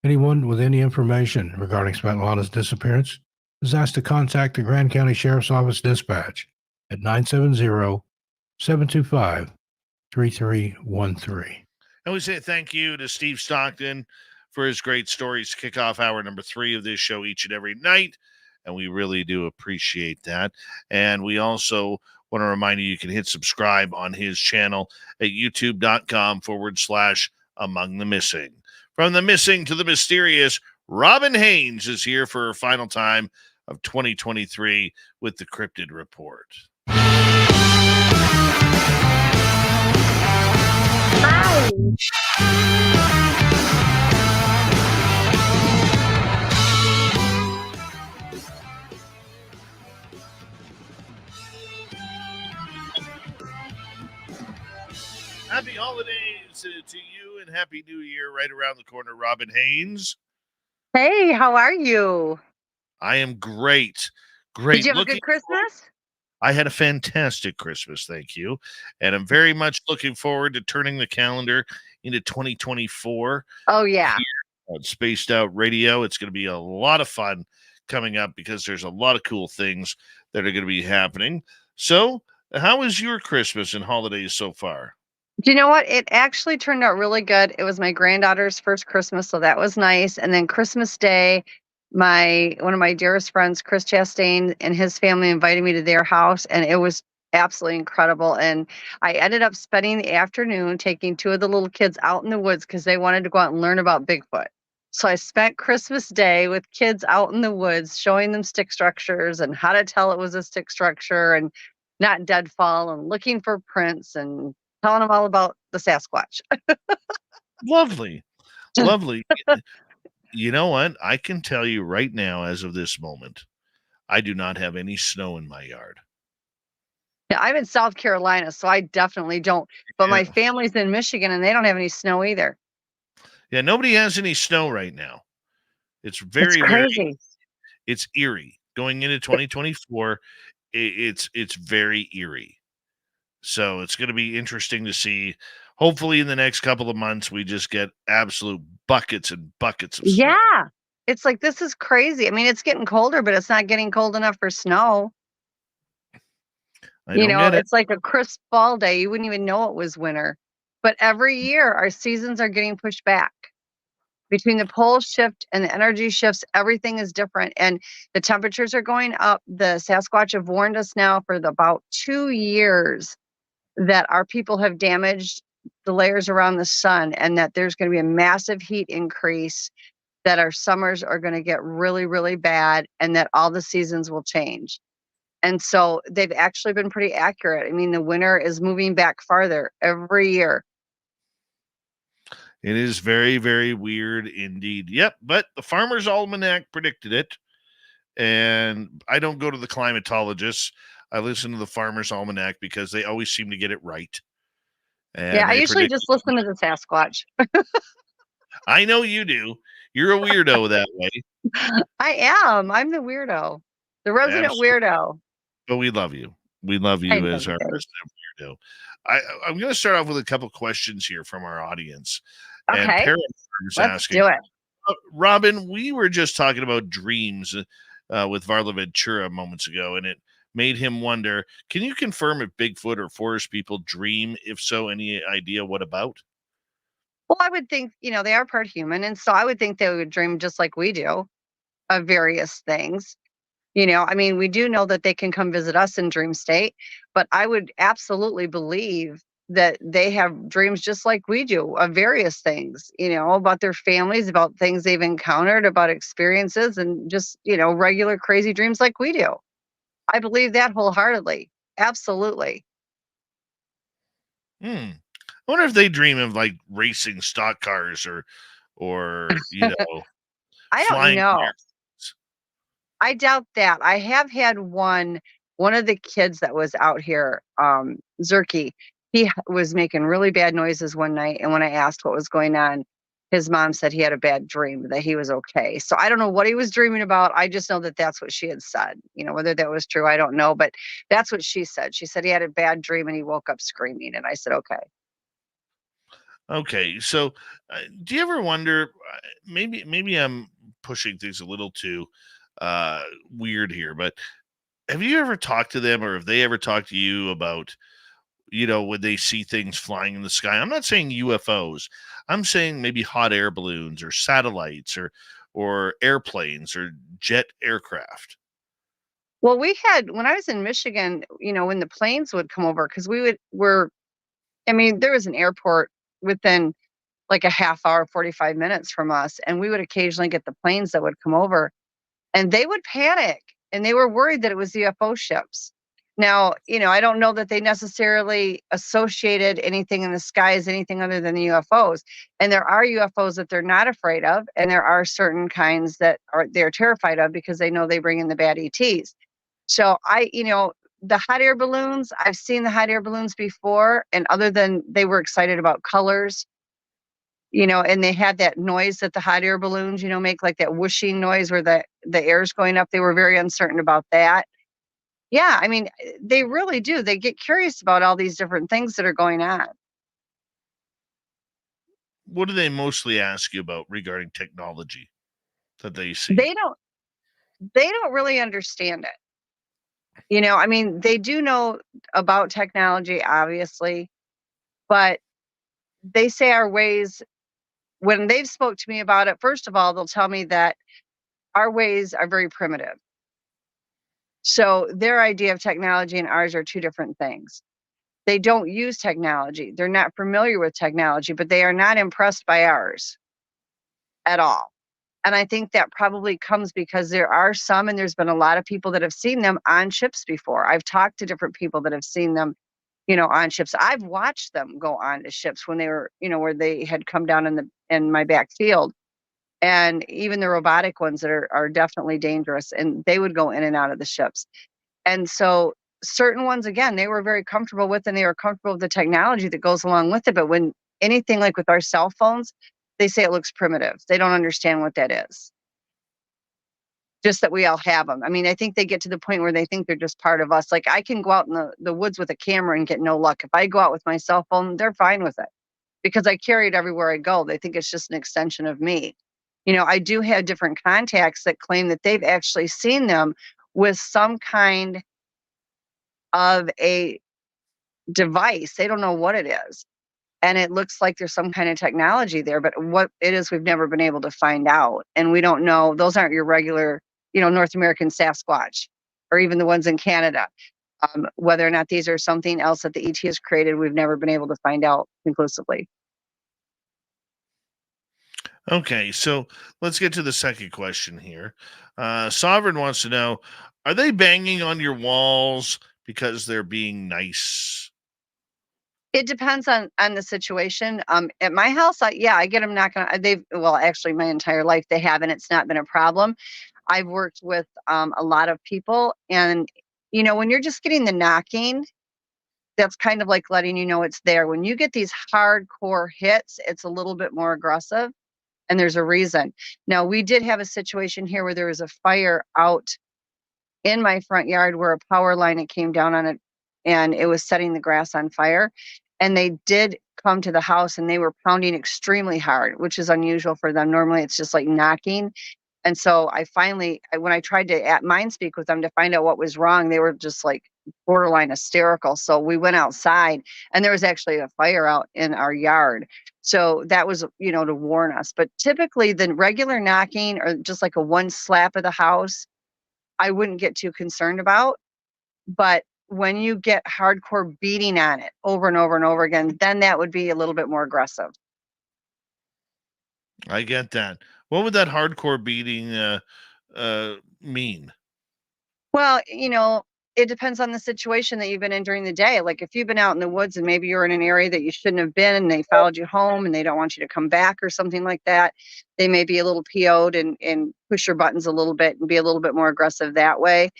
Anyone with any information regarding Svetlana's disappearance is asked to contact the Grand County Sheriff's Office dispatch at 970-725-3313. And we say thank you to Steve Stockton for his great stories to kick off hour number 3 of this show each and every night. And we really do appreciate that. And we also want to remind you can hit subscribe on his channel at youtube.com/Among the Missing. From the missing to the mysterious, Robin Haynes is here for her final time of 2023 with the Crypted Report. Hi. Happy holidays to you and Happy New Year right around the corner, Robin Haynes. Hey, how are you? I am great. Great. Did you have a good Christmas? I had a fantastic Christmas, thank you. And I'm very much looking forward to turning the calendar into 2024. Oh, yeah. On Spaced Out Radio. It's going to be a lot of fun coming up because there's a lot of cool things that are going to be happening. So, how was your Christmas and holidays so far? Do you know what? It actually turned out really good. It was my granddaughter's first Christmas, so that was nice. And then Christmas Day, one of my dearest friends, Chris Chastain, and his family invited me to their house, and it was absolutely incredible. And I ended up spending the afternoon taking 2 of the little kids out in the woods because they wanted to go out and learn about Bigfoot. So I spent Christmas Day with kids out in the woods, showing them stick structures and how to tell it was a stick structure and not deadfall, and looking for prints and telling them all about the Sasquatch. Lovely. Lovely. You know what? I can tell you right now, as of this moment, I do not have any snow in my yard. Yeah, I'm in South Carolina, so I definitely don't. But my family's in Michigan, and they don't have any snow either. Yeah, nobody has any snow right now. It's It's crazy. It's eerie. Going into 2024, it's very eerie. So it's going to be interesting to see. Hopefully in the next couple of months, we just get absolute buckets and buckets of snow. Yeah. It's like, this is crazy. I mean, it's getting colder, but it's not getting cold enough for snow. It's like a crisp fall day. You wouldn't even know it was winter. But every year, our seasons are getting pushed back. Between the pole shift and the energy shifts, everything is different. And the temperatures are going up. The Sasquatch have warned us now for about 2 years that our people have damaged the layers around the sun, and that there's going to be a massive heat increase, that our summers are going to get really, really bad, and that all the seasons will change. And so they've actually been pretty accurate. I mean, the winter is moving back farther every year. It is very, very weird indeed. Yep, but the Farmer's Almanac predicted it. And I don't go to the climatologists. I listen to the Farmer's Almanac because they always seem to get it right. And yeah, I usually just listen to the Sasquatch. I know you do. You're a weirdo that way. I am. I'm the weirdo. The resident weirdo. But we love you. We love you as our resident weirdo. I'm going to start off with a couple questions here from our audience. And Okay, Paranorm's let's asking, do it. Robin, we were just talking about dreams with Varla Ventura moments ago, and it made him wonder, can you confirm if Bigfoot or forest people dream? If so, any idea what about? Well, I would think, they are part human, and so I would think they would dream just like we do of various things. I mean, we do know that they can come visit us in dream state, but I would absolutely believe that they have dreams just like we do of various things, about their families, about things they've encountered, about experiences, and just, regular crazy dreams like we do. I believe that wholeheartedly. Absolutely. Hmm. I wonder if they dream of like racing stock cars or I don't flying. know. I doubt that. I have had one of the kids that was out here, Zerky, was making really bad noises one night, and when I asked what was going on, his mom said he had a bad dream, that he was okay. So I don't know what he was dreaming about. I just know that that's what she had said. Whether that was true, I don't know, but that's what she said. She said he had a bad dream and he woke up screaming, and I said, okay. Okay, so do you ever wonder? Maybe I'm pushing things a little too weird here, but have you ever talked to them, or have they ever talked to you about, when they see things flying in the sky? I'm not saying UFOs. I'm saying maybe hot air balloons or satellites or airplanes or jet aircraft. Well, we had, when I was in Michigan, when the planes would come over, because I mean, there was an airport within like a half hour, 45 minutes from us, and we would occasionally get the planes that would come over, and they would panic, and they were worried that it was UFO ships. Now, I don't know that they necessarily associated anything in the sky as anything other than the UFOs. And there are UFOs that they're not afraid of, and there are certain kinds that they're terrified of because they know they bring in the bad ETs. So the hot air balloons, I've seen the hot air balloons before, and other than they were excited about colors, and they had that noise that the hot air balloons, make, like that whooshing noise where the air's going up. They were very uncertain about that. Yeah, I mean, they really do. They get curious about all these different things that are going on. What do they mostly ask you about regarding technology that they see? They don't really understand it. I mean, they do know about technology, obviously, but they say our ways, when they've spoke to me about it, first of all, they'll tell me that our ways are very primitive. So their idea of technology and ours are two different things. They don't use technology. They're not familiar with technology, but they are not impressed by ours at all. And I think that probably comes because there are some, and there's been a lot of people that have seen them on ships before. I've talked to different people that have seen them, on ships. I've watched them go on to ships when they were, where they had come down in my back field. And even the robotic ones that are definitely dangerous, and they would go in and out of the ships. And so certain ones, again, they were very comfortable with, and they were comfortable with the technology that goes along with it. But when anything like with our cell phones, they say it looks primitive. They don't understand what that is. Just that we all have them. I mean, I think they get to the point where they think they're just part of us. Like, I can go out in the woods with a camera and get no luck. If I go out with my cell phone, they're fine with it because I carry it everywhere I go. They think it's just an extension of me. I do have different contacts that claim that they've actually seen them with some kind of a device. They don't know what it is. And it looks like there's some kind of technology there, but what it is, we've never been able to find out. And we don't know. Those aren't your regular, North American Sasquatch, or even the ones in Canada. Whether or not these are something else that the ET has created, we've never been able to find out conclusively. Okay, so let's get to the second question here. Sovereign wants to know, are they banging on your walls because they're being nice? It depends on the situation. At my house, I get them knocking on. Actually, my entire life they have, and it's not been a problem. I've worked with a lot of people, and when you're just getting the knocking, that's kind of like letting you know it's there. When you get these hardcore hits, it's a little bit more aggressive, and there's a reason. Now, we did have a situation here where there was a fire out in my front yard where a power line, it came down on it, and it was setting the grass on fire. And they did come to the house and they were pounding extremely hard, which is unusual for them. Normally it's just like knocking. And so when I tried to mind speak with them to find out what was wrong, they were just like borderline hysterical. So we went outside and there was actually a fire out in our yard. So that was, to warn us. But typically the regular knocking or just like a one slap of the house, I wouldn't get too concerned about. But when you get hardcore beating on it over and over and over again, then that would be a little bit more aggressive. I get that. What would that hardcore beating mean? Well, it depends on the situation that you've been in during the day. Like if you've been out in the woods and maybe you're in an area that you shouldn't have been and they followed you home and they don't want you to come back or something like that, they may be a little PO'd and push your buttons a little bit and be a little bit more aggressive that way.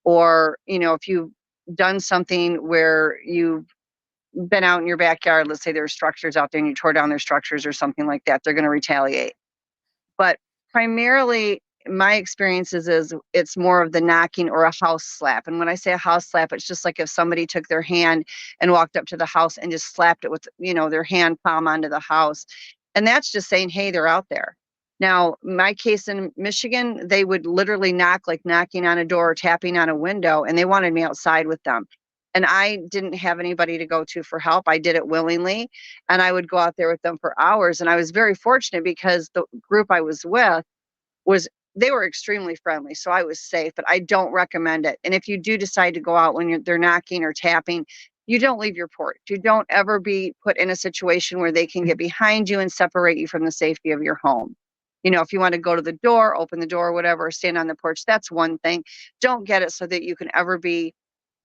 Or, if you've done something where you've been out in your backyard, let's say there are structures out there and you tore down their structures or something like that, they're going to retaliate. But primarily my experiences is it's more of the knocking or a house slap. And when I say a house slap, it's just like if somebody took their hand and walked up to the house and just slapped it with, their hand palm onto the house. And that's just saying, hey, they're out there. Now, my case in Michigan, they would literally knock, like knocking on a door or tapping on a window, and they wanted me outside with them. And I didn't have anybody to go to for help. I did it willingly, and I would go out there with them for hours. And I was very fortunate because the group I was with they were extremely friendly, so I was safe, but I don't recommend it. And if you do decide to go out when they're knocking or tapping, you don't leave your porch. You don't ever be put in a situation where they can get behind you and separate you from the safety of your home. If you want to go to the door, open the door, whatever, stand on the porch, that's one thing. Don't get it so that you can ever be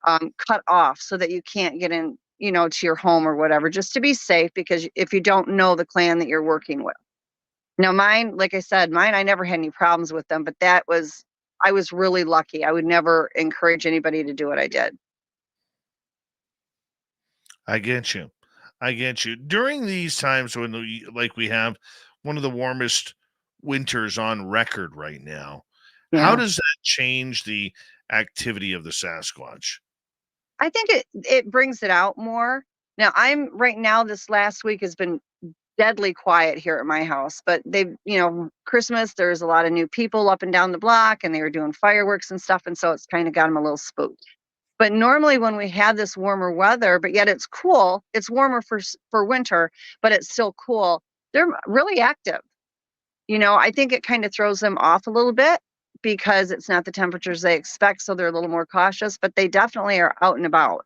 cut off so that you can't get in, to your home or whatever, just to be safe, because if you don't know the clan that you're working with. Now mine, like I said, I never had any problems with them, but I was really lucky. I would never encourage anybody to do what I did. I get you. During these times when we have one of the warmest winters on record right now, how Yeah. does that change the activity of the Sasquatch? I think it brings it out more. Now right now, this last week has been deadly quiet here at my house, but Christmas, there's a lot of new people up and down the block and they were doing fireworks and stuff. And so it's kind of got them a little spooked. But normally when we have this warmer weather, but yet it's cool, it's warmer for winter, but it's still cool, they're really active. I think it kind of throws them off a little bit because it's not the temperatures they expect. So they're a little more cautious, but they definitely are out and about.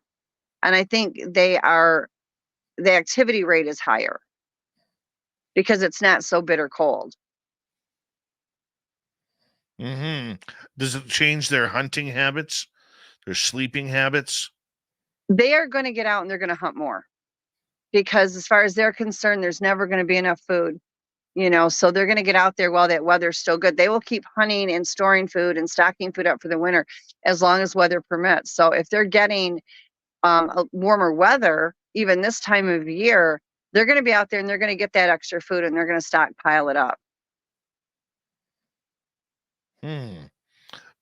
And I think the activity rate is higher because it's not so bitter cold. Mm-hmm. Does it change their hunting habits, their sleeping habits? They are going to get out and they're going to hunt more because as far as they're concerned, there's never going to be enough food, so they're going to get out there while that weather's still good. They will keep hunting and storing food and stocking food up for the winter as long as weather permits. So if they're getting a warmer weather, even this time of year, they're going to be out there and they're going to get that extra food and they're going to stockpile it up.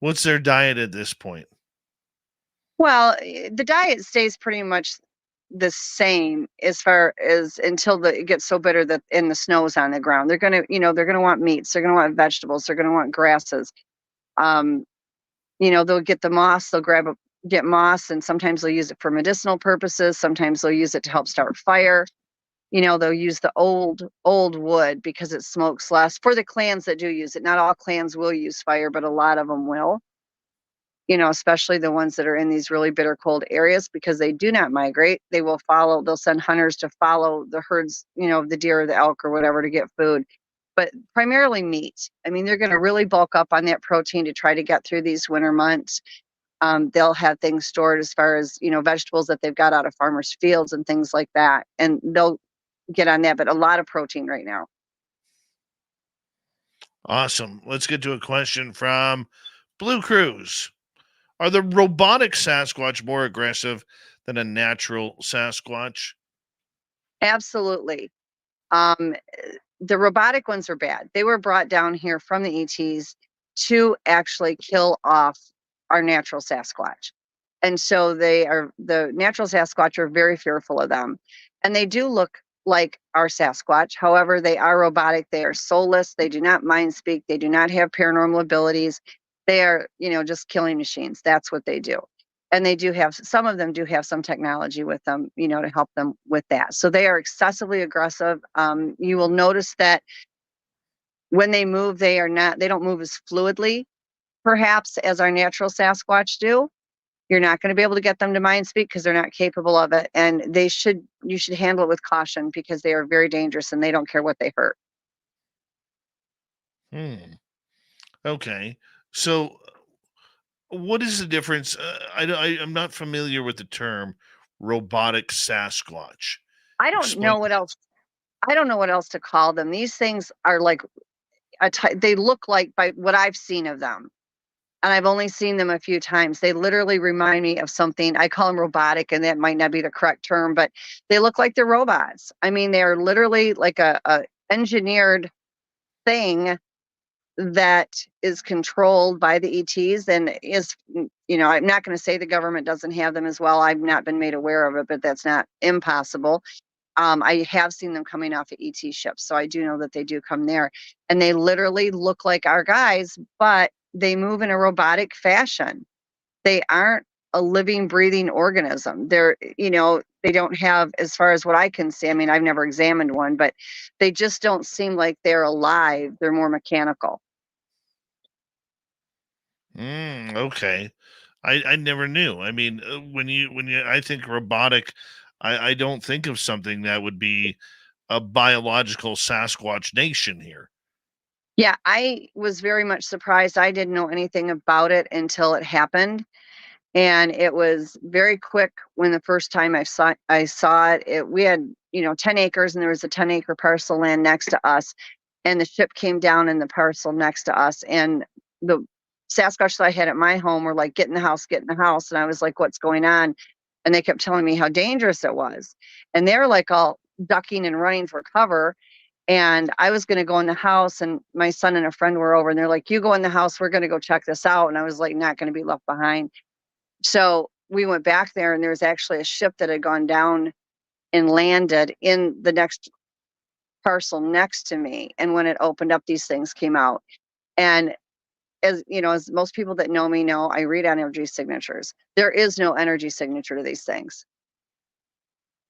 What's their diet at this point? Well, the diet stays pretty much the same as far as until it gets so bitter that the snow's on the ground. They're gonna, they're gonna want meats. They're gonna want vegetables. They're gonna want grasses. They'll get the moss. They'll get moss, and sometimes they'll use it for medicinal purposes. Sometimes they'll use it to help start fire. They'll use the old wood because it smokes less. For the clans that do use it, not all clans will use fire, but a lot of them will. Especially the ones that are in these really bitter cold areas, because they do not migrate. They'll send hunters to follow the herds, the deer or the elk or whatever to get food, but primarily meat. I mean, they're going to really bulk up on that protein to try to get through these winter months. They'll have things stored as far as, vegetables that they've got out of farmers' fields and things like that. And they'll get on that, but a lot of protein right now. Awesome. Let's get to a question from Blue Cruise. Are the robotic Sasquatch more aggressive than a natural Sasquatch? Absolutely. The robotic ones are bad. They were brought down here from the ETs to actually kill off our natural Sasquatch. And so the natural Sasquatch are very fearful of them. And they do look like our Sasquatch. However, they are robotic. They are soulless. They do not mind speak. They do not have paranormal abilities. They are, just killing machines. That's what they do. And they do have, some of them do have some technology with them, to help them with that. So they are excessively aggressive. You will notice that when they move, they don't move as fluidly, perhaps, as our natural Sasquatch do. You're not going to be able to get them to mind speak because they're not capable of it. And you should handle it with caution because they are very dangerous and they don't care what they hurt. Okay. So what is the difference? I'm not familiar with the term robotic Sasquatch. I don't know what else. I don't know what else to call them. These things are like they look like, by what I've seen of them, and I've only seen them a few times, they literally remind me of something. I call them robotic, and that might not be the correct term, but they look like they're robots. I mean, they are literally like a engineered thing that is controlled by the ETs and is, I'm not going to say the government doesn't have them as well. I've not been made aware of it, but that's not impossible. I have seen them coming off of ET ships, so I do know that they do come there, and they literally look like our guys, but they move in a robotic fashion. They aren't a living, breathing organism. They're, they don't have, as far as what I can see, I mean, I've never examined one, but they just don't seem like they're alive. They're more mechanical. Okay. I never knew. I mean, when I think robotic, I don't think of something that would be a biological Sasquatch nation here. Yeah, I was very much surprised. I didn't know anything about it until it happened. And it was very quick when the first time I saw it. We had, 10 acres, and there was a 10-acre parcel land next to us. And the ship came down in the parcel next to us. And the Sasquatch that I had at my home were like, get in the house, get in the house. And I was like, what's going on? And they kept telling me how dangerous it was. And they're like all ducking and running for cover. And I was going to go in the house, and my son and a friend were over, and they're like, you go in the house, we're going to go check this out. And I was like, not going to be left behind. So we went back there, and there was actually a ship that had gone down and landed in the next parcel next to me. And when it opened up, these things came out. And as as most people that know me know, I read energy signatures. There is no energy signature to these things.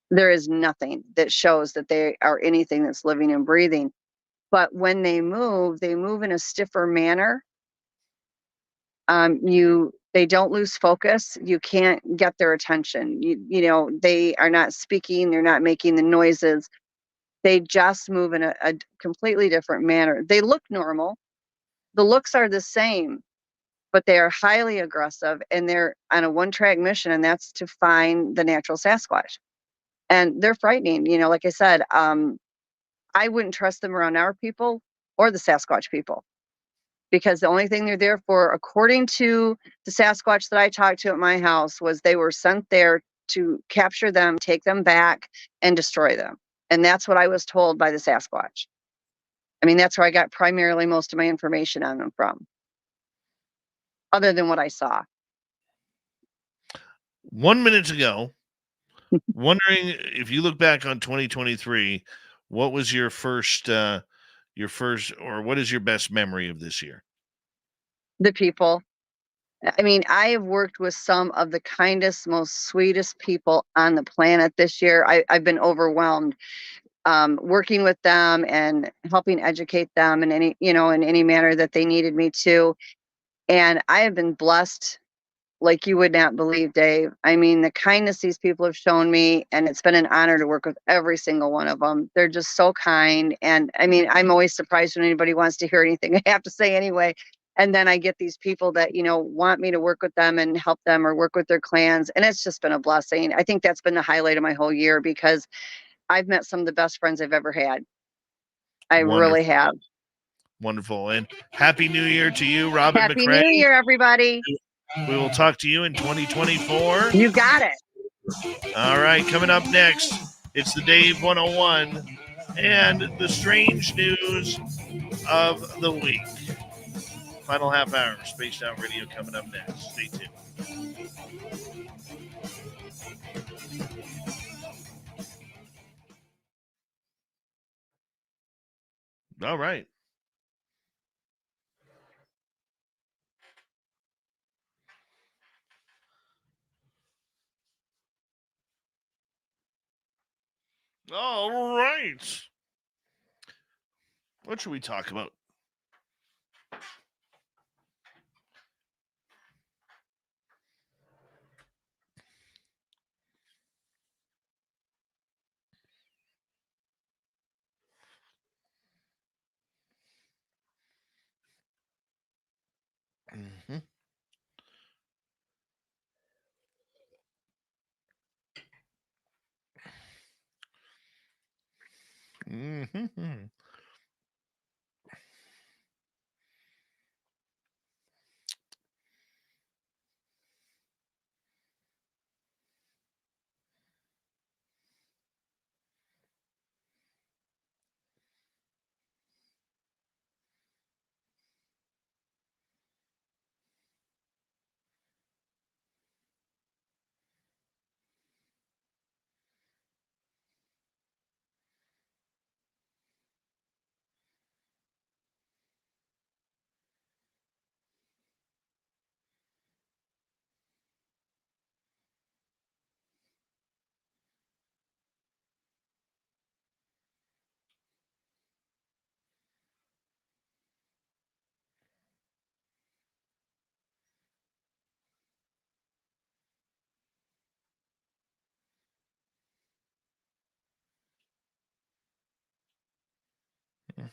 There is nothing that shows that they are anything that's living and breathing. But when they move in a stiffer manner. They don't lose focus. You can't get their attention. They are not speaking. They're not making the noises. They just move in a completely different manner. They look normal. The looks are the same, but they are highly aggressive, and they're on a one-track mission, and that's to find the natural Sasquatch. And they're frightening. Like I said, I wouldn't trust them around our people or the Sasquatch people, because the only thing they're there for, according to the Sasquatch that I talked to at my house, was they were sent there to capture them, take them back, and destroy them. And that's what I was told by the Sasquatch. I mean, that's where I got primarily most of my information on them from, other than what I saw. 1 minute ago, wondering if you look back on 2023, what was your first, or what is your best memory of this year? The people. I mean, I have worked with some of the kindest, most sweetest people on the planet this year. I've been overwhelmed working with them and helping educate them in any manner that they needed me to. And I have been blessed like you would not believe, Dave. I mean, the kindness these people have shown me, and it's been an honor to work with every single one of them. They're just so kind. And I mean, I'm always surprised when anybody wants to hear anything I have to say anyway. And then I get these people that, want me to work with them and help them or work with their clans. And it's just been a blessing. I think that's been the highlight of my whole year, because I've met some of the best friends I've ever had. I really have. Wonderful. And Happy New Year to you, Robin Happy McRae. New Year, everybody. We will talk to you in 2024. You got it. All right, coming up next, it's the Dave 101 and the strange news of the week. Final half hour, Spaced Out Radio coming up next. Stay tuned. All right. All right. What should we talk about? Mm-hmm. Mm-hmm.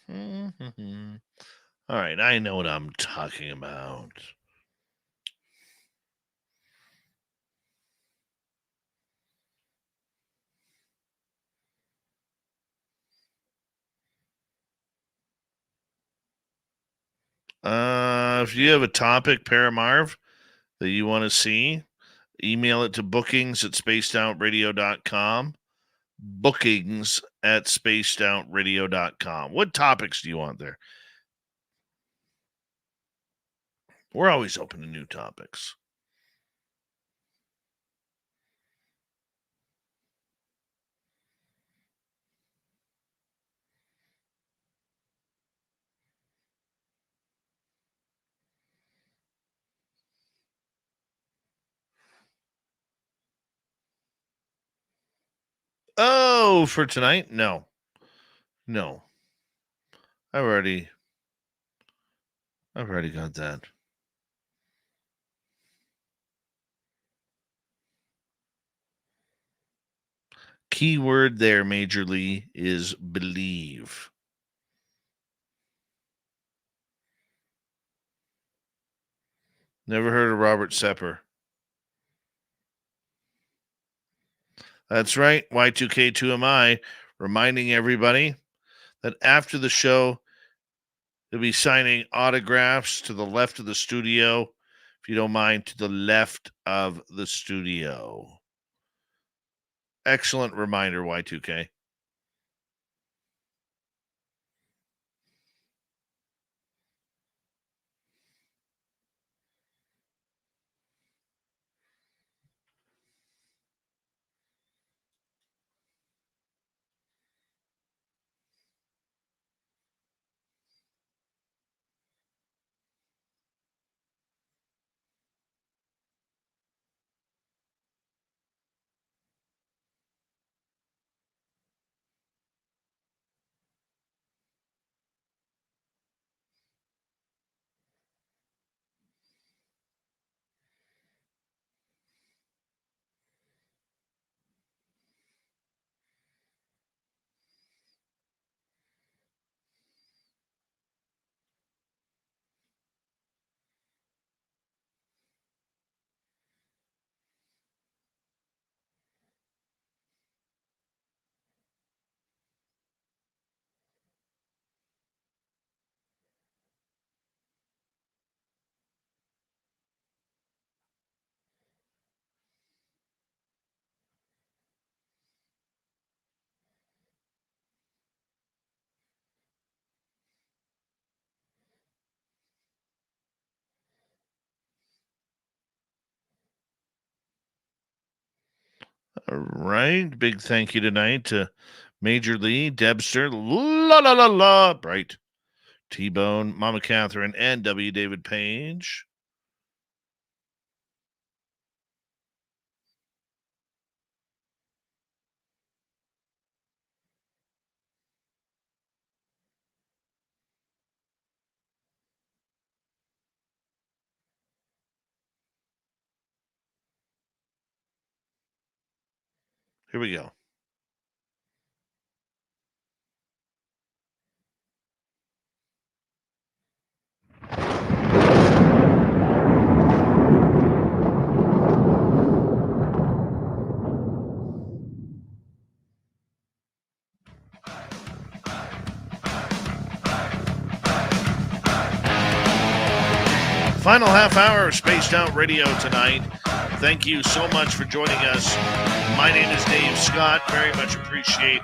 Mm-hmm. All right, I know what I'm talking about. If you have a topic, Paramarv, that you want to see, email it to bookings at spacedoutradio.com. Bookings at spacedoutradio.com. What topics do you want there? We're always open to new topics. Oh, for tonight? No. No. I've already got that. Keyword there, Major Lee, is believe. Never heard of Robert Sepper. That's right, Y2K2MI, reminding everybody that after the show, they'll be signing autographs to the left of the studio. If you don't mind, to the left of the studio. Excellent reminder, Y2K. All right. Big thank you tonight to Major Lee, Debster, la la la la, Bright, T-Bone, Mama Catherine, and W. David Page. Here we go. Final half hour of Spaced Out Radio tonight. Thank you so much for joining us. My name is Dave Scott. Very much appreciate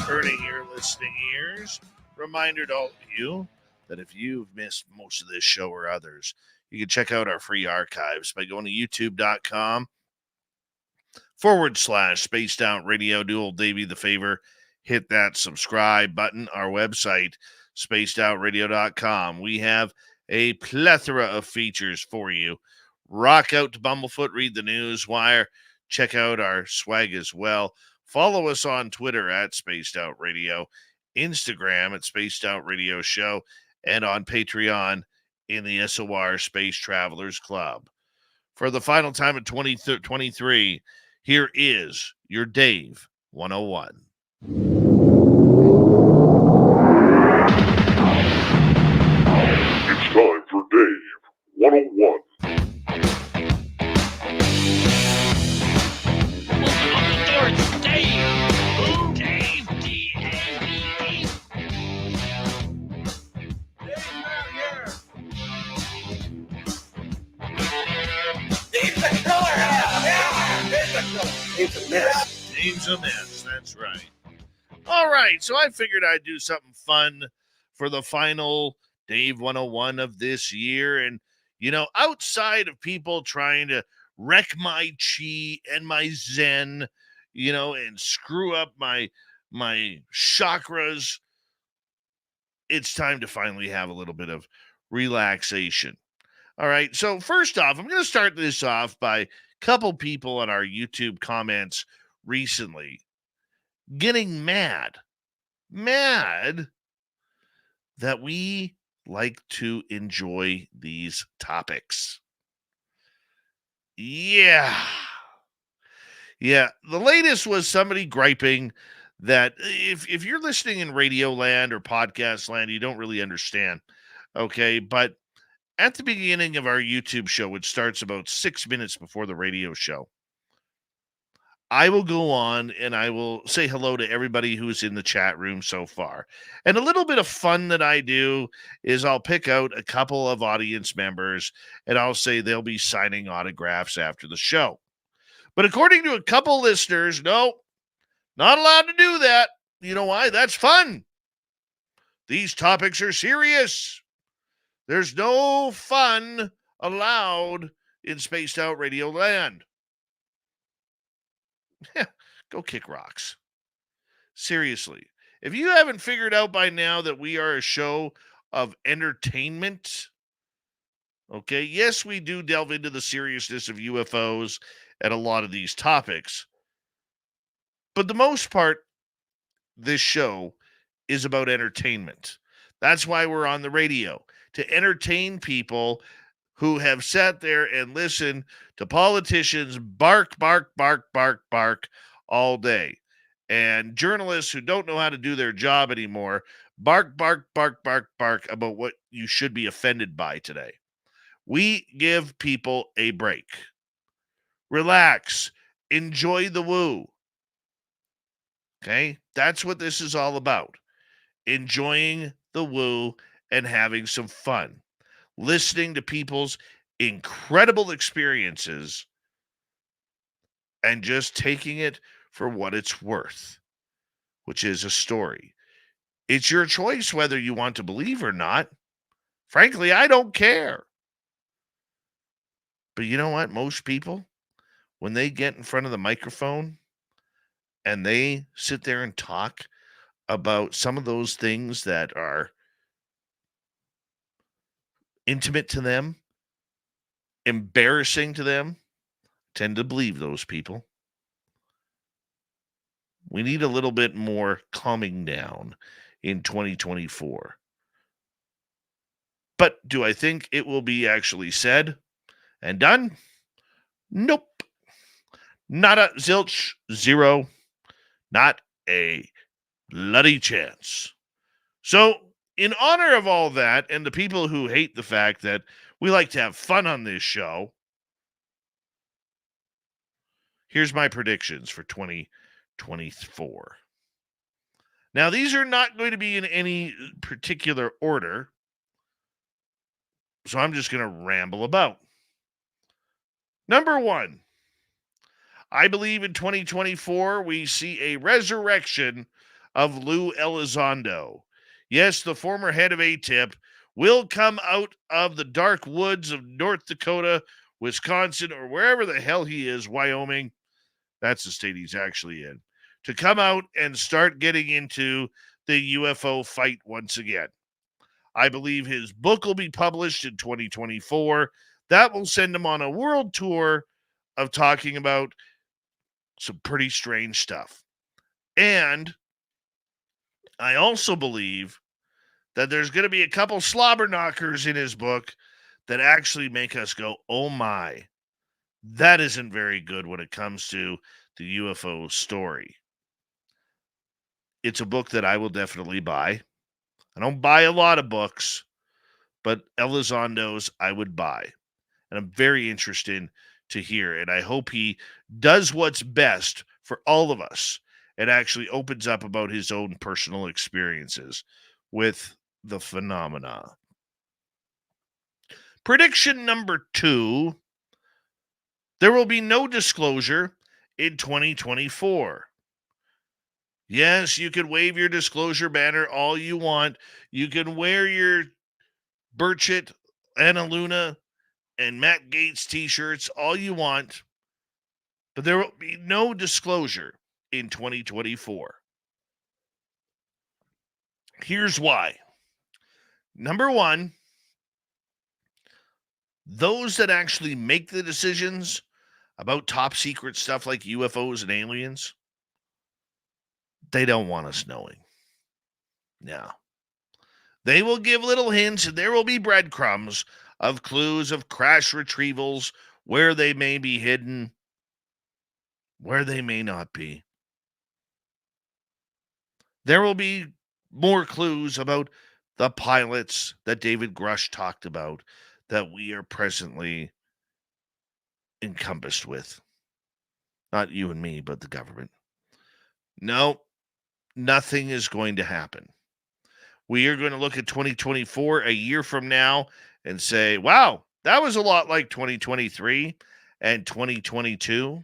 earning your listening ears. Reminder to all of you that if you've missed most of this show or others, you can check out our free archives by going to youtube.com/Spaced Out Radio. Do old Davey the favor, hit that subscribe button. Our website, spacedoutradio.com. We have a plethora of features for you. Rock out to Bumblefoot, read the news wire, check out our swag as well. Follow us on Twitter at Spaced Out Radio, Instagram at Spaced Out Radio Show, and on Patreon in the SOR Space Travelers Club. For the final time in 2023, here is your Dave 101. It's time for Dave 101. Dave's a mess, that's right. All right, so I figured I'd do something fun for the final Dave 101 of this year. And, you know, outside of people trying to wreck my chi and my zen, you know, and screw up my chakras, it's time to finally have a little bit of relaxation. All right, so first off, I'm going to start this off by a couple people on our YouTube comments recently getting mad that we like to enjoy these topics. Yeah. The latest was somebody griping that if you're listening in radio land or podcast land, you don't really understand. Okay. But at the beginning of our YouTube show, which starts about 6 minutes before the radio show, I will go on and I will say hello to everybody who's in the chat room so far. And a little bit of fun that I do is I'll pick out a couple of audience members and I'll say they'll be signing autographs after the show. But according to a couple listeners, no, not allowed to do that. You know why? That's fun. These topics are serious. There's no fun allowed in Spaced Out Radio land. Go kick rocks. Seriously. If you haven't figured out by now that we are a show of entertainment, okay, yes, we do delve into the seriousness of UFOs and a lot of these topics. But the most part, this show is about entertainment. That's why we're on the radio, to entertain people who have sat there and listened to politicians bark all day. And journalists who don't know how to do their job anymore bark about what you should be offended by today. We give people a break. Relax. Enjoy the woo. Okay? That's what this is all about. Enjoying the woo and having some fun. Listening to people's incredible experiences and just taking it for what it's worth, which is a story. It's your choice whether you want to believe or not. Frankly, I don't care. But you know what? Most people, when they get in front of the microphone and they sit there and talk about some of those things that are intimate to them, embarrassing to them, tend to believe those people. We need a little bit more calming down in 2024. But do I think it will be actually said and done? Nope. Not a zilch, zero, not a bloody chance. So, in honor of all that, and the people who hate the fact that we like to have fun on this show, here's my predictions for 2024. Now, these are not going to be in any particular order, so I'm just going to ramble about. Number one, I believe in 2024 we see a resurrection of Lou Elizondo. Yes, the former head of ATIP will come out of the dark woods of North Dakota, Wisconsin, or wherever the hell he is, Wyoming. That's the state he's actually in. To come out and start getting into the UFO fight once again. I believe his book will be published in 2024. That will send him on a world tour of talking about some pretty strange stuff. And I also believe that there's going to be a couple slobber knockers in his book that actually make us go, oh my, that isn't very good when it comes to the UFO story. It's a book that I will definitely buy. I don't buy a lot of books, but Elizondo's I would buy. And I'm very interested to hear. And I hope he does what's best for all of us and actually opens up about his own personal experiences with the phenomena. Prediction number 2, there will be no disclosure in 2024. Yes, you can wave your disclosure banner all you want. You can wear your Burchett, Anna Luna, and Matt Gaetz t-shirts all you want, but there will be no disclosure in 2024. Here's why. Number one, those that actually make the decisions about top secret stuff like UFOs and aliens, they don't want us knowing. No. They will give little hints, and there will be breadcrumbs of clues of crash retrievals, where they may be hidden, where they may not be. There will be more clues about the pilots that David Grush talked about that we are presently encompassed with. Not you and me, but the government. No, nothing is going to happen. We are going to look at 2024 a year from now and say, wow, that was a lot like 2023 and 2022.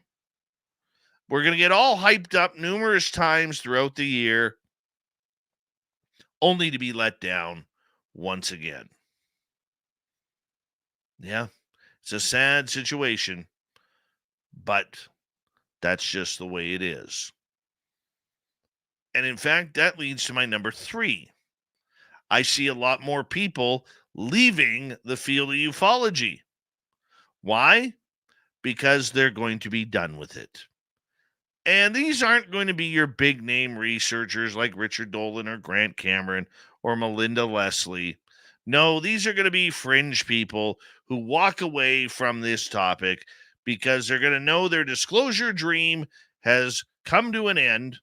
We're going to get all hyped up numerous times throughout the year, only to be let down once again. Yeah, it's a sad situation, but that's just the way it is. And in fact, that leads to my number 3. I see a lot more people leaving the field of ufology. Why? Because they're going to be done with it. And these aren't going to be your big name researchers like Richard Dolan or Grant Cameron or Melinda Leslie. No, these are going to be fringe people who walk away from this topic because they're going to know their disclosure dream has come to an end,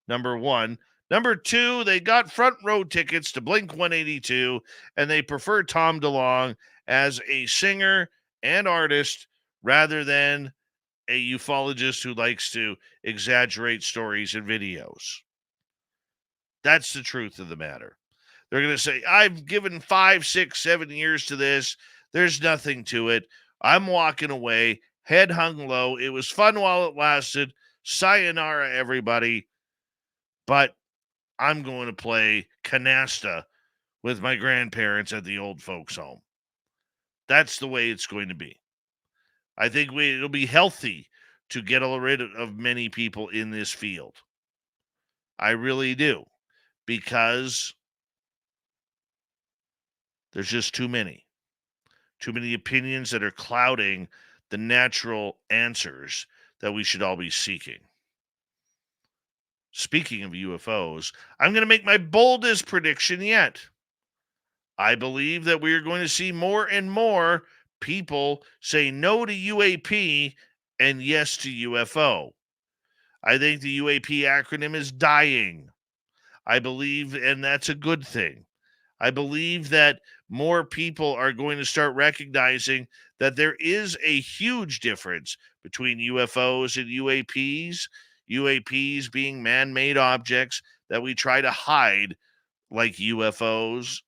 number 1. Number 2, they got front row tickets to Blink-182, and they prefer Tom DeLonge as a singer and artist rather than a ufologist who likes to exaggerate stories and videos. That's the truth of the matter. They're going to say, I've given 5, 6, 7 years to this. There's nothing to it. I'm walking away, head hung low. It was fun while it lasted. Sayonara, everybody. But I'm going to play canasta with my grandparents at the old folks' home. That's the way it's going to be. I think it'll be healthy to get rid of many people in this field. I really do. because there's just too many opinions that are clouding the natural answers that we should all be seeking. Speaking of UFOs, I'm going to make my boldest prediction yet. I believe that we are going to see more and more people say no to UAP and yes to UFO. I think the UAP acronym is dying. I believe, and that's a good thing. I believe that more people are going to start recognizing that there is a huge difference between UFOs and UAPs. UAPs being man-made objects that we try to hide like UFOs.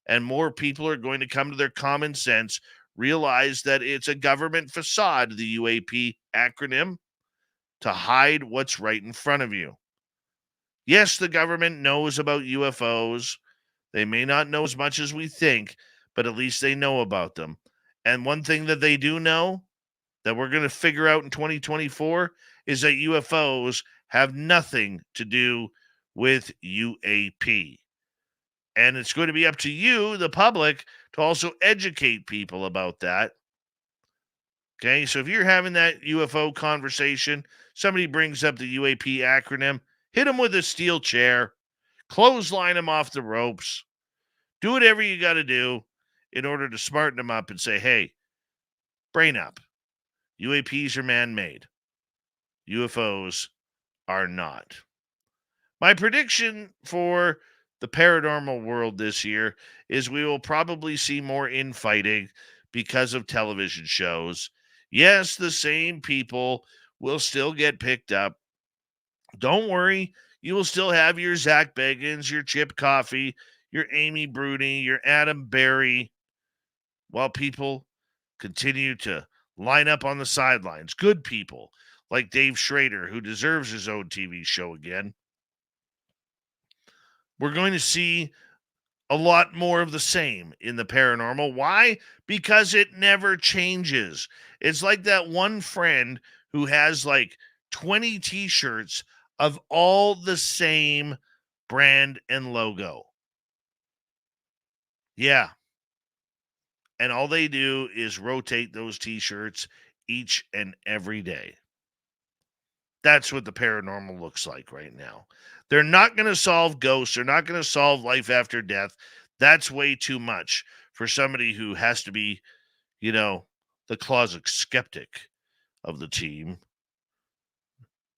And more people are going to come to their common sense, realize that it's a government facade, the UAP acronym, to hide what's right in front of you. Yes, the government knows about UFOs. They may not know as much as we think, but at least they know about them. And one thing that they do know that we're going to figure out in 2024 is that UFOs have nothing to do with UAP. And it's going to be up to you, the public, to also educate people about that. Okay, so if you're having that UFO conversation, somebody brings up the UAP acronym, hit them with a steel chair, clothesline them off the ropes, do whatever you got to do in order to smarten them up and say, hey, brain up. UAPs are man-made. UFOs are not. My prediction for the paranormal world this year is we will probably see more infighting because of television shows. Yes, the same people will still get picked up. Don't worry, you will still have your Zach Bagans, your Chip Coffey, your Amy Bruni, your Adam Berry, while people continue to line up on the sidelines. Good people like Dave Schrader, who deserves his own TV show again. We're going to see a lot more of the same in the paranormal. Why? Because it never changes. It's like that one friend who has like 20 t-shirts of all the same brand and logo. Yeah. And all they do is rotate those t-shirts each and every day. That's what the paranormal looks like right now. They're not going to solve ghosts. They're not going to solve life after death. That's way too much for somebody who has to be, the closet skeptic of the team.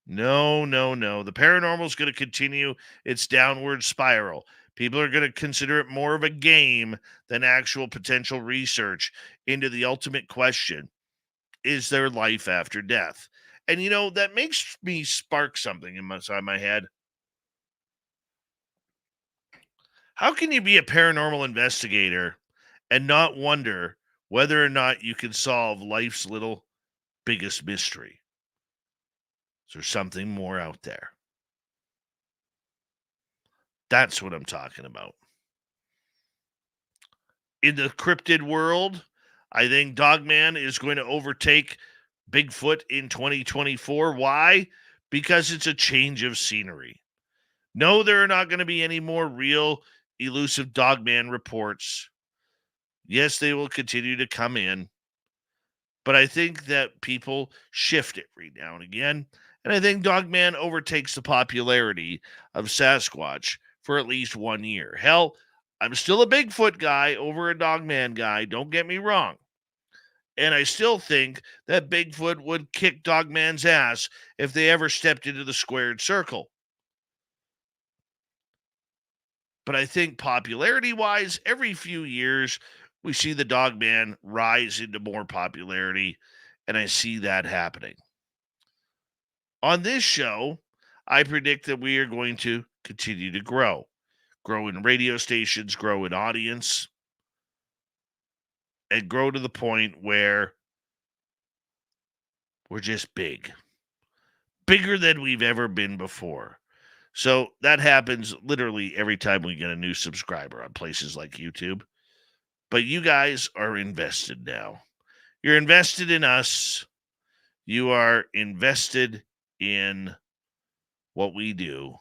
No. The paranormal is going to continue its downward spiral. People are going to consider it more of a game than actual potential research into the ultimate question: is there life after death? And, that makes me spark something inside my head. How can you be a paranormal investigator and not wonder whether or not you can solve life's little biggest mystery? Is there something more out there? That's what I'm talking about. In the cryptid world, I think Dogman is going to overtake Bigfoot in 2024. Why? Because it's a change of scenery. No, there are not going to be any more real elusive Dogman reports. Yes, they will continue to come in. But I think that people shift it every now and again. And I think Dogman overtakes the popularity of Sasquatch for at least 1 year. Hell, I'm still a Bigfoot guy over a Dogman guy. Don't get me wrong. And I still think that Bigfoot would kick Dogman's ass if they ever stepped into the squared circle. But I think popularity-wise, every few years, we see the Dogman rise into more popularity, and I see that happening. On this show, I predict that we are going to continue to grow in radio stations, grow in audience, and grow to the point where we're just bigger than we've ever been before. So that happens literally every time we get a new subscriber on places like YouTube. But you guys are invested now. You're invested in us. You are invested in what we do.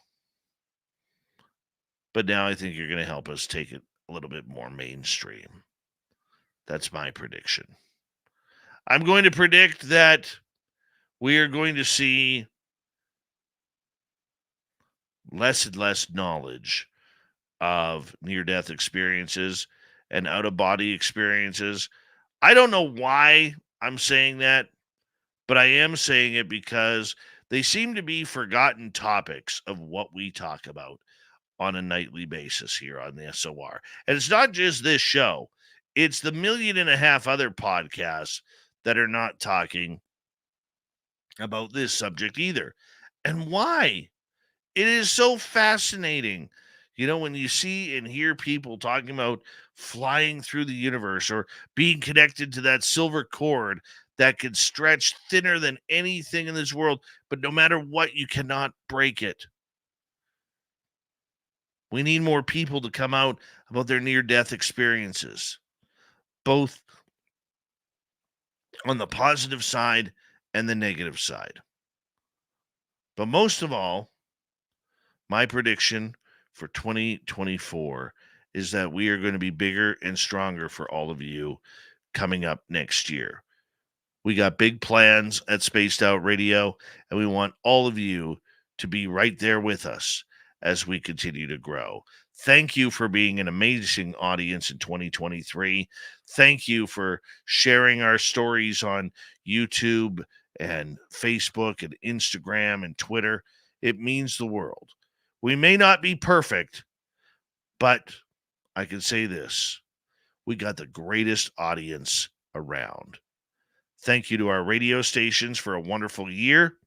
but now I think you're going to help us take it a little bit more mainstream. That's my prediction. I'm going to predict that we are going to see less and less knowledge of near-death experiences and out-of-body experiences. I don't know why I'm saying that, but I am saying it because they seem to be forgotten topics of what we talk about on a nightly basis here on the SOR. And it's not just this show. It's the 1.5 million other podcasts that are not talking about this subject either. And why? It is so fascinating. When you see and hear people talking about flying through the universe or being connected to that silver cord that can stretch thinner than anything in this world, but no matter what, you cannot break it. We need more people to come out about their near-death experiences, both on the positive side and the negative side. But most of all, my prediction for 2024 is that we are going to be bigger and stronger for all of you coming up next year. We got big plans at Spaced Out Radio, and we want all of you to be right there with us as we continue to grow. Thank you for being an amazing audience in 2023. Thank you for sharing our stories on YouTube and Facebook and Instagram and Twitter. It means the world. We may not be perfect, but I can say this. We got the greatest audience around. Thank you to our radio stations for a wonderful year.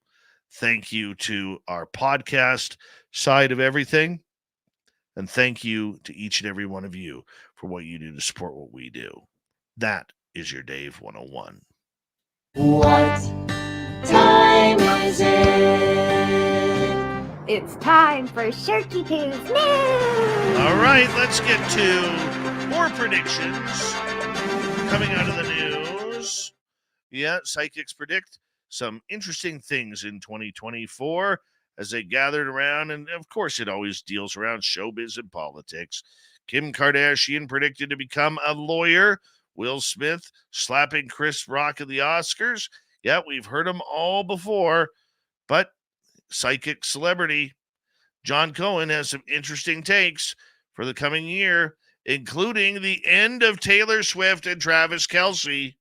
Thank you to our podcast side of everything. And thank you to each and every one of you for what you do to support what we do. That is your Dave 101. What time is it? It's time for Shirky Poo's news! All right, let's get to more predictions coming out of the news. Yeah, psychics predict some interesting things in 2024 as they gathered around, and of course it always deals around showbiz and politics. Kim Kardashian predicted to become a lawyer. Will Smith slapping Chris Rock at the Oscars. Yeah, we've heard them all before, but psychic celebrity John Cohen has some interesting takes for the coming year, including the end of Taylor Swift and Travis Kelce.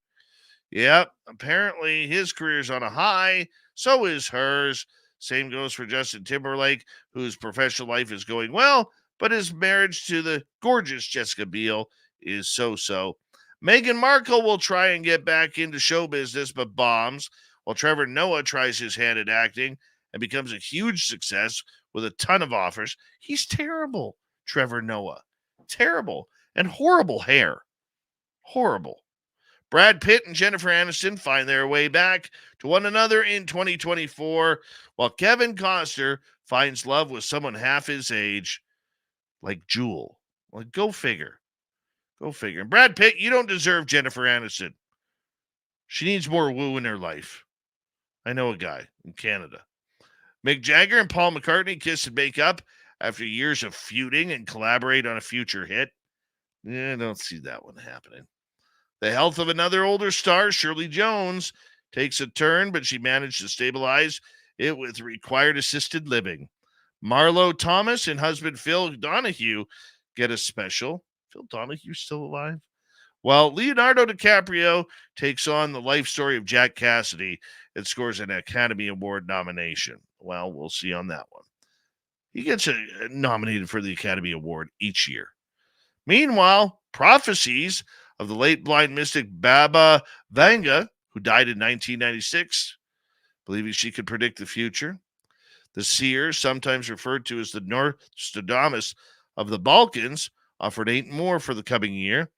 Yep, apparently his career's on a high, so is hers. Same goes for Justin Timberlake, whose professional life is going well, but his marriage to the gorgeous Jessica Biel is so-so. Meghan Markle will try and get back into show business, but bombs, while Trevor Noah tries his hand at acting and becomes a huge success with a ton of offers. He's terrible, Trevor Noah. Terrible. And horrible hair. Horrible. Brad Pitt and Jennifer Aniston find their way back to one another in 2024, while Kevin Costner finds love with someone half his age, like Jewel. Like, go figure. Go figure. And Brad Pitt, you don't deserve Jennifer Aniston. She needs more woo in her life. I know a guy in Canada. Mick Jagger and Paul McCartney kiss and make up after years of feuding and collaborate on a future hit. Yeah, I don't see that one happening. The health of another older star, Shirley Jones, takes a turn, but she managed to stabilize it with required assisted living. Marlo Thomas and husband Phil Donahue get a special. Phil Donahue still alive? While Leonardo DiCaprio takes on the life story of Jack Cassidy and scores an Academy Award nomination. Well, we'll see on that one. He gets nominated for the Academy Award each year. Meanwhile, prophecies of the late blind mystic Baba Vanga, who died in 1996, believing she could predict the future. The seer, sometimes referred to as the Nostradamus of the Balkans, offered 8 more for the coming year.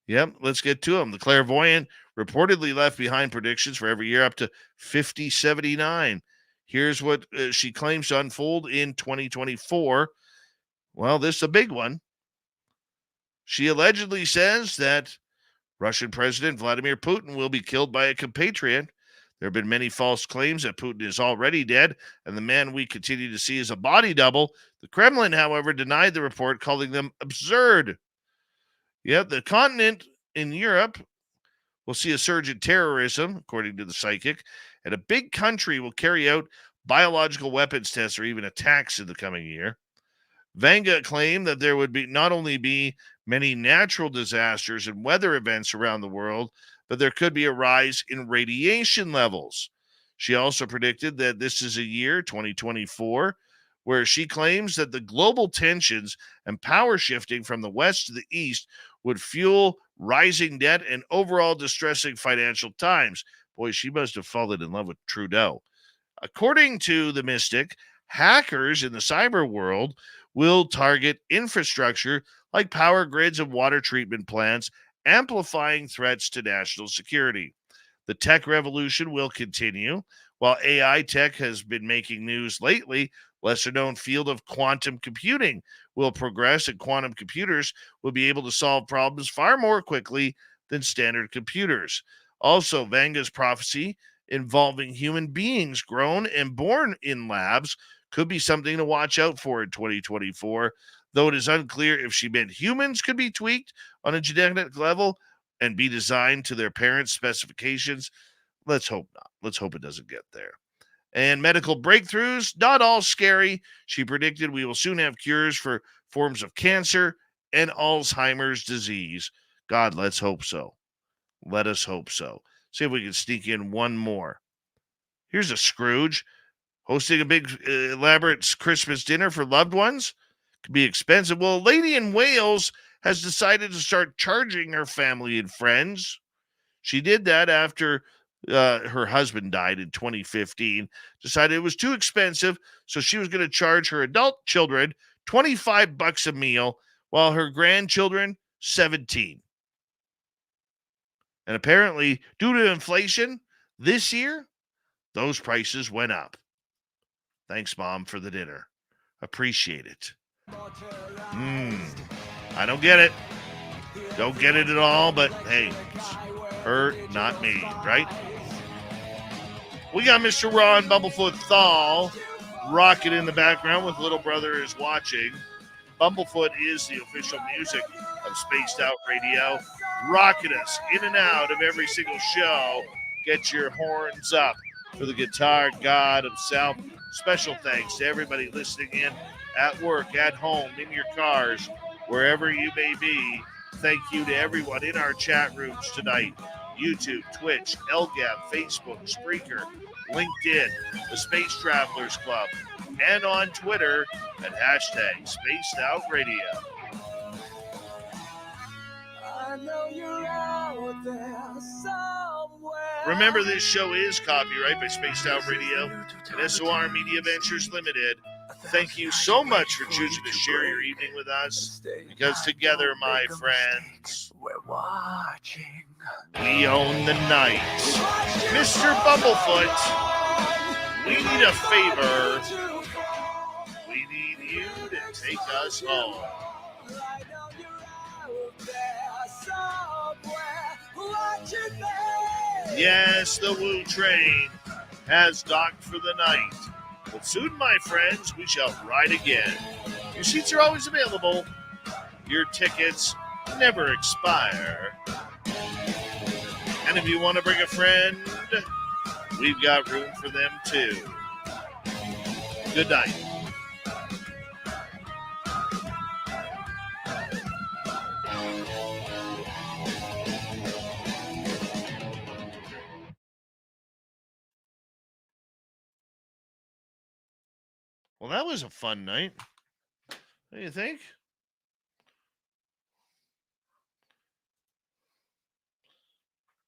Yep, let's get to them. The clairvoyant reportedly left behind predictions for every year up to 5079. Here's what she claims to unfold in 2024. Well, this is a big one. She allegedly says that Russian President Vladimir Putin will be killed by a compatriot. There have been many false claims that Putin is already dead, and the man we continue to see is a body double. The Kremlin, however, denied the report, calling them absurd. Yet the continent in Europe will see a surge in terrorism, according to the psychic, and a big country will carry out biological weapons tests or even attacks in the coming year. Vanga claimed that there would be not only be many natural disasters and weather events around the world, but there could be a rise in radiation levels. She also predicted that this is a year, 2024, where she claims that the global tensions and power shifting from the west to the east would fuel rising debt and overall distressing financial times. Boy, she must have fallen in love with Trudeau. According to the mystic, hackers in the cyber world will target infrastructure like power grids and water treatment plants, amplifying threats to national security. The tech revolution will continue. While AI tech has been making news lately, lesser known field of quantum computing will progress, and quantum computers will be able to solve problems far more quickly than standard computers. Also, Vanga's prophecy involving human beings grown and born in labs could be something to watch out for in 2024, though it is unclear if she meant humans could be tweaked on a genetic level and be designed to their parents' specifications. Let's hope not. Let's hope it doesn't get there. And medical breakthroughs, not all scary. She predicted we will soon have cures for forms of cancer and Alzheimer's disease. God, let's hope so. Let us hope so. See if we can sneak in one more. Here's a Scrooge hosting a big, elaborate Christmas dinner for loved ones. Could be expensive. Well, a lady in Wales has decided to start charging her family and friends. She did that after her husband died in 2015. Decided it was too expensive, so she was going to charge her adult children $25 a meal, while her grandchildren $17. And apparently, due to inflation, this year, those prices went up. Thanks, Mom, for the dinner. Appreciate it. I don't get it. Don't get it at all, but hey, it's her, not me, right? We got Mr. Ron Bumblefoot Thal rocking in the background with Little Brother is Watching. Bumblefoot is the official music of Spaced Out Radio, rocking us in and out of every single show. Get your horns up for the guitar god himself. Special thanks to everybody listening in at work, at home, in your cars, wherever you may be. Thank you to everyone in our chat rooms tonight. YouTube, Twitch, LGAB, Facebook, Spreaker, LinkedIn, the Space Travelers Club, and on Twitter at hashtag Spaced Out Radio. I know you're out there somewhere. Remember, this show is copyright by Spaced Out Radio and SOR Media Ventures Limited. Thank you so much for choosing to share your evening with us, because together, my friends, we're watching. We own the night. Mr. Bumblefoot, we need a favor. We need you to take us home. Yes, the Woo train has docked for the night. But soon, my friends, we shall ride again. Your seats are always available. Your tickets never expire. And if you want to bring a friend, we've got room for them too. Good night. Well, that was a fun night. What do you think?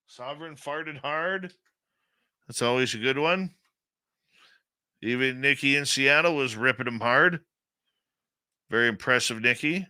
Sovereign farted hard. That's always a good one. Even Nikki in Seattle was ripping him hard. Very impressive, Nikki.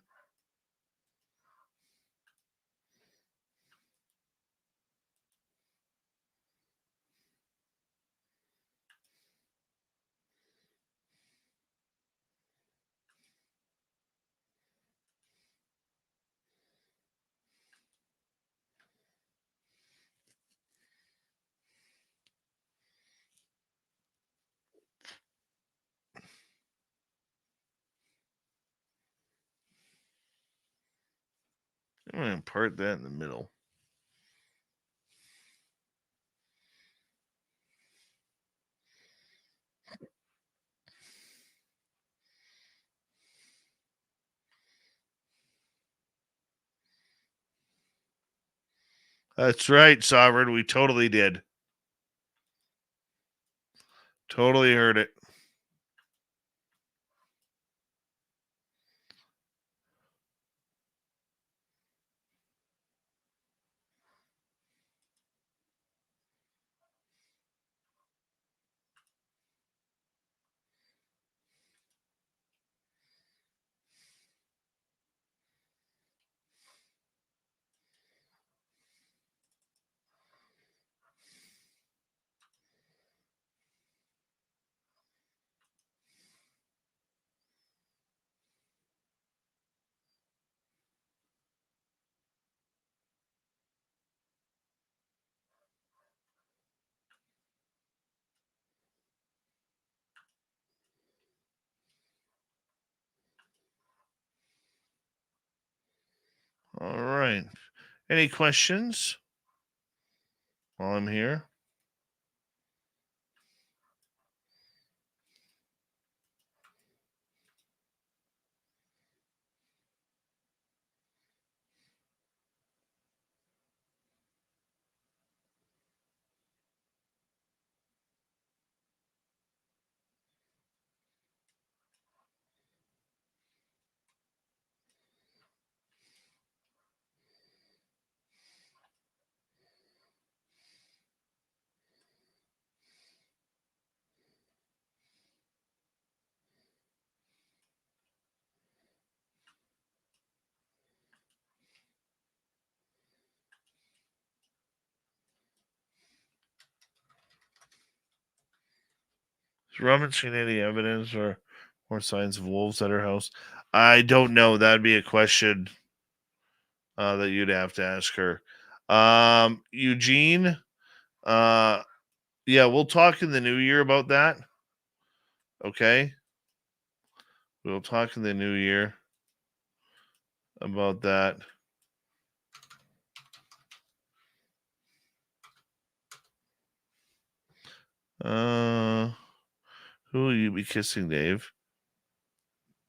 I'm going to part that in the middle. That's right, Sovereign. We totally did. Totally heard it. All right. Any questions while I'm here? Has Robin seen any evidence or signs of wolves at her house? I don't know. That'd be a question that you'd have to ask her. Eugene, yeah, we'll talk in the new year about that. Okay. We'll talk in the new year about that. Who will you be kissing, Dave?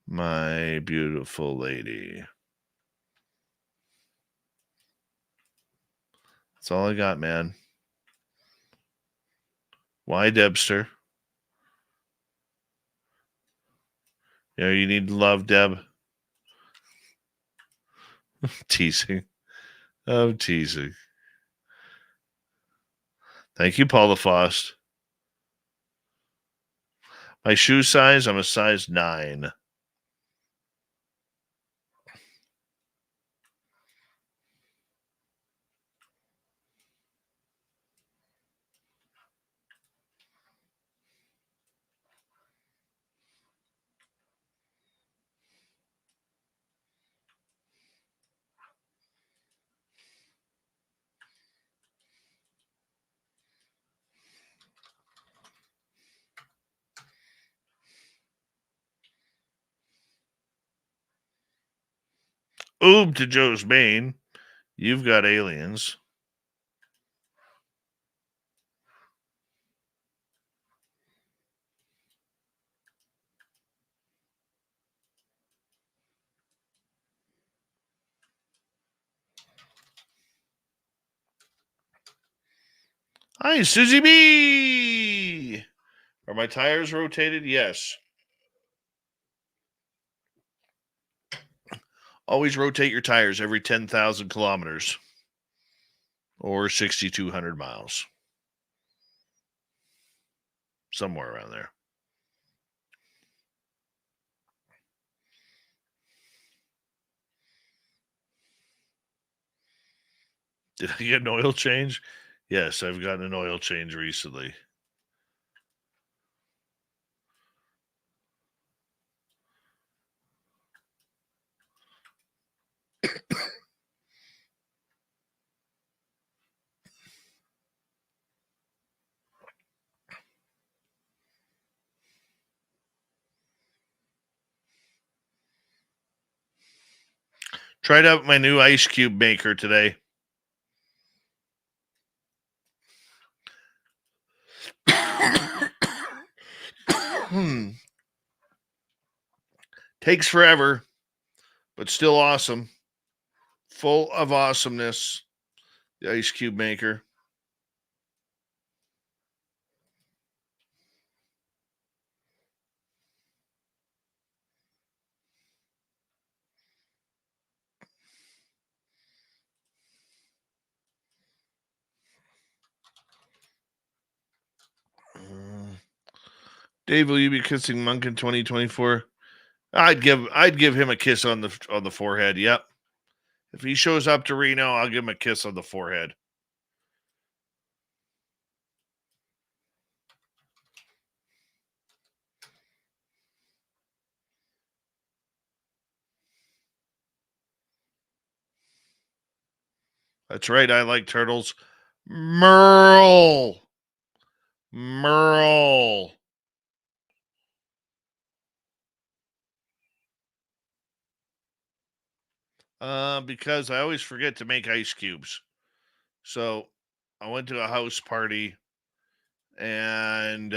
My beautiful lady. That's all I got, man. Why Debster? Yeah, you need love, Deb. Teasing. I'm teasing. Thank you, Paula Fost. My shoe size, I'm a size 9. Oob to Joe's Bane. You've got aliens. Hi, Susie B. Are my tires rotated? Yes. Always rotate your tires every 10,000 kilometers or 6,200 miles. Somewhere around there. Did I get an oil change? Yes, I've gotten an oil change recently. Tried out my new ice cube maker today. Takes forever, but still awesome. Full of awesomeness. The ice cube maker. Dave, will you be kissing Monk in 2024? I'd give him a kiss on the forehead. Yep. If he shows up to Reno, I'll give him a kiss on the forehead. That's right. I like turtles. Merle. Because I always forget to make ice cubes. So I went to a house party and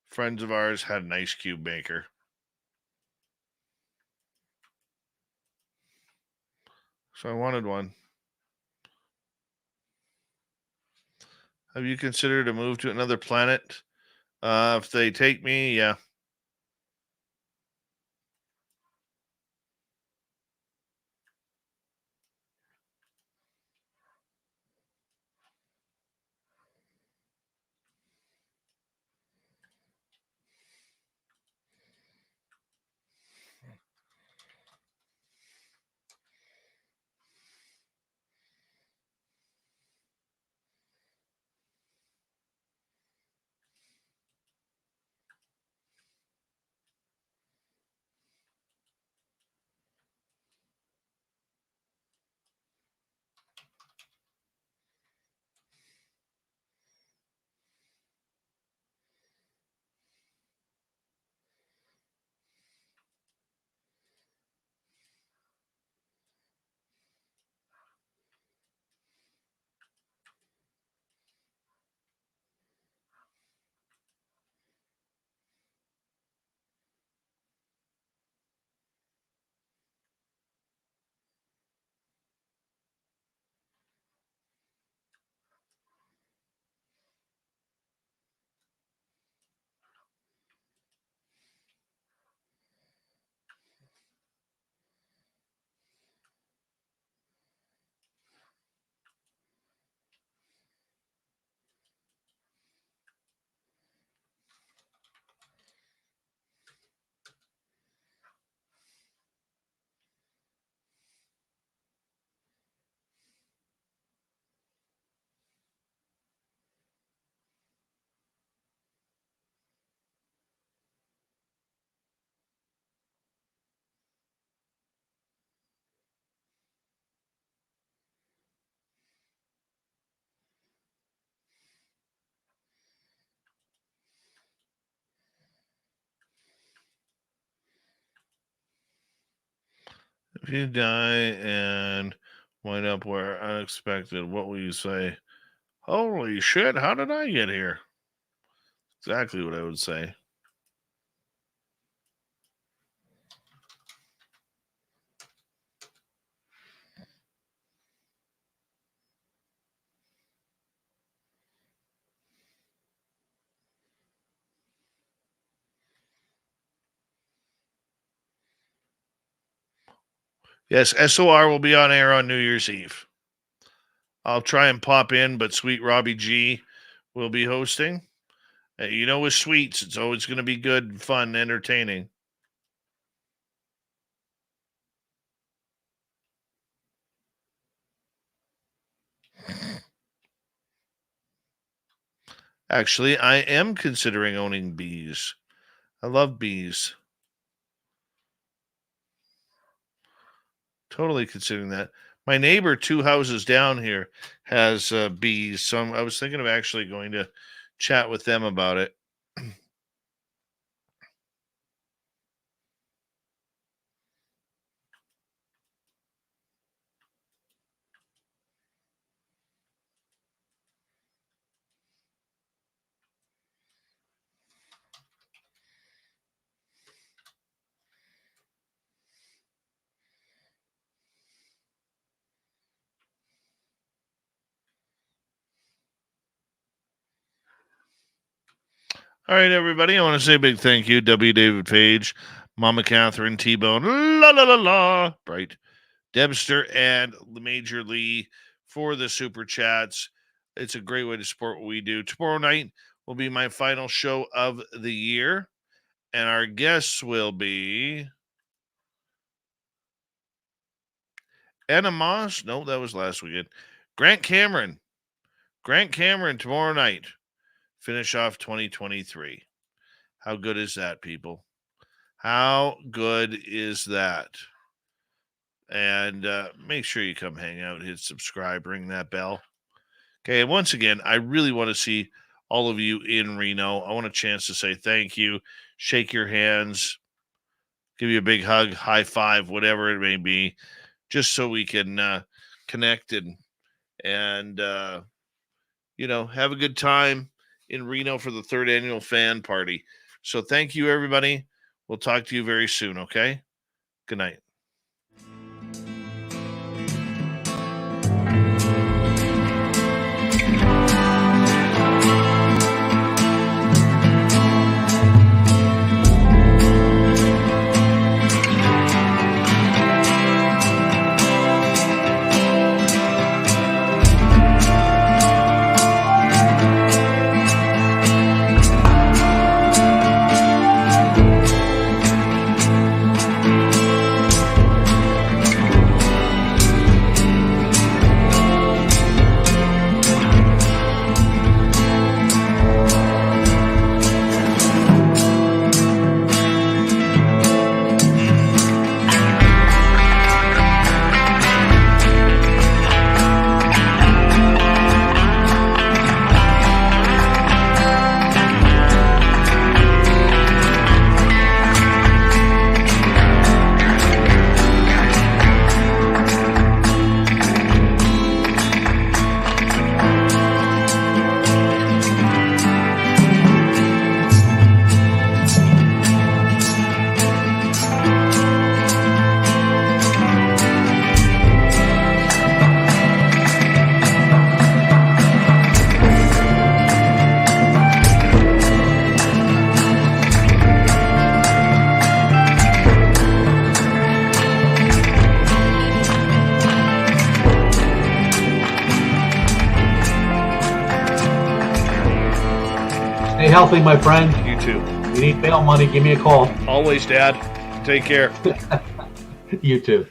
friends of ours had an ice cube maker. So I wanted one. Have you considered a move to another planet? If they take me, yeah. If you die and wind up where unexpected, what will you say? Holy shit, how did I get here? Exactly what I would say. Yes, SOR will be on air on New Year's Eve. I'll try and pop in, but Sweet Robbie G will be hosting. You know, with Sweets, it's always going to be good, fun, entertaining. Actually, I am considering owning bees. I love bees. Totally considering that. My neighbor 2 houses down here has bees, so I was thinking of actually going to chat with them about it. All right, everybody. I want to say a big thank you. W. David Page, Mama Catherine, T-Bone, la la la la, Bright, Debster, and Major Lee for the super chats. It's a great way to support what we do. Tomorrow night will be my final show of the year, and our guests will be Anna Moss. No, that was last weekend. Grant Cameron tomorrow night. Finish off 2023. How good is that, people? How good is that? And make sure you come hang out, hit subscribe, ring that bell. Okay, and once again, I really want to see all of you in Reno. I want a chance to say thank you, shake your hands, give you a big hug, high five, whatever it may be, just so we can connect and have a good time in Reno for the 3rd annual fan party. So thank you, everybody. We'll talk to you very soon, okay? Good night. Stay healthy, my friend. You too. If you need bail money, give me a call. Always, Dad. Take care. You too.